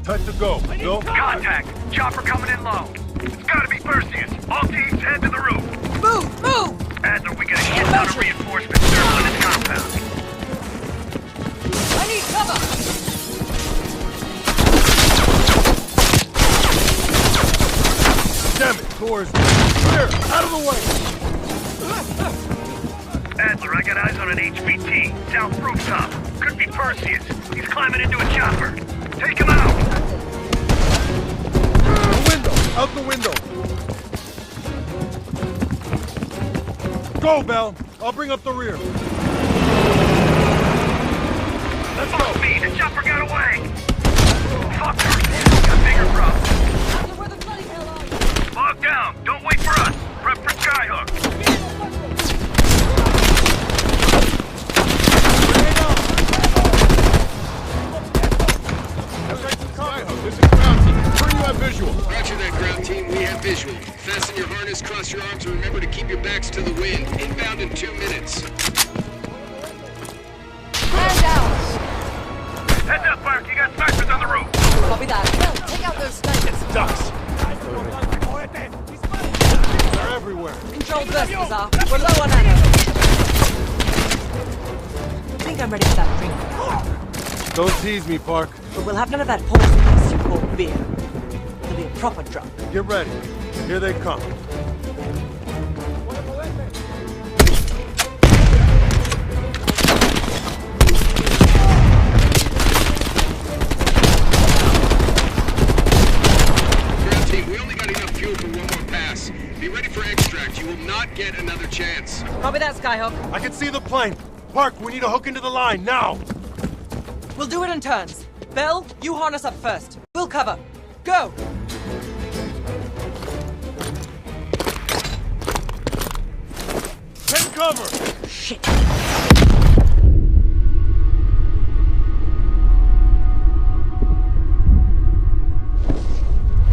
Time to go. Go. Contact! Chopper coming in low. It's gotta be Perseus. All teams head to the roof. Move! Move! Adler, we got a shit ton of reinforcements circling his compound. I need cover! Damn it, doors. Clear! Out of the way! Adler, I got eyes on an HVT. South rooftop. Could be Perseus. He's climbing into a chopper. Take him out! The window! Out the window! Go, Bell! I'll bring up the rear. Let's go, me! The chopper got away! Fuck Perseus! Got bigger problems. Where the bloody hell are you? Log down! Don't wait for us! Prep for Skyhook! This is ground team. Sure you have visual. Roger that, ground team. We have visual. Fasten your harness, cross your arms, and remember to keep your backs to the wind. Inbound in 2 minutes. Stand down! Heads up, Park! You got snipers on the roof! Copy that. Bell, take out those snipers. Ducks! They're everywhere. Control burst, Bizarre. We're low on ammo. I think I'm ready for that drink. Don't tease me, Park. But we'll have none of that poisonous you call beer. It'll be a proper drunk. Get ready. Here they come. Ground team, we only got enough fuel for one more pass. Be ready for extract. You will not get another chance. Copy that, Skyhook. I can see the plane. Park, we need to hook into the line, now! We'll do it in turns. Bell, you harness up first. We'll cover. Go! Take cover! Shit.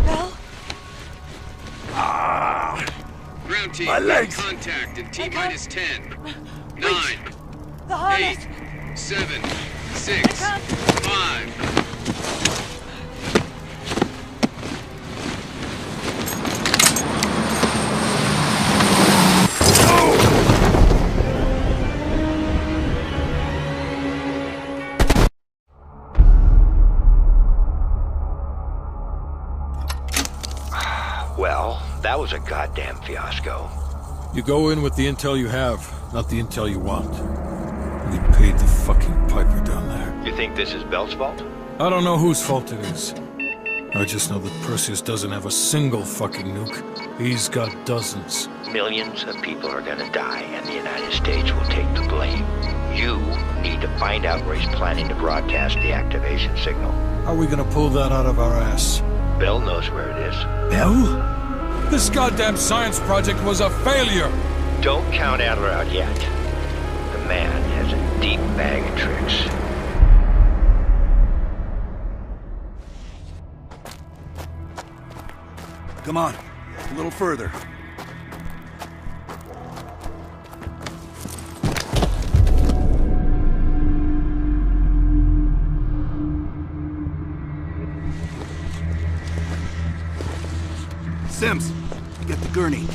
Bell? Ground team, My legs. contact in T-minus 10, 9, The harness! 8, 7, 6, 5. Well, that was a goddamn fiasco. You go in with the intel you have, not the intel you want. We paid the fucking piper down there. You think this is Bell's fault? I don't know whose fault it is. I just know that Perseus doesn't have a single fucking nuke. He's got dozens. Millions of people are gonna die, and the United States will take the blame. You need to find out where he's planning to broadcast the activation signal. How are we gonna pull that out of our ass? Bell knows where it is. Bell? This goddamn science project was a failure! Don't count Adler out yet. The man has a deep bag of tricks. Come on, a little further. Sims, get the gurney.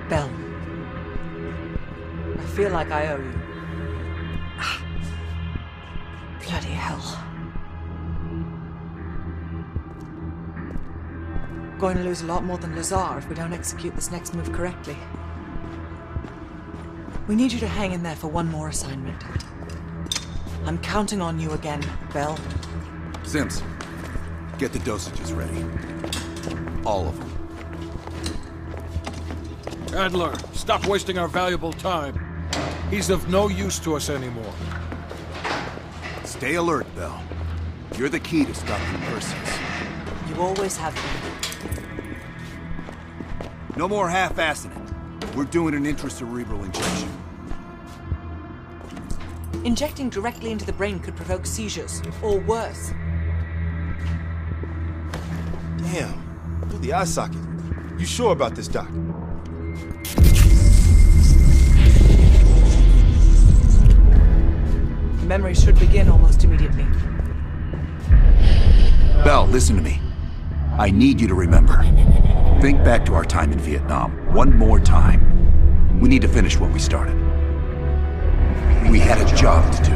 Bell. I feel like I owe you. Bloody hell. Going to lose a lot more than Lazar if we don't execute this next move correctly. We need you to hang in there for one more assignment. I'm counting on you again, Bell. Sims, get the dosages ready. All of them. Adler, stop wasting our valuable time. He's of no use to us anymore. Stay alert, Bell. You're the key to stopping Perseus. You always have been. No more half-assing it. We're doing an intracerebral injection. Injecting directly into the brain could provoke seizures, or worse. Damn. Through the eye socket. You sure about this, Doc? The memory should begin almost immediately. Bell, listen to me. I need you to remember. Think back to our time in Vietnam, one more time. We need to finish what we started. We had a job to do.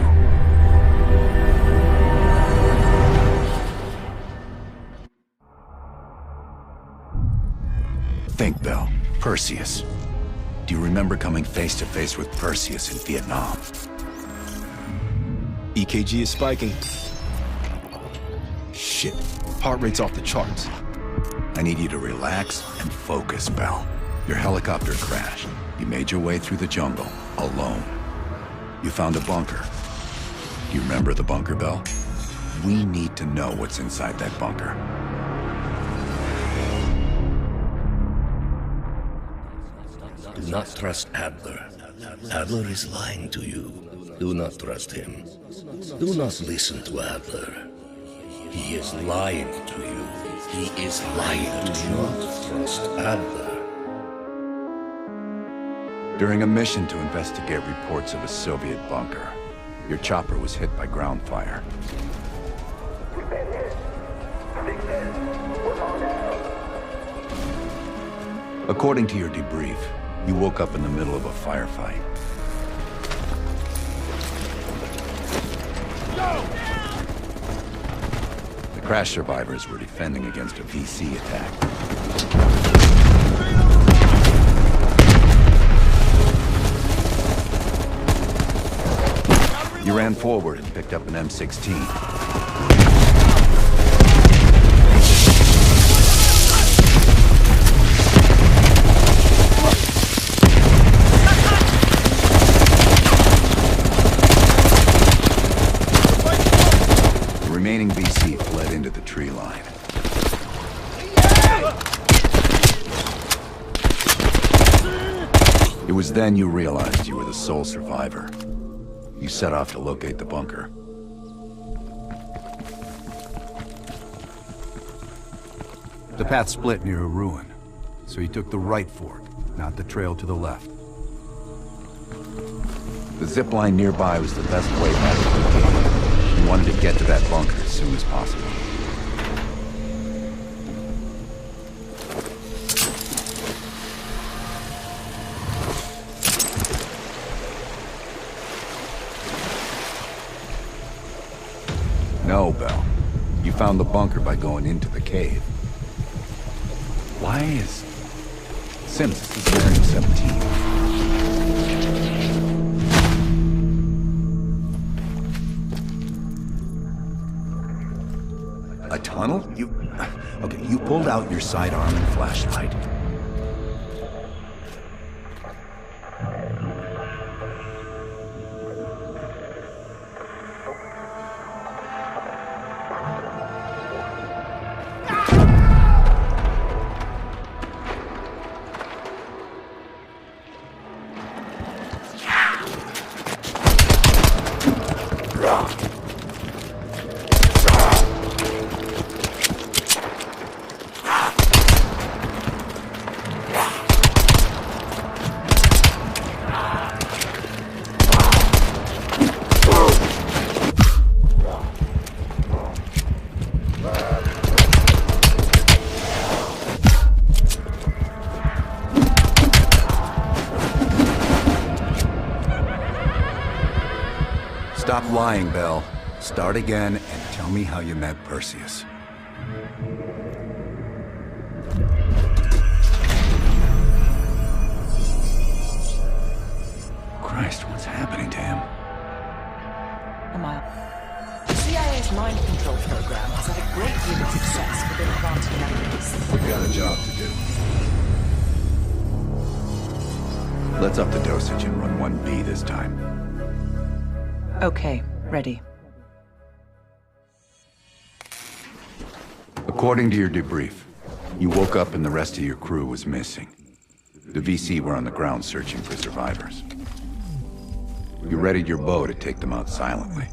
Think, Bell. Perseus. Do you remember coming face to face with Perseus in Vietnam? EKG is spiking. Shit. Heart rate's off the charts. I need you to relax and focus, Bell. Your helicopter crashed. You made your way through the jungle, alone. You found a bunker. Do you remember the bunker, Bell? We need to know what's inside that bunker. Do not trust Adler. Adler is lying to you. Do not trust him. Do not listen to Adler. He is lying to you. He is lying to you. Do not trust Adler. During a mission to investigate reports of a Soviet bunker, your chopper was hit by ground fire. According to your debrief, you woke up in the middle of a firefight. The crash survivors were defending against a VC attack. ran forward and picked up an M16. The remaining VC fled into the tree line. It was then you realized you were the sole survivor. You set off to locate the bunker. The path split near a ruin, so you took the right fork, not the trail to the left. The zip line nearby was the best way back to the cave. You wanted to get to that bunker as soon as possible. No, Bell. You found the bunker by going into the cave. Why is... Sims, this is Area 17. A tunnel? Okay, you pulled out your sidearm and flashlight. Stop lying, Bell. Start again and tell me how you met Perseus. Christ, what's happening to him? The CIA's mind control program has had a great deal of success within advanced memories. We've got a job to do. Let's up the dosage and run 1B this time. Okay, ready. According to your debrief, you woke up and the rest of your crew was missing. The VC were on the ground searching for survivors. You readied your bow to take them out silently.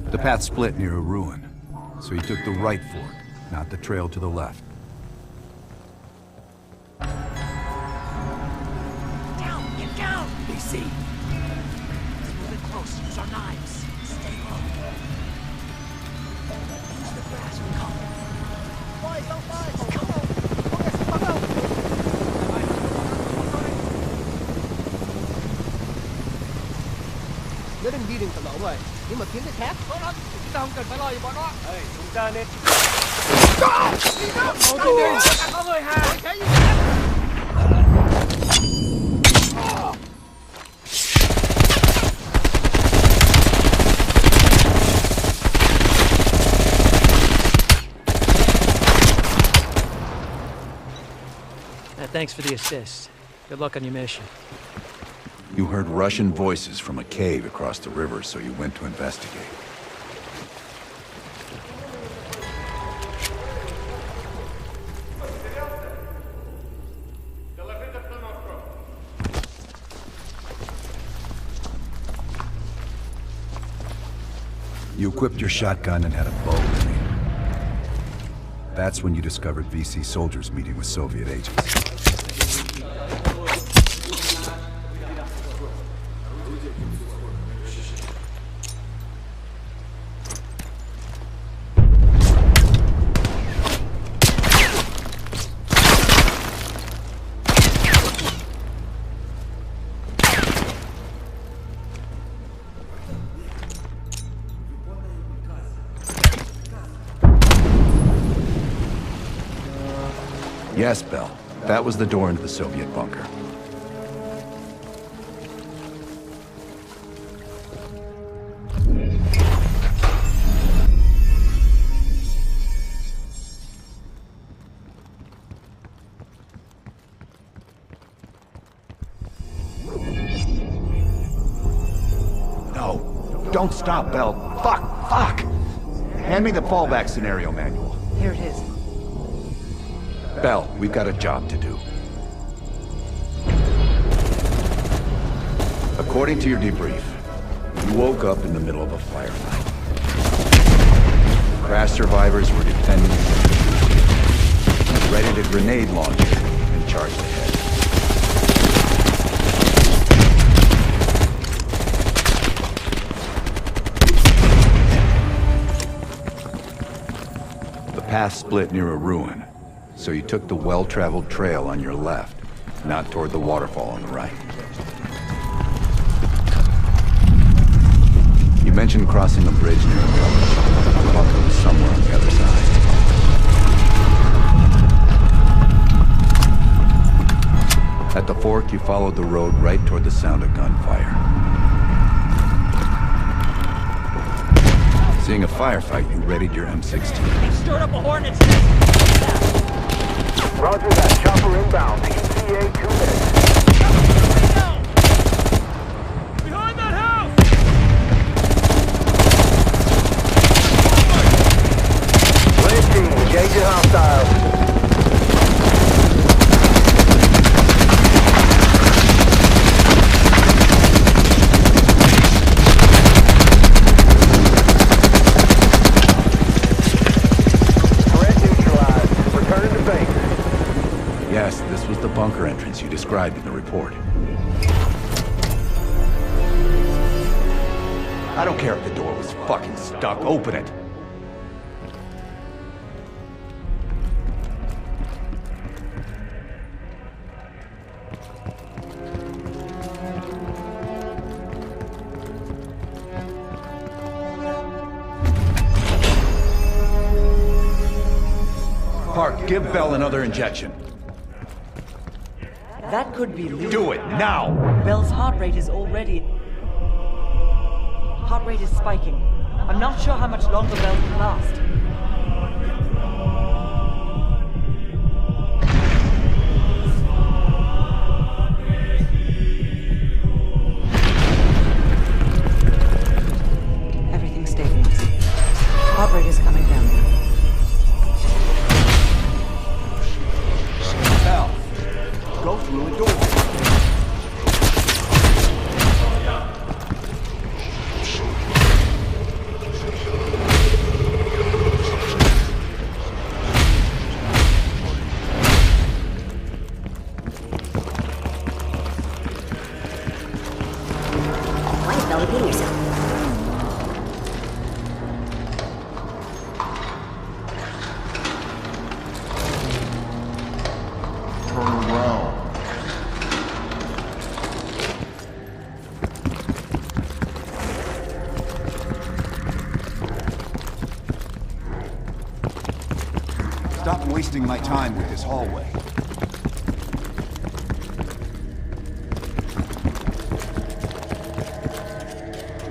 The path split near a ruin, so you took the right fork, not the trail to the left. Down! Get down! BC! Moving close. Use our knives. Stay low. Use the grass. We come. Nếu đừng đi đừng có lỗ rồi, nhưng mà kiếm cái khác. Chúng ta không cần phải lo gì bọn nó. Chúng ta nên... Có người Hà! Cái gì vậy? Thanks for the assist. Good luck on your mission. You heard Russian voices from a cave across the river, so you went to investigate. You equipped your shotgun and had a bow with you. That's when you discovered VC soldiers meeting with Soviet agents. Yes, Bell. That was the door into the Soviet bunker. No. Don't stop, Bell. Fuck! Hand me the fallback scenario manual. Here it is. Bell, we've got a job to do. According to your debrief, you woke up in the middle of a firefight. Crash survivors were defending ready to grenade launch and charge ahead. The path split near a ruin, so you took the well-traveled trail on your left, not toward the waterfall on the right. You mentioned crossing a bridge near a village. The bunker was somewhere on the other side. At the fork, you followed the road right toward the sound of gunfire. Seeing a firefight, you readied your M16. They stirred up a hornet's nest. Roger that. Chopper inbound. ETA 2 minutes. Behind that house! Red team, engaging hostiles. Yes, this was the bunker entrance you described in the report. I don't care if the door was fucking stuck. Open it. Park, give Bell another injection. That could be lethal. Do it, now! Bell's heart rate is already... Heart rate is spiking. I'm not sure how much longer Bell can last. Everything's stabilized. Heart rate is coming down now. Bell, go through a door. Why is Bell repeating herself? Turn around. Stop wasting my time with this hallway.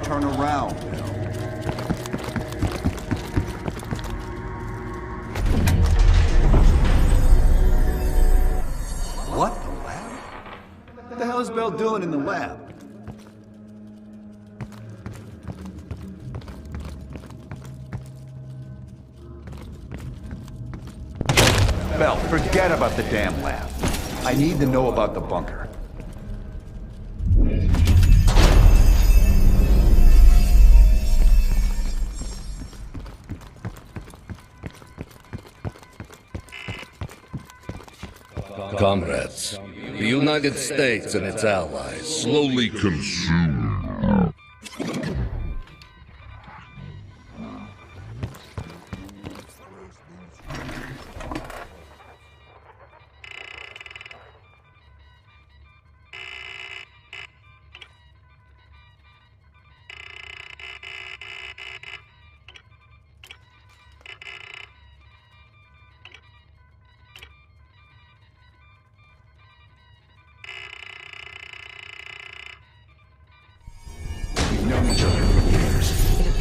Turn around. What? The lab? What the hell is Bell doing in the lab? Bell, forget about the damn lab. I need to know about the bunker. Comrades, the United States and its allies slowly consume.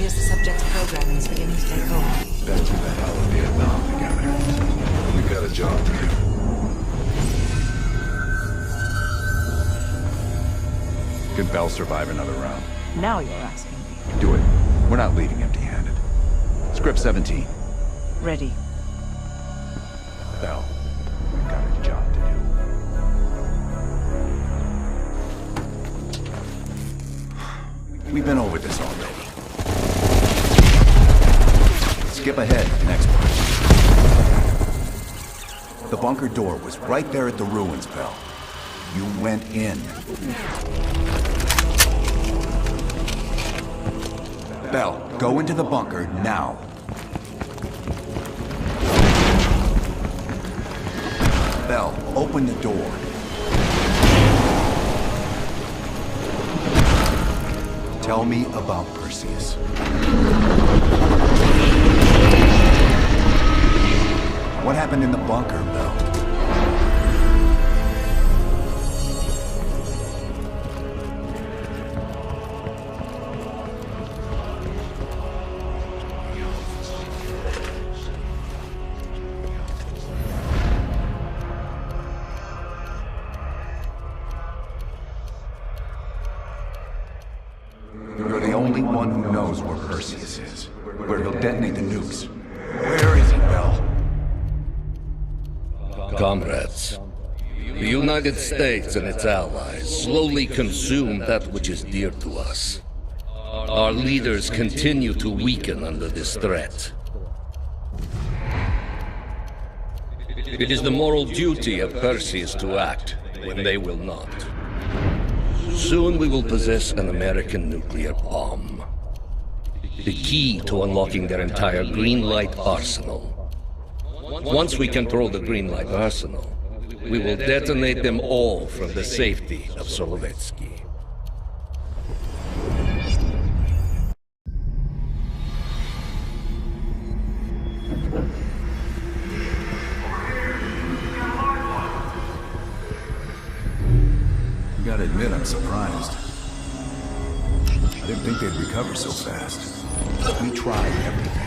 appears the subject's programming is beginning to take hold. Been through the hell of Vietnam together. We've got a job to do. Can Bell survive another round? Now you're asking me. Do it. We're not leaving empty-handed. Script 17. Ready. Bell, we've got a job to do. We've been over this already. Skip ahead, next part. The bunker door was right there at the ruins, Bell. You went in. Bell, go into the bunker now. Bell, open the door. Tell me about Perseus. What happened in the bunker, Bell? You're the only one who knows where Perseus is, where he'll detonate the nukes. Where is he, Bell? Comrades, the United States and its allies slowly consume that which is dear to us. Our leaders continue to weaken under this threat. It is the moral duty of Perseus to act when they will not. Soon we will possess an American nuclear bomb. The key to unlocking their entire green light arsenal. Once we control the green light arsenal, we will detonate them all from the safety of Solovetsky. Gotta admit, I'm surprised. I didn't think they'd recover so fast. We tried everything.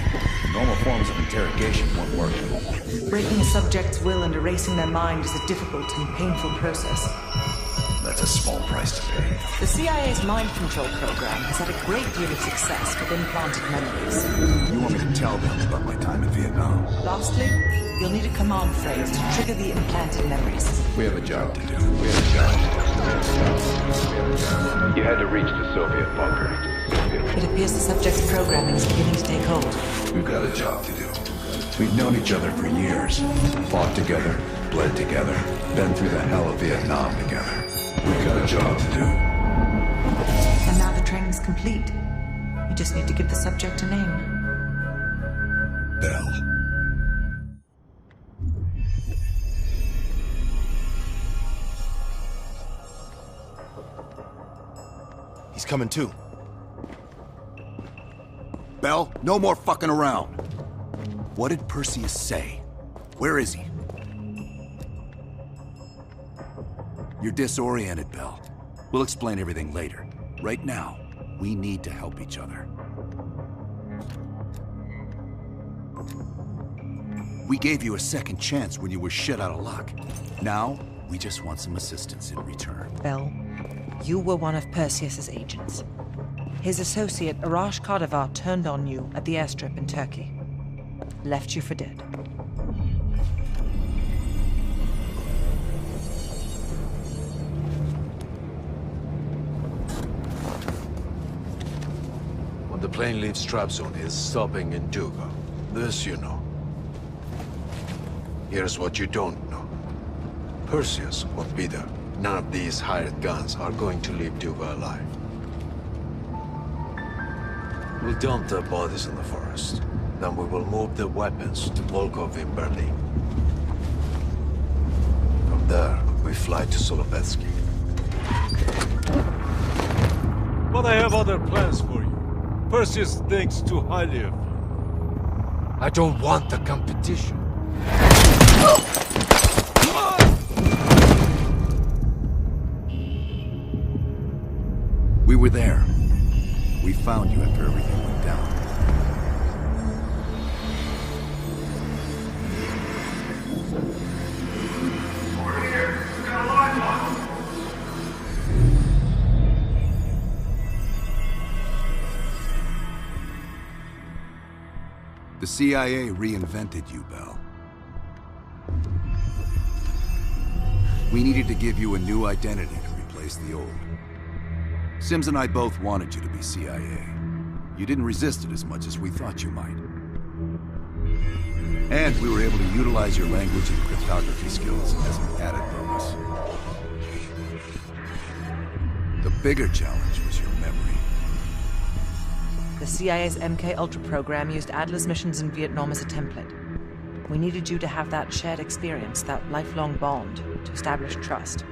Normal forms of interrogation weren't working. Breaking a subject's will and erasing their mind is a difficult and painful process. That's a small price to pay. The CIA's mind control program has had a great deal of success with implanted memories. You want me to tell them about my time in Vietnam? Lastly, you'll need a command phrase to trigger the implanted memories. We have a job to do. You had to reach the Soviet bunker. It appears the subject's programming is beginning to take hold. We've got a job to do. We've known each other for years. Fought together, bled together, been through the hell of Vietnam together. We've got a job to do. And now the training's complete. You just need to give the subject a name. Bell. He's coming too. Bell, no more fucking around. What did Perseus say? Where is he? You're disoriented, Bell. We'll explain everything later. Right now, we need to help each other. We gave you a second chance when you were shit out of luck. Now, we just want some assistance in return. Bell, you were one of Perseus's agents. His associate, Arash Kardavar, turned on you at the airstrip in Turkey. Left you for dead. When the plane leaves Trabzon, it's stopping in Duga. This you know. Here's what you don't know. Perseus won't be there. None of these hired guns are going to leave Duga alive. We'll dump their bodies in the forest. Then we will move the weapons to Volkov in Berlin. From there, we fly to Solovetsky. But I have other plans for you. Perseus thinks too highly of you. I don't want the competition. We were there. We found you after everything went down. The CIA reinvented you, Bell. We needed to give you a new identity to replace the old. Sims and I both wanted you to be CIA. You didn't resist it as much as we thought you might. And we were able to utilize your language and cryptography skills as an added bonus. The bigger challenge was your memory. The CIA's MK-Ultra program used Adler's missions in Vietnam as a template. We needed you to have that shared experience, that lifelong bond, to establish trust.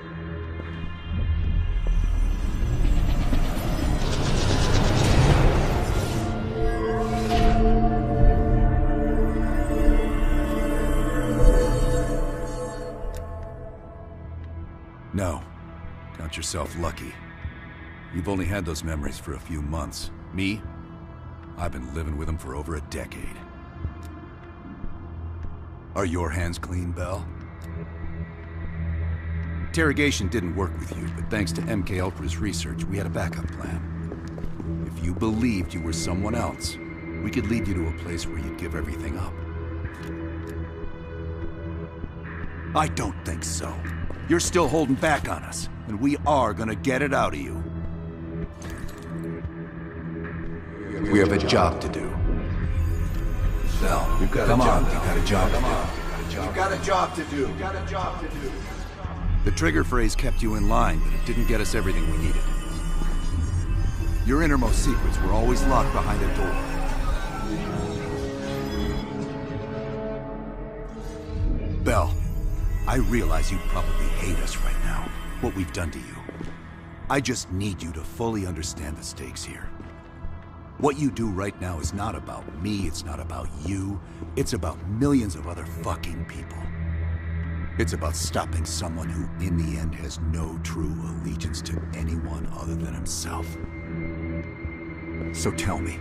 No. Count yourself lucky. You've only had those memories for a few months. Me? I've been living with them for over a decade. Are your hands clean, Bell? Interrogation didn't work with you, but thanks to MK-Ultra's research, we had a backup plan. If you believed you were someone else, we could lead you to a place where you'd give everything up. I don't think so. You're still holding back on us, and we are gonna get it out of you. We have a job to do. Bell, we've got a job to do. You've got a job to do. You've got a job to do. The trigger phrase kept you in line, but it didn't get us everything we needed. Your innermost secrets were always locked behind a door. Bell, I realize you probably hate us right now, what we've done to you. I just need you to fully understand the stakes here. What you do right now is not about me, it's not about you. It's about millions of other fucking people. It's about stopping someone who, in the end, has no true allegiance to anyone other than himself. So tell me,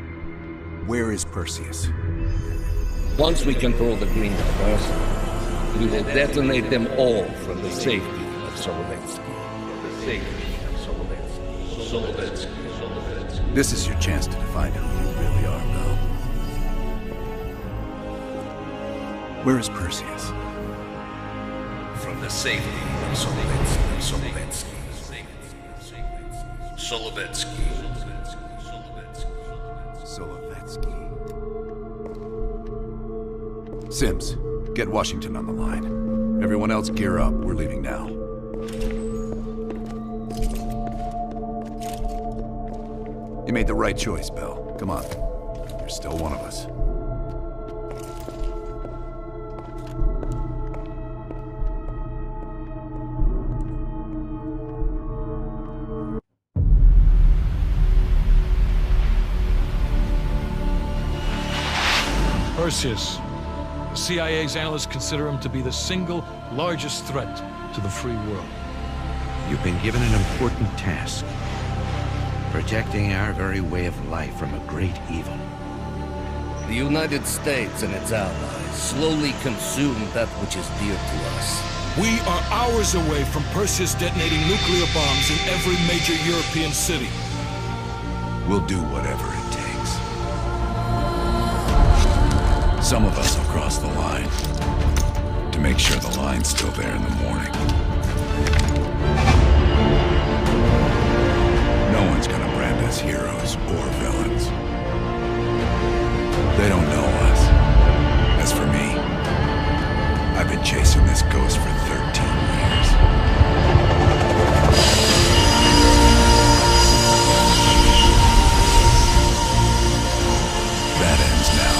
where is Perseus? Once we control the Green Towers, we will detonate them all from the safety of Solovetsky. The safety of Solovetsky. This is your chance to define who you really are, Bell. Where is Perseus? From the safety of Solovetsky. Solovetsky. Sims, get Washington on the line. Everyone else gear up. We're leaving now. You made the right choice, Bell. Come on. You're still one of us. Perseus. The CIA's analysts consider him to be the single largest threat to the free world. You've been given an important task. Protecting our very way of life from a great evil. The United States and its allies slowly consume that which is dear to us. We are hours away from Perseus detonating nuclear bombs in every major European city. We'll do whatever it takes. Some of us will cross the line to make sure the line's still there in the morning. No one's gonna brand us heroes or villains. They don't know us. As for me, I've been chasing this ghost for 13 years. That ends now.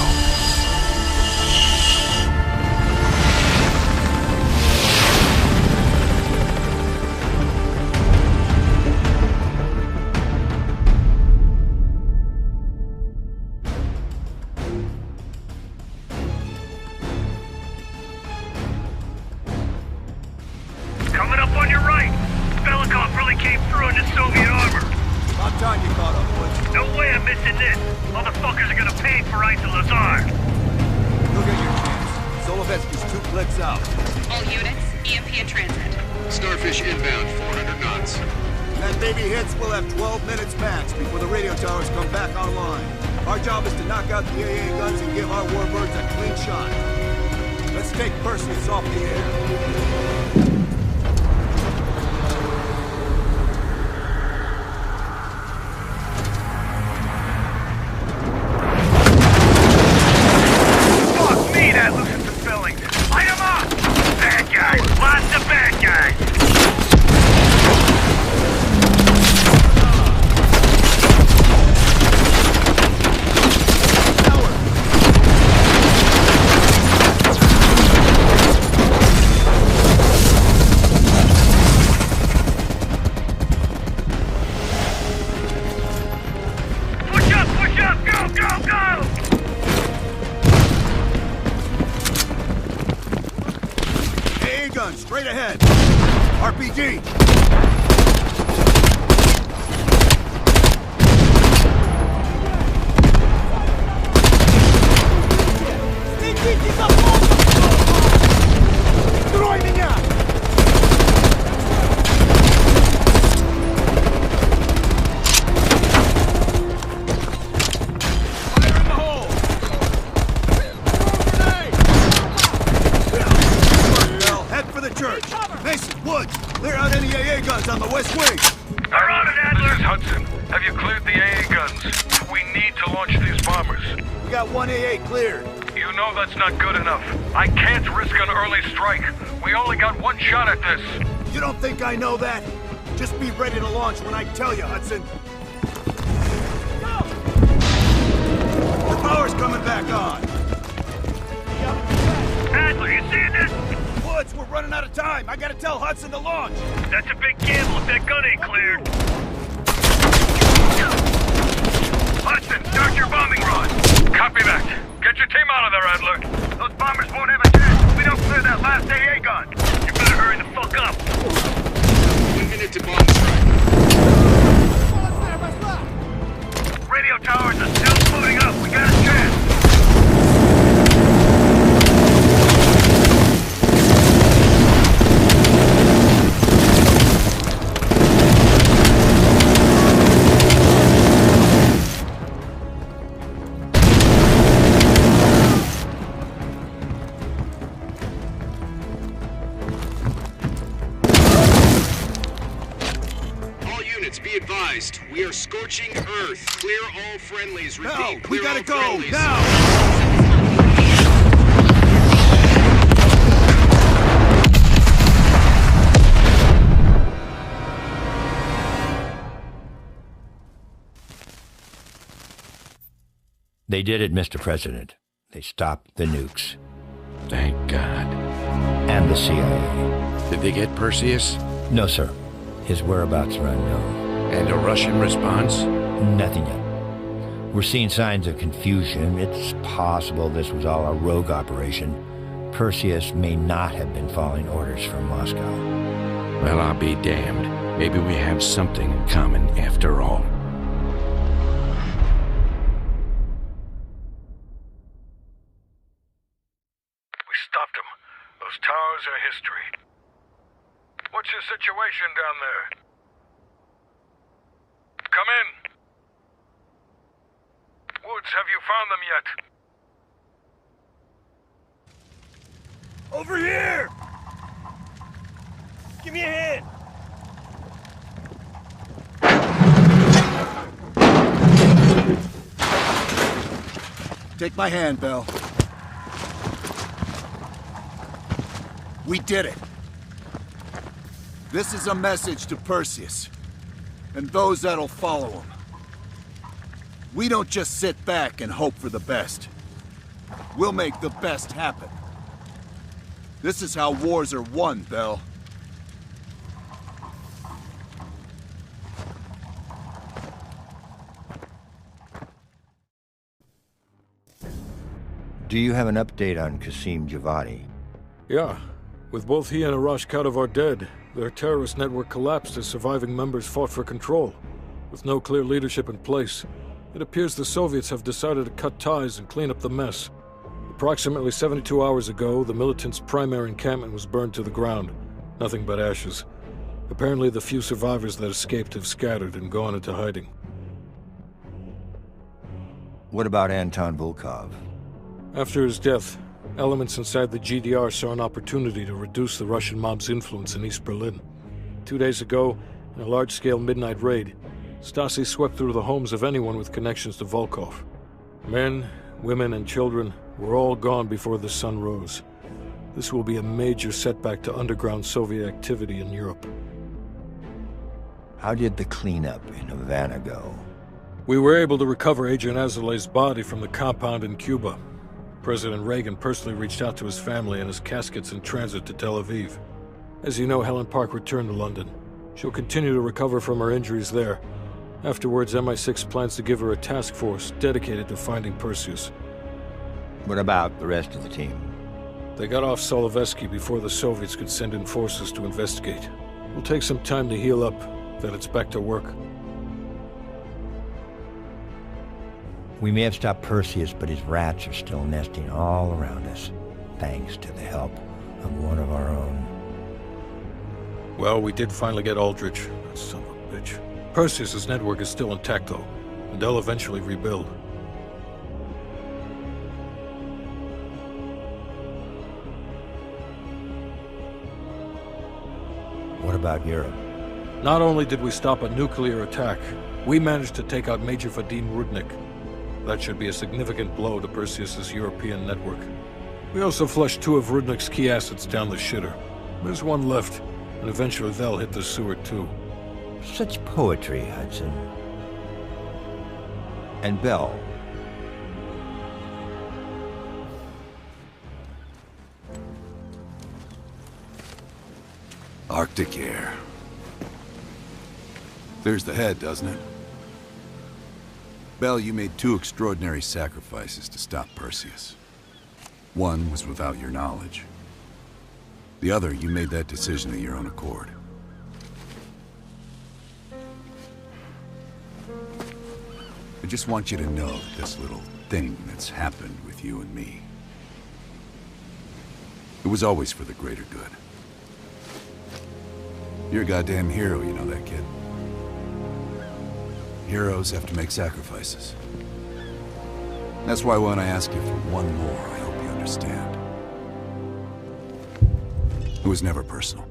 it. Motherfuckers are gonna pay for Aether Lazar. You'll get your chance. Solovetsky's 2 clicks out. All units, EMP in transit. Starfish inbound, 400 knots. That baby hits, we'll have 12 minutes max before the radio towers come back online. Our job is to knock out the AA guns and give our warbirds a clean shot. Let's take Perseus off the air. Fuck me, that loosens some fillings. Light 'em up! Bad guys, lots of bad guys. Straight ahead! RPG! Строй меня! Fire in the hole! Head for the church! Mason, Woods, clear out any AA guns on the west wing! They're on it, Adler! This is Hudson. Have you cleared the AA guns? We need to launch these bombers. We got 1 AA cleared. You know that's not good enough. I can't risk an early strike. We only got 1 shot at this. You don't think I know that? Just be ready to launch when I tell you, Hudson. Go! The power's coming back on. Adler, you seeing this? Woods, we're running out of time. I gotta tell Hudson to launch. That's a big gamble if that gun ain't cleared. Hudson, start your bombing run. Copy that. Get your team out of there, Adler. Those bombers won't have a chance if we don't clear that last AA gun. You better hurry the fuck up. 1 minute to bomb strike. Radio towers are still floating up. We got a chance. Be advised, we are scorching Earth. Clear all friendlies. Repeat, No, clear we gotta all go, friendlies. now! They did it, Mr. President. They stopped the nukes. Thank God. And the CIA. Did they get Perseus? No, sir. His whereabouts are unknown. And a Russian response? Nothing yet. We're seeing signs of confusion. It's possible this was all a rogue operation. Perseus may not have been following orders from Moscow. Well, I'll be damned. Maybe we have something in common after all. We stopped them. Those towers are history. What's your situation down there? Come in. Woods, have you found them yet? Over here! Give me a hand! Take my hand, Bell. We did it. This is a message to Perseus, and those that'll follow him. We don't just sit back and hope for the best. We'll make the best happen. This is how wars are won, Bell. Do you have an update on Qasim Javadi? Yeah. With both he and Arash Kadavar dead, their terrorist network collapsed as surviving members fought for control. With no clear leadership in place, It appears the Soviets have decided to cut ties and clean up the mess. Approximately 72 hours ago, the militants' primary encampment was burned to the ground. Nothing but ashes. Apparently, the few survivors that escaped have scattered and gone into hiding. What about Anton Volkov? After his death, elements inside the GDR saw an opportunity to reduce the Russian mob's influence in East Berlin. 2 days ago, in a large-scale midnight raid, Stasi swept through the homes of anyone with connections to Volkov. Men, women, and children were all gone before the sun rose. This will be a major setback to underground Soviet activity in Europe. How did the cleanup in Havana go? We were able to recover Adrian Azoulay's body from the compound in Cuba. President Reagan personally reached out to his family, and his casket's in transit to Tel Aviv. As you know, Helen Park returned to London. She'll continue to recover from her injuries there. Afterwards, MI6 plans to give her a task force dedicated to finding Perseus. What about the rest of the team? They got off Solovetsky before the Soviets could send in forces to investigate. It'll take some time to heal up, then it's back to work. We may have stopped Perseus, but his rats are still nesting all around us, thanks to the help of one of our own. Well, we did finally get Aldrich. That son of a bitch. Perseus' network is still intact, though, and they'll eventually rebuild. What about Europe? Not only did we stop a nuclear attack, we managed to take out Major Vadim Rudnik. That should be a significant blow to Perseus' European network. We also flushed 2 of Rudnik's key assets down the shitter. There's one left, and eventually they'll hit the sewer too. Such poetry, Hudson. And Bell. Arctic air. There's the head, doesn't it? Bell, you made 2 extraordinary sacrifices to stop Perseus. One was without your knowledge. The other, you made that decision of your own accord. I just want you to know that this little thing that's happened with you and me, it was always for the greater good. You're a goddamn hero, you know that, kid. Heroes have to make sacrifices. That's why when I ask you for one more, I hope you understand. It was never personal.